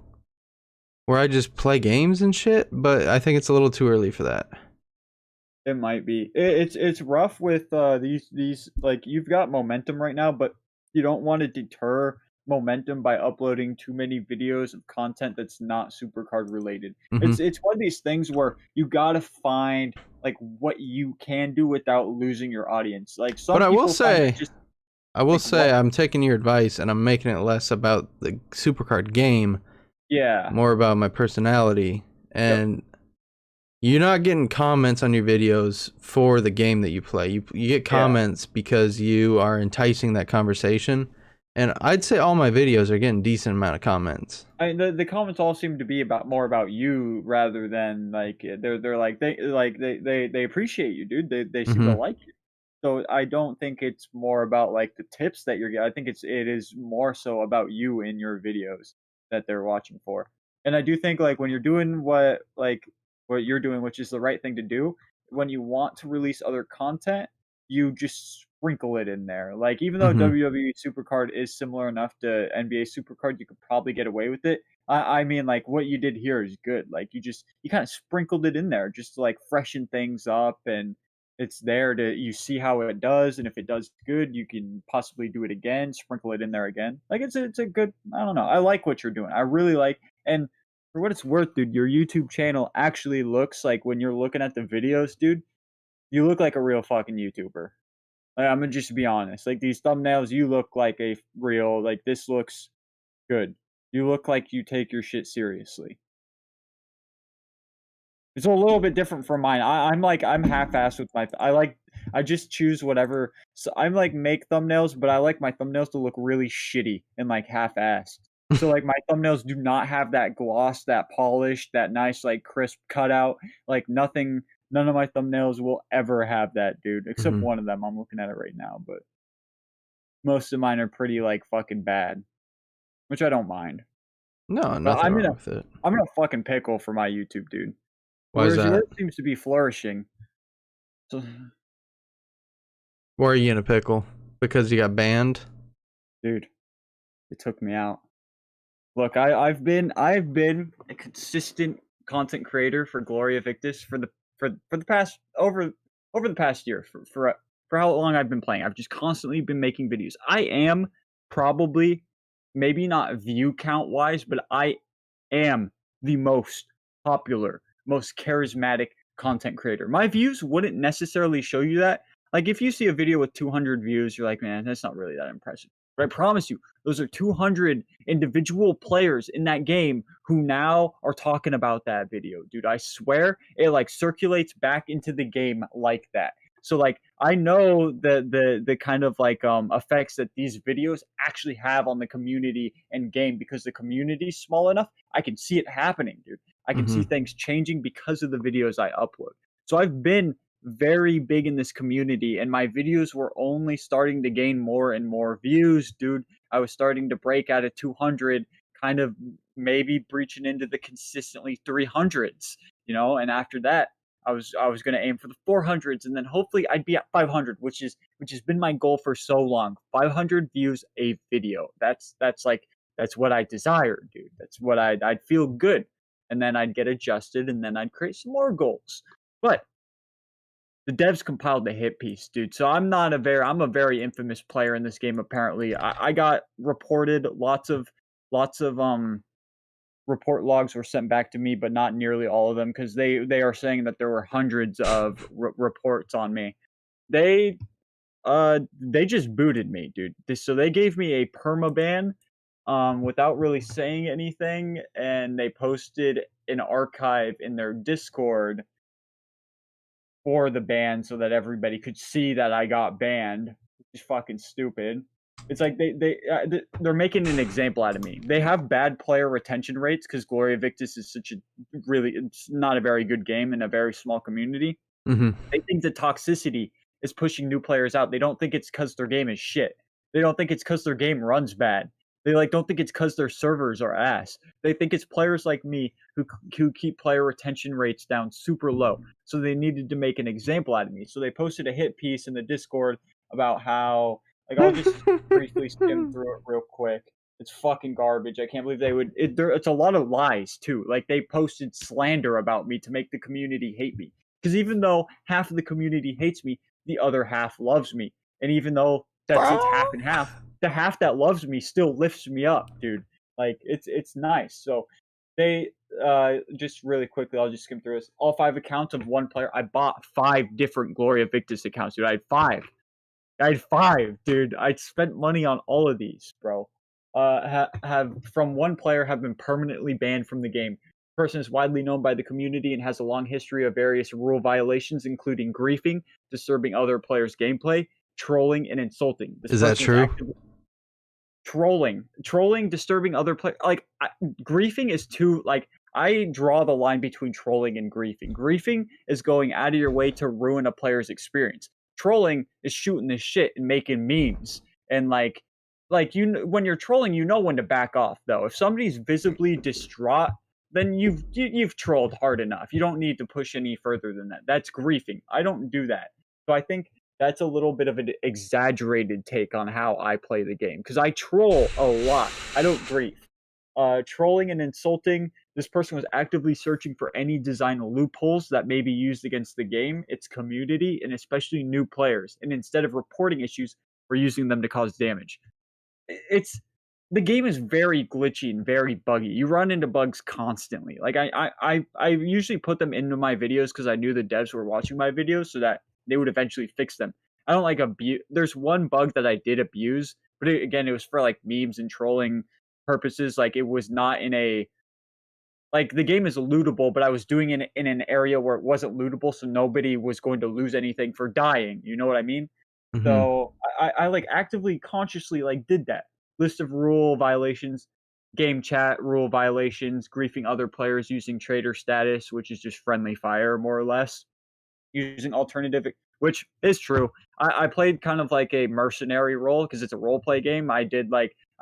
Speaker 1: where I just play games and shit, but I think it's a little too early for that.
Speaker 2: It might be. It's rough with these like you've got momentum right now, but you don't want to deter momentum by uploading too many videos of content that's not Supercard related.
Speaker 1: Mhm.
Speaker 2: It's one of these things where you gotta find like what you can do without losing your audience. Like some
Speaker 1: But I will
Speaker 2: people find it
Speaker 1: say,
Speaker 2: just
Speaker 1: I will
Speaker 2: like
Speaker 1: say
Speaker 2: what
Speaker 1: I'm taking your advice and I'm making it less about the Supercard game,
Speaker 2: yeah.
Speaker 1: more about my personality. And you're not getting comments on your videos for the game that you play. You get comments because you are enticing that conversation. And I'd say all my videos are getting decent amount of comments.
Speaker 2: The comments all seem to be more about you rather than like they're like they appreciate you, dude. They seem to
Speaker 1: Mhm.
Speaker 2: like you. So I don't think it's more about like the tips that you're getting. I think it is more so about you in your videos that they're watching for. And I do think like when you're doing what you're doing, which is the right thing to do, when you want to release other content, you just sprinkle it in there. Like even though
Speaker 1: Mhm.
Speaker 2: WWE Supercard is similar enough to NBA Supercard, you could probably get away with it. I mean, like what you did here is good. Like you kind of sprinkled it in there just to like freshen things up, and it's there to you see how it does, and if it does good, you can possibly do it again, sprinkle it in there again. Like it's a good. I don't know. I like what you're doing. I really like, and for what it's worth, dude, your YouTube channel actually looks like when you're looking at the videos, dude, you look like a real fucking YouTuber. Like, I'm gonna just be honest. Like these thumbnails, you look like a real. Like this looks good. You look like you take your shit seriously. It's a little bit different from mine. I'm half-assed with my. I just choose whatever. So I'm like make thumbnails, but I like my thumbnails to look really shitty and like half-assed. So like my thumbnails do not have that gloss, that polish, that nice like crisp cutout. Like nothing. None of my thumbnails will ever have that, dude. Except
Speaker 1: Mhm.
Speaker 2: one of them. I'm looking at it right now, but most of mine are pretty like fucking bad, which I don't mind.
Speaker 1: No,
Speaker 2: But
Speaker 1: nothing wrong with it.
Speaker 2: I'm in a fucking pickle for my YouTube, dude.
Speaker 1: Why is
Speaker 2: Whereas yours
Speaker 1: that?
Speaker 2: seems to be flourishing. So,
Speaker 1: Why are you in a pickle? Because you got banned?
Speaker 2: dude, it took me out. Look, I've been a consistent content creator for Gloria Victis for the past over the past year for how long I've been playing. I've just constantly been making videos. I am probably maybe not view count wise, but I am the most popular, most charismatic content creator. My views wouldn't necessarily show you that. Like if you see a video with 200 views, you're like, man, that's not really that impressive. But I promise you, those are 200 individual players in that game who now are talking about that video, dude. I swear it like circulates back into the game like that. So like I know the kind of like effects that these videos actually have on the community and game because the community's small enough. I can see it happening, dude. I can see
Speaker 1: Mm-hmm.
Speaker 2: things changing because of the videos I upload. So I've been very big in this community and my videos were only starting to gain more and more views, dude. I was starting to break out of 200, kind of maybe breaching into the consistently 300s, and after that I was going to aim for the 400s and then hopefully I'd be at 500, which has been my goal for so long. 500 views a video. That's what I desire, dude. That's what I'd feel good. And then I'd get adjusted and then I'd create some more goals. But the devs compiled the hit piece, dude. So I'm a very infamous player in this game apparently. I got reported lots of report logs were sent back to me, but not nearly all of them because they are saying that there were hundreds of reports on me. They they just booted me, dude. So they gave me a perma ban without really saying anything, and they posted an archive in their Discord for the ban so that everybody could see that I got banned, which is fucking stupid. It's like they're making an example out of me. They have bad player retention rates because Gloria Victis is such a it's not a very good game in a very small community.
Speaker 1: Mm-hmm.
Speaker 2: They think the toxicity is pushing new players out. They don't think it's because their game is shit. They don't think it's because their game runs bad. They like don't think it's because their servers are ass. They think it's players like me who keep player retention rates down super low. So they needed to make an example out of me. So they posted a hit piece in the Discord about how like I'll just briefly skim through it real quick. It's fucking garbage. I can't believe they would. It's a lot of lies too. Like they posted slander about me to make the community hate me. Because even though half of the community hates me, the other half loves me. And even though it's half and half, the half that loves me still lifts me up, dude. Like it's nice. So they just really quickly, I'll just skim through this. All 5 accounts of one player. I bought 5 different Gloria Victis accounts, dude. I had 5, dude. I spent money on all of these, bro. Have from one player have been permanently banned from the game. Person is widely known by the community and has a long history of various rule violations, including griefing, disturbing other players' gameplay, trolling, and insulting. This
Speaker 1: Is that
Speaker 2: person
Speaker 1: true?
Speaker 2: trolling, disturbing other players. Like griefing is too like I draw the line between trolling and griefing. Griefing is going out of your way to ruin a player's experience. Trolling is shooting the shit and making memes and like when you're trolling, you know when to back off though. If somebody's visibly distraught, then you've trolled hard enough. You don't need to push any further than that. That's griefing. I don't do that. So I think that's a little bit of an exaggerated take on how I play the game because I troll a lot. I don't grief. Trolling and insulting. This person was actively searching for any design loopholes that may be used against the game, its community, and especially new players. And instead of reporting issues, we're using them to cause damage. It's the game is very glitchy and very buggy. You run into bugs constantly. Like I usually put them into my videos because I knew the devs were watching my videos so that they would eventually fix them. I don't like abuse. There's one bug that I did abuse, but again, it was for like memes and trolling purposes. Like it was not in a like the game is lootable, but I was doing it in an area where it wasn't lootable, so nobody was going to lose anything for dying. You know what I mean?
Speaker 1: Mm-hmm.
Speaker 2: So I like actively, consciously like did that. List of rule violations, game chat rule violations, griefing other players using trader status, which is just friendly fire more or less. Using alternative, which is true. I played kind of like a mercenary role because it's a role play game. I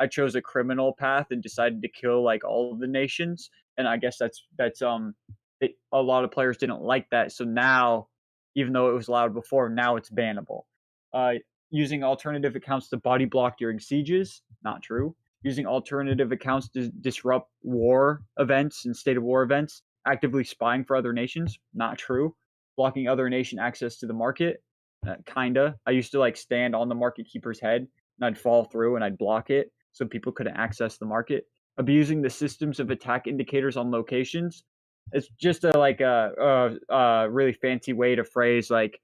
Speaker 2: chose a criminal path and decided to kill like all of the nations, and I guess a lot of players didn't like that. So now, even though it was allowed before, now it's bannable. Uh, Using alternative accounts to body block during sieges, not true. Using alternative accounts to disrupt war events and state of war events, actively spying for other nations, not true. Blocking other nation access to the market, kinda. I used to like stand on the market keeper's head and I'd fall through and I'd block it. so people couldn't access the market. Abusing the systems of attack indicators on locations. It's just a really fancy way to phrase like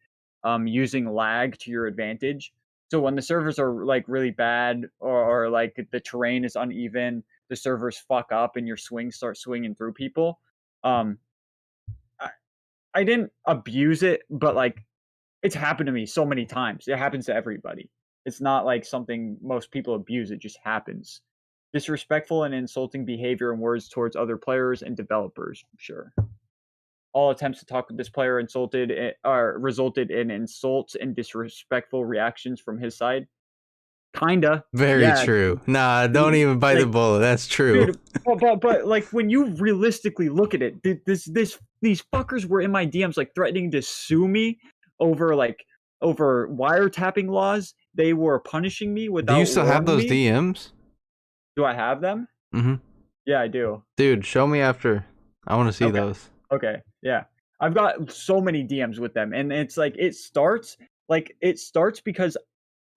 Speaker 2: using lag to your advantage. So when the servers are like really bad or like the terrain is uneven, the servers fuck up and your swings start swinging through people. Um, I, I didn't abuse it, but like it's happened to me so many times. It happens to everybody. It's not like something most people abuse, it just happens. Disrespectful and insulting behavior and words towards other players and developers, sure. All attempts to talk with this player resulted in insults and disrespectful reactions from his side. Kinda.
Speaker 1: Very
Speaker 2: Yeah,
Speaker 1: true. Nah, don't
Speaker 2: dude,
Speaker 1: even bite the
Speaker 2: like,
Speaker 1: bullet. That's true.
Speaker 2: dude, but like when you realistically look at it, these fuckers were in my DMs like threatening to sue me over like over wiretapping laws. They were punishing me
Speaker 1: Do you
Speaker 2: without
Speaker 1: still have
Speaker 2: warning
Speaker 1: those
Speaker 2: me.
Speaker 1: DMs?
Speaker 2: Do I have them?
Speaker 1: Mm-hmm.
Speaker 2: Yeah, I do.
Speaker 1: Dude, show me after. I want to see
Speaker 2: Okay.
Speaker 1: those.
Speaker 2: Okay. Yeah. I've got so many DMs with them, and it's like it starts because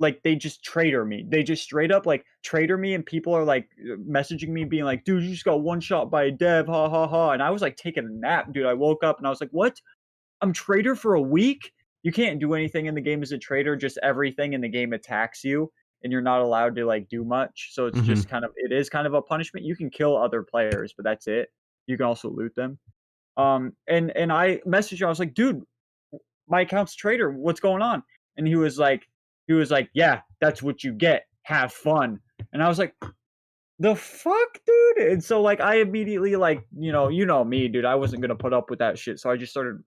Speaker 2: like they just traitor me. They just straight up like traitor me, and people are like messaging me being like, "Dude, you just got one shot by a dev, ha ha ha." And I was like taking a nap, dude. I woke up and I was like, "What? I'm traitor for a week? You can't do anything in the game as a traitor. Just everything in the game attacks you, and you're not allowed to like do much. So it's
Speaker 1: Mm-hmm.
Speaker 2: just it is kind of a punishment. You can kill other players, but that's it. You can also loot them. And I messaged him. I was like, "Dude, my account's traitor. What's going on?" And he was like, "Yeah, that's what you get. Have fun." And I was like, "The fuck, dude?" And so like I immediately like, you know me, dude. I wasn't gonna put up with that shit. So I just started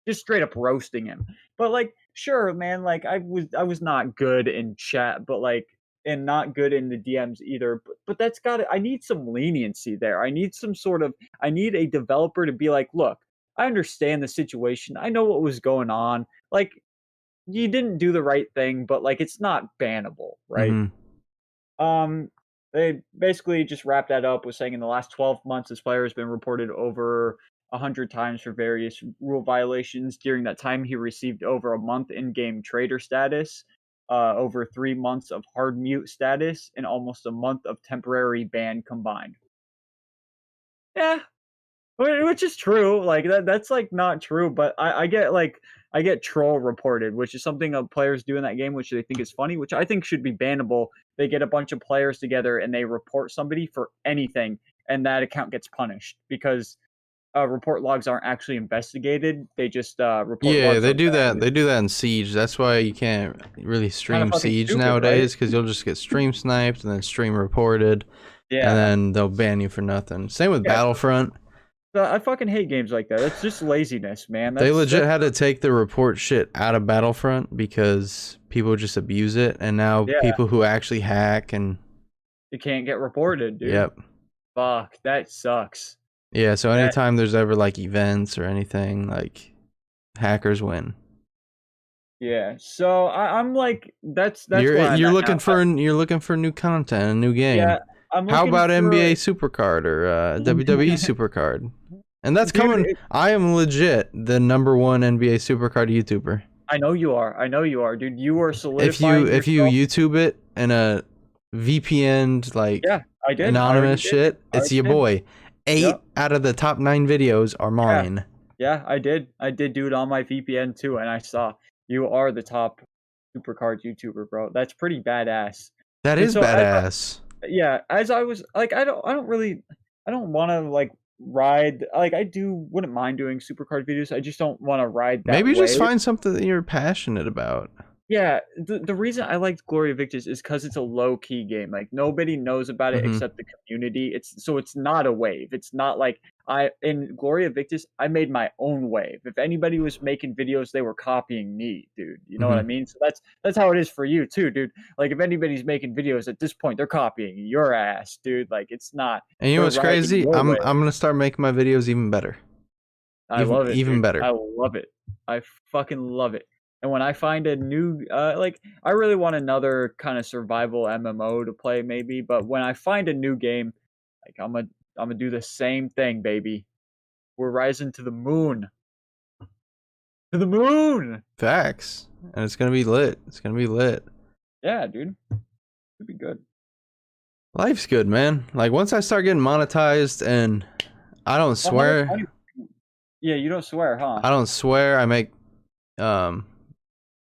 Speaker 2: just straight up roasting him. But like, sure, man, like I was not good in chat, but like and not good in the DMs either. But that's got I need some leniency there. I need a developer to be like, look, I understand the situation. I know what was going on. Like you didn't do the right thing, but like it's not bannable, right?
Speaker 1: Mm-hmm.
Speaker 2: They basically just wrapped that up with saying in the last 12 months, this player has been reported over 100 times for various rule violations. During that time, he received over a month in-game trader status, over 3 months of hard mute status, and almost a month of temporary ban combined. Yeah, which is true. Like that's like not true, but I get troll reported, which is something players do in that game, which they think is funny, which I think should be bannable. They get a bunch of players together and they report somebody for anything, and that account gets punished because report logs aren't actually investigated. They just report
Speaker 1: Yeah,
Speaker 2: logs
Speaker 1: they
Speaker 2: are
Speaker 1: do that.
Speaker 2: banned.
Speaker 1: They do that in Siege. That's why you can't really
Speaker 2: Kind of
Speaker 1: stream
Speaker 2: fucking
Speaker 1: Siege
Speaker 2: stupid, right?
Speaker 1: nowadays, because you'll just get stream sniped and then stream reported, and
Speaker 2: Yeah,
Speaker 1: then they'll ban you for nothing. Same with
Speaker 2: yeah.
Speaker 1: Battlefront.
Speaker 2: I fucking hate games like that. That's just laziness, man.
Speaker 1: They legit
Speaker 2: That's
Speaker 1: had to take the report shit out of Battlefront because people just abuse it, and now
Speaker 2: yeah.
Speaker 1: people who actually hack and
Speaker 2: You can't get reported, dude.
Speaker 1: yep.
Speaker 2: Fuck, that sucks.
Speaker 1: Yeah, so
Speaker 2: That
Speaker 1: anytime there's ever like events or anything, like hackers win.
Speaker 2: Yeah, so I'm like that's
Speaker 1: You're
Speaker 2: where I'm
Speaker 1: you're
Speaker 2: at
Speaker 1: looking
Speaker 2: now.
Speaker 1: for you're looking for new content, a new
Speaker 2: Yeah,
Speaker 1: game.
Speaker 2: I'm
Speaker 1: How
Speaker 2: looking
Speaker 1: about NBA
Speaker 2: for
Speaker 1: Supercard or WWE Supercard? And that's
Speaker 2: dude.
Speaker 1: coming. I am legit the #1 NBA Supercard YouTuber.
Speaker 2: I know you are. I know you are, dude. You are
Speaker 1: If you
Speaker 2: solidifying
Speaker 1: if you
Speaker 2: yourself.
Speaker 1: YouTube it in a VPN like
Speaker 2: Yeah, I did. I already
Speaker 1: anonymous
Speaker 2: did.
Speaker 1: shit,
Speaker 2: I
Speaker 1: it's
Speaker 2: already
Speaker 1: your
Speaker 2: did.
Speaker 1: boy. 8
Speaker 2: Yep.
Speaker 1: out of the top 9 videos are
Speaker 2: Yeah.
Speaker 1: mine.
Speaker 2: Yeah, I did. I did do it on my VPN too, and I saw you are the top supercard YouTuber, bro. That's pretty badass.
Speaker 1: That
Speaker 2: And
Speaker 1: is
Speaker 2: so
Speaker 1: badass.
Speaker 2: yeah, as I was like, I don't want to like ride. Like I wouldn't mind doing supercard videos. I just don't want to ride that
Speaker 1: Maybe just
Speaker 2: wave.
Speaker 1: find something that you're passionate about.
Speaker 2: Yeah, the reason I liked Glory of Victis is because it's a low key game. Like nobody knows about it
Speaker 1: Mhm.
Speaker 2: except the community. It's not a wave. It's not like I in Glory of Victis. I made my own wave. If anybody was making videos, they were copying me, dude. You know what I
Speaker 1: Mhm.
Speaker 2: mean? So that's how it is for you too, dude. Like if anybody's making videos at this point, they're copying your ass, dude. Like it's not.
Speaker 1: And you know
Speaker 2: They're
Speaker 1: what's
Speaker 2: riding
Speaker 1: crazy?
Speaker 2: your wave.
Speaker 1: I'm gonna start making my videos even better.
Speaker 2: I
Speaker 1: Even
Speaker 2: love it,
Speaker 1: even
Speaker 2: dude.
Speaker 1: better.
Speaker 2: I love it. I fucking love it. And when I find a new like I really want another kind of survival MMO to play maybe, but when I find a new game, like I'm gonna do the same thing, baby. We're rising to the moon. To the moon.
Speaker 1: Facts. And it's gonna be lit. It's gonna be lit.
Speaker 2: Yeah, dude. It'd be good.
Speaker 1: Life's good, man. Like once I start getting monetized, and I don't
Speaker 2: Well, how much
Speaker 1: swear,
Speaker 2: money? Yeah, you don't swear, huh?
Speaker 1: I don't swear. I make um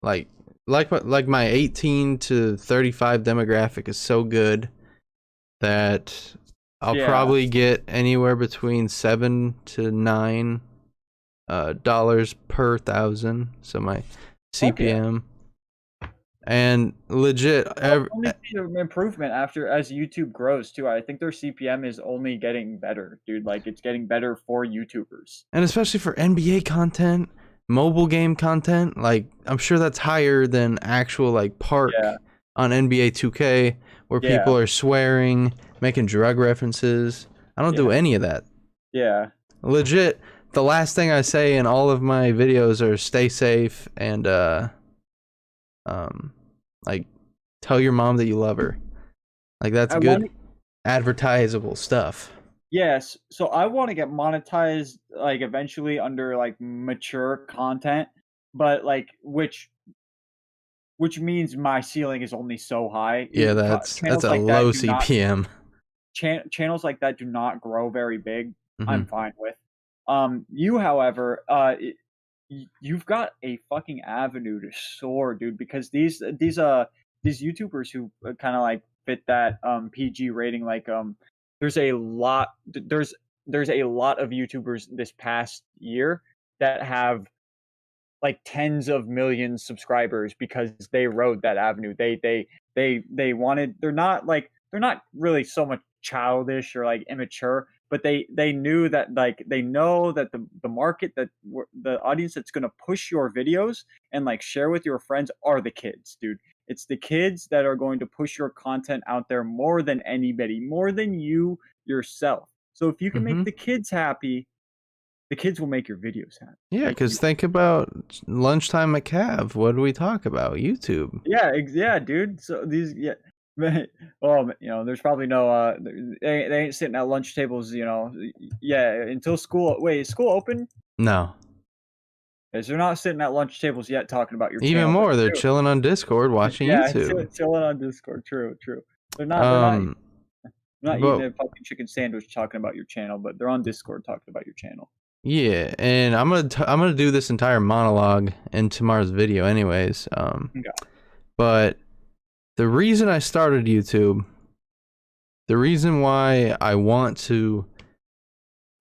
Speaker 1: like like my 18 to 35 demographic is so good that I'll
Speaker 2: Yeah.
Speaker 1: probably get anywhere between 7 to 9 dollars per thousand. So my
Speaker 2: Fuck yeah.
Speaker 1: CPM and legit
Speaker 2: I'll only see an improvement after as YouTube grows too. I think their CPM is only getting better, dude. Like it's getting better for YouTubers.
Speaker 1: and especially for NBA content, mobile game content, like I'm sure that's higher than actual like
Speaker 2: Yeah.
Speaker 1: park on NBA 2K where
Speaker 2: Yeah.
Speaker 1: people are swearing, making drug references. I don't do
Speaker 2: Yeah.
Speaker 1: any of that.
Speaker 2: Yeah.
Speaker 1: Legit, the last thing I say in all of my videos are stay safe and um like tell your mom that you love her. Like that's
Speaker 2: I
Speaker 1: good
Speaker 2: want
Speaker 1: advertisable stuff.
Speaker 2: Yes. So I want to get monetized like eventually under like mature content, but like which means my ceiling is only so high.
Speaker 1: Yeah, that's
Speaker 2: Channels
Speaker 1: a
Speaker 2: like that
Speaker 1: low
Speaker 2: do not
Speaker 1: CPM.
Speaker 2: channels like that do not grow very big.
Speaker 1: Hmm.
Speaker 2: I'm fine with. You, however, you've got a fucking avenue to soar, dude. Because these YouTubers who kind of like fit that PG rating, like there's a lot there's a lot of YouTubers this past year that have like tens of millions subscribers because they rode that avenue. They wanted. They're not really so much childish or like immature, but they knew that like they know that the market that the audience that's gonna push your videos and like share with your friends are the kids, dude. It's the kids that are going to push your content out there more than anybody, more than you yourself. So if you can
Speaker 1: Hmm.
Speaker 2: make the kids happy, the kids will make your videos happy.
Speaker 1: Yeah,
Speaker 2: Like
Speaker 1: because think about lunchtime at Cav. What do we talk about? YouTube.
Speaker 2: yeah, yeah, dude. So these, yeah, well, there's probably no, they ain't sitting at lunch tables, yeah, until school. Wait, is school open?
Speaker 1: No.
Speaker 2: Is they're not sitting at lunch tables yet talking about your
Speaker 1: Even
Speaker 2: channel, but
Speaker 1: more, they're
Speaker 2: true.
Speaker 1: chilling on Discord watching
Speaker 2: Yeah,
Speaker 1: YouTube.
Speaker 2: chilling on Discord. True, true.
Speaker 1: Um,
Speaker 2: They're not eating
Speaker 1: but
Speaker 2: a fucking chicken sandwich talking about your channel, but they're on Discord talking about your channel.
Speaker 1: yeah, and I'm gonna do this entire monologue in tomorrow's video, anyways.
Speaker 2: Okay.
Speaker 1: But the reason I started YouTube, the reason why I want to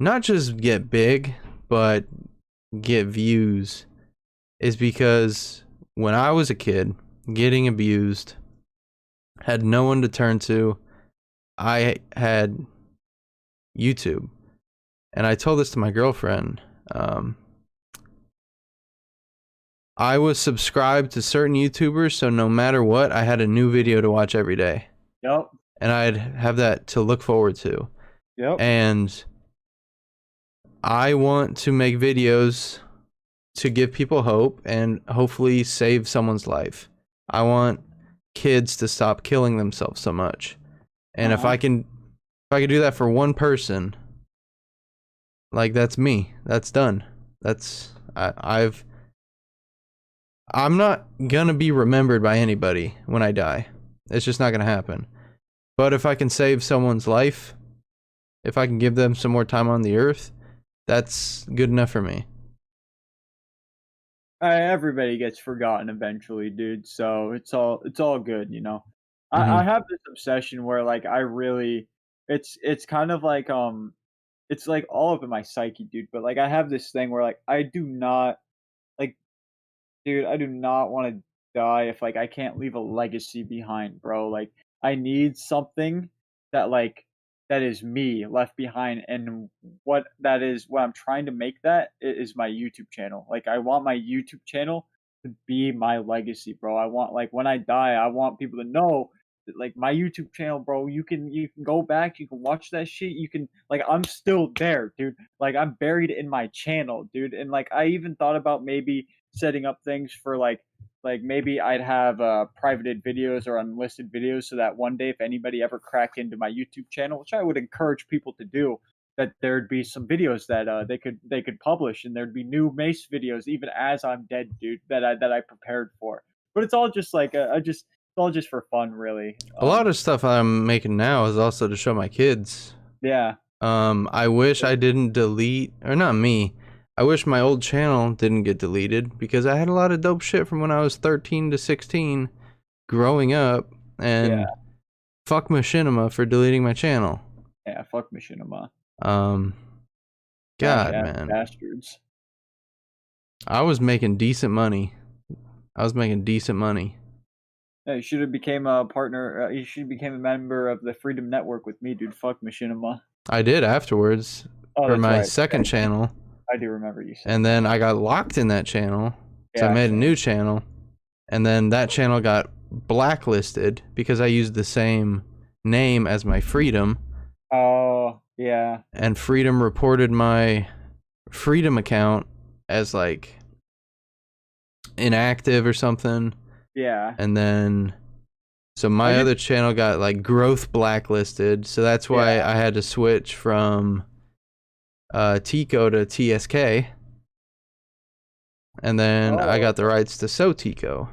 Speaker 1: not just get big, but get views, is because when I was a kid, getting abused, had no one to turn to. I had YouTube, and I told this to my girlfriend. I was subscribed to certain YouTubers, so no matter what, I had a new video to watch every day,
Speaker 2: Yep.
Speaker 1: and I'd have that to look forward to.
Speaker 2: Yep.
Speaker 1: And I want to make videos to give people hope and hopefully save someone's life. I want kids to stop killing themselves so much. And
Speaker 2: Uh-huh.
Speaker 1: if I can do that for one person, like that's me. That's done. I'm not gonna be remembered by anybody when I die. It's just not gonna happen. But if I can save someone's life, if I can give them some more time on the earth, that's good enough for me.
Speaker 2: Everybody gets forgotten eventually, dude. So it's all good. I
Speaker 1: Mhm.
Speaker 2: have this obsession where like I really, it's kind of like it's like all up in my psyche, dude. But like I have this thing where like I do not like, dude, I do not want to die if like I can't leave a legacy behind, bro. Like I need something that like that is me left behind, and what I'm trying to make that is my YouTube channel. Like I want my YouTube channel to be my legacy, bro. I want like when I die, I want people to know that like my YouTube channel, bro. You can go back, you can watch that shit. You can like I'm still there, dude. Like I'm buried in my channel, dude. And like I even thought about maybe setting up things for like maybe I'd have privated videos or unlisted videos so that one day if anybody ever cracked into my YouTube channel, which I would encourage people to do, that there'd be some videos that they could publish, and there'd be new Mace videos even as I'm dead, dude, that I prepared for. But it's all just like I just it's all just for fun, really.
Speaker 1: A lot of stuff I'm making now is also to show my kids.
Speaker 2: Yeah.
Speaker 1: I wish I didn't delete, or not me. I wish my old channel didn't get deleted because I had a lot of dope shit from when I was 13 to 16 growing up, and fuck Machinima for deleting my channel.
Speaker 2: Yeah, fuck Machinima.
Speaker 1: God, man.
Speaker 2: Bastards.
Speaker 1: I was making decent money. Yeah,
Speaker 2: you should have became a partner. You should have became a member of the Freedom Network with me, dude. Fuck Machinima.
Speaker 1: I did afterwards for my second channel.
Speaker 2: I do remember you saying.
Speaker 1: And then I got locked in that channel, so I made a new channel, and then that channel got blacklisted because I used the same name as my Freedom.
Speaker 2: Oh, yeah.
Speaker 1: And Freedom reported my Freedom account as like inactive or something.
Speaker 2: Yeah.
Speaker 1: And then so my other channel got like growth blacklisted, so that's why I had to switch from Teeko to TSK. And then I got the rights to Teeko.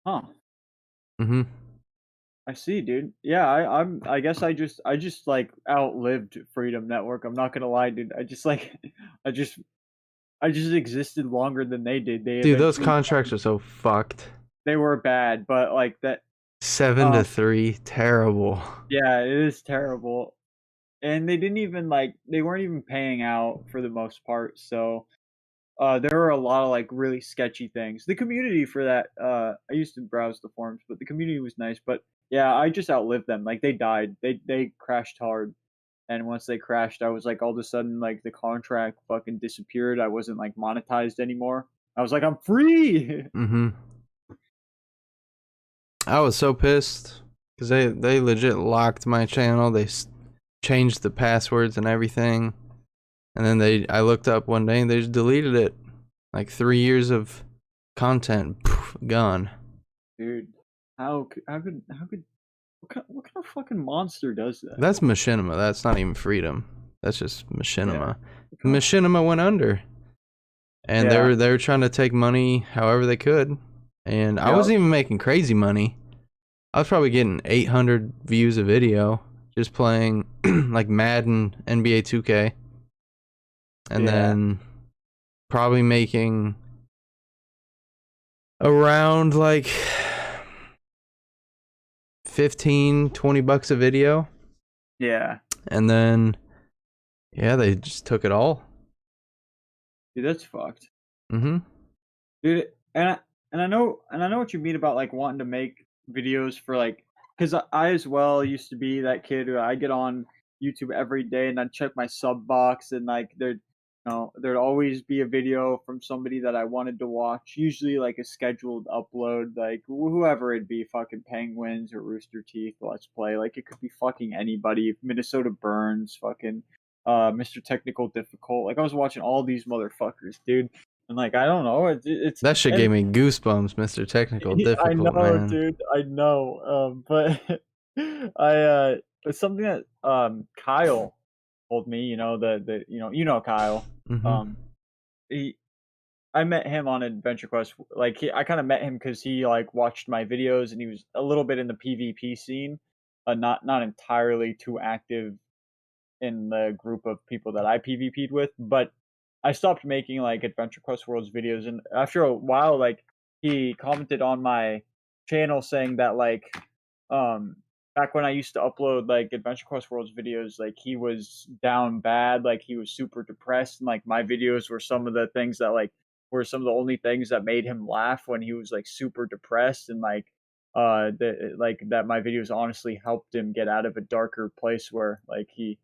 Speaker 2: Huh.
Speaker 1: Mm-hmm.
Speaker 2: I see, dude. Yeah, I guess I just like outlived Freedom Network. I'm not gonna lie, dude. I just existed longer than they did.
Speaker 1: Dude, those contracts are so fucked.
Speaker 2: They were bad, but like that
Speaker 1: 7 to 3, terrible.
Speaker 2: Yeah, it is terrible. And they weren't even paying out for the most part, so there were a lot of like really sketchy things. The community for that, I used to browse the forums, but the community was nice. But yeah, I just outlived them. Like they died. They crashed hard. And once they crashed, I was like, all of a sudden, like the contract fucking disappeared. I wasn't like monetized anymore. I was like, I'm free.
Speaker 1: Mm-hmm. I was so pissed because they legit locked my channel. They changed the passwords and everything, and then I looked up one day and they just deleted it. Like 3 years of content, poof, gone.
Speaker 2: Dude, how could what kind of fucking monster does that?
Speaker 1: That's Machinima. That's not even Freedom. That's just Machinima. Yeah. Machinima went under, and they were trying to take money however they could. And I wasn't even making crazy money. I was probably getting 800 views a video just playing like Madden, NBA 2K. And then probably making around like 15-20 bucks a video.
Speaker 2: Yeah.
Speaker 1: And then they just took it all.
Speaker 2: Dude, that's fucked.
Speaker 1: Mm-hmm.
Speaker 2: Dude, and I know what you mean about like wanting to make videos for like, because I as well used to be that kid who I get on YouTube every day and I'd check my sub box, and like there'd always be a video from somebody that I wanted to watch, usually like a scheduled upload, like whoever it'd be, fucking Penguins or Rooster Teeth Let's Play, like it could be fucking anybody, Minnesota Burns, fucking Mr. Technical Difficult. Like I was watching all these motherfuckers, dude. And like I don't know, it's
Speaker 1: that shit gave me goosebumps, Mr. Technical Difficult.
Speaker 2: I know,
Speaker 1: man.
Speaker 2: dude. I know. But it's something that Kyle told me. You know Kyle.
Speaker 1: Mm-hmm.
Speaker 2: I met him on Adventure Quest. Like I kind of met him because he like watched my videos and he was a little bit in the PvP scene, not entirely too active in the group of people that I PvP'd with, but I stopped making like Adventure Quest Worlds videos, and after a while, like he commented on my channel saying that like back when I used to upload like Adventure Quest Worlds videos, like he was down bad, like he was super depressed, and like my videos were some of the things that like were some of the only things that made him laugh when he was like super depressed, and like that my videos honestly helped him get out of a darker place where like he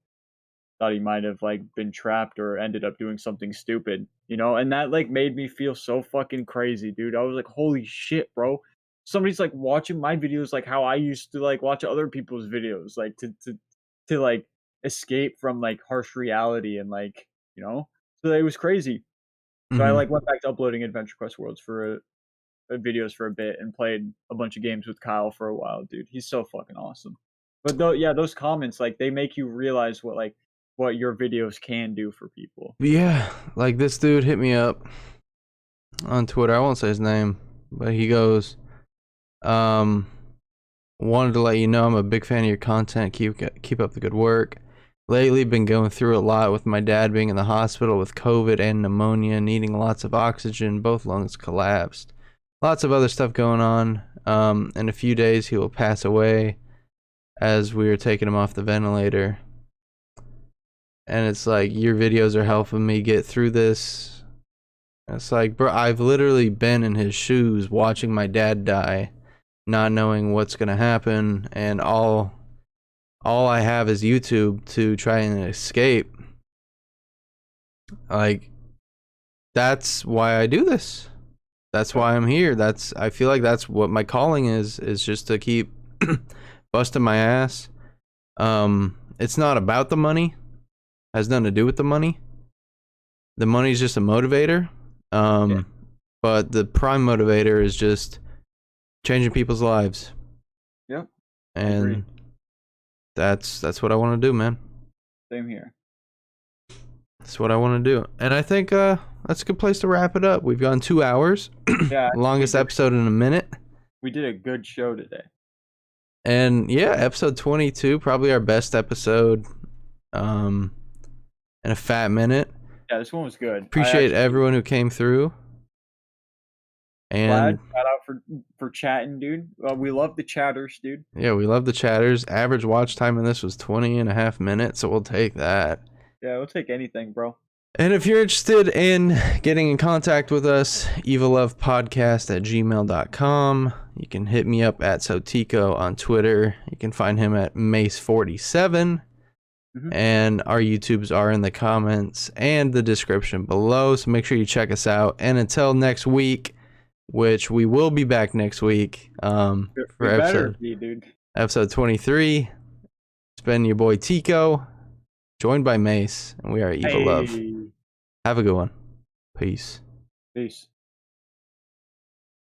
Speaker 2: thought he might have like been trapped or ended up doing something stupid, and that like made me feel so fucking crazy, dude. I was like, holy shit, bro, somebody's like watching my videos like how I used to like watch other people's videos, like to like escape from like harsh reality, and like so it was crazy. So I like went back to uploading Adventure Quest Worlds for videos for a bit and played a bunch of games with Kyle for a while, dude. He's so fucking awesome. But those comments, like they make you realize what your videos can do for people.
Speaker 1: Yeah, like this dude hit me up on Twitter. I won't say his name. but he goes, wanted to let you know I'm a big fan of your content. Keep up the good work. Lately, been going through a lot with my dad being in the hospital with COVID and pneumonia, needing lots of oxygen. Both lungs collapsed. Lots of other stuff going on. In a few days, he will pass away as we are taking him off the ventilator. And it's like, your videos are helping me get through this. It's like, bro, I've literally been in his shoes watching my dad die, not knowing what's going to happen, and all I have is YouTube to try and escape. Like, that's why I do this. That's why I'm here. I feel like that's what my calling is just to keep busting my ass. It's not about the money. Has nothing to do with the money. The money's just a motivator. But the prime motivator is just changing people's lives.
Speaker 2: Yep.
Speaker 1: And that's what I want to do, man.
Speaker 2: Same here.
Speaker 1: That's what I want to do. And I think that's a good place to wrap it up. We've gone 2 hours.
Speaker 2: Yeah.
Speaker 1: Longest episode in a minute.
Speaker 2: We did a good show today.
Speaker 1: And yeah, episode 22, probably our best episode in a fat minute.
Speaker 2: Yeah, this one was good.
Speaker 1: Appreciate everyone who came through. And
Speaker 2: shout out for chatting, dude. We love the chatters, dude.
Speaker 1: Yeah, we love the chatters. Average watch time in this was 20.5 minutes, so we'll take that.
Speaker 2: Yeah, we'll take anything, bro.
Speaker 1: And if you're interested in getting in contact with us, evillovepodcast@gmail.com. You can hit me up at Teeko on Twitter. You can find him at Mace47. And our YouTubes are in the comments and the description below, so make sure you check us out. And until next week, which we will be back next week for episode 23. It's been your boy Teeko, joined by Mace, and we are Evil Love. Have a good one. Peace.
Speaker 2: Peace.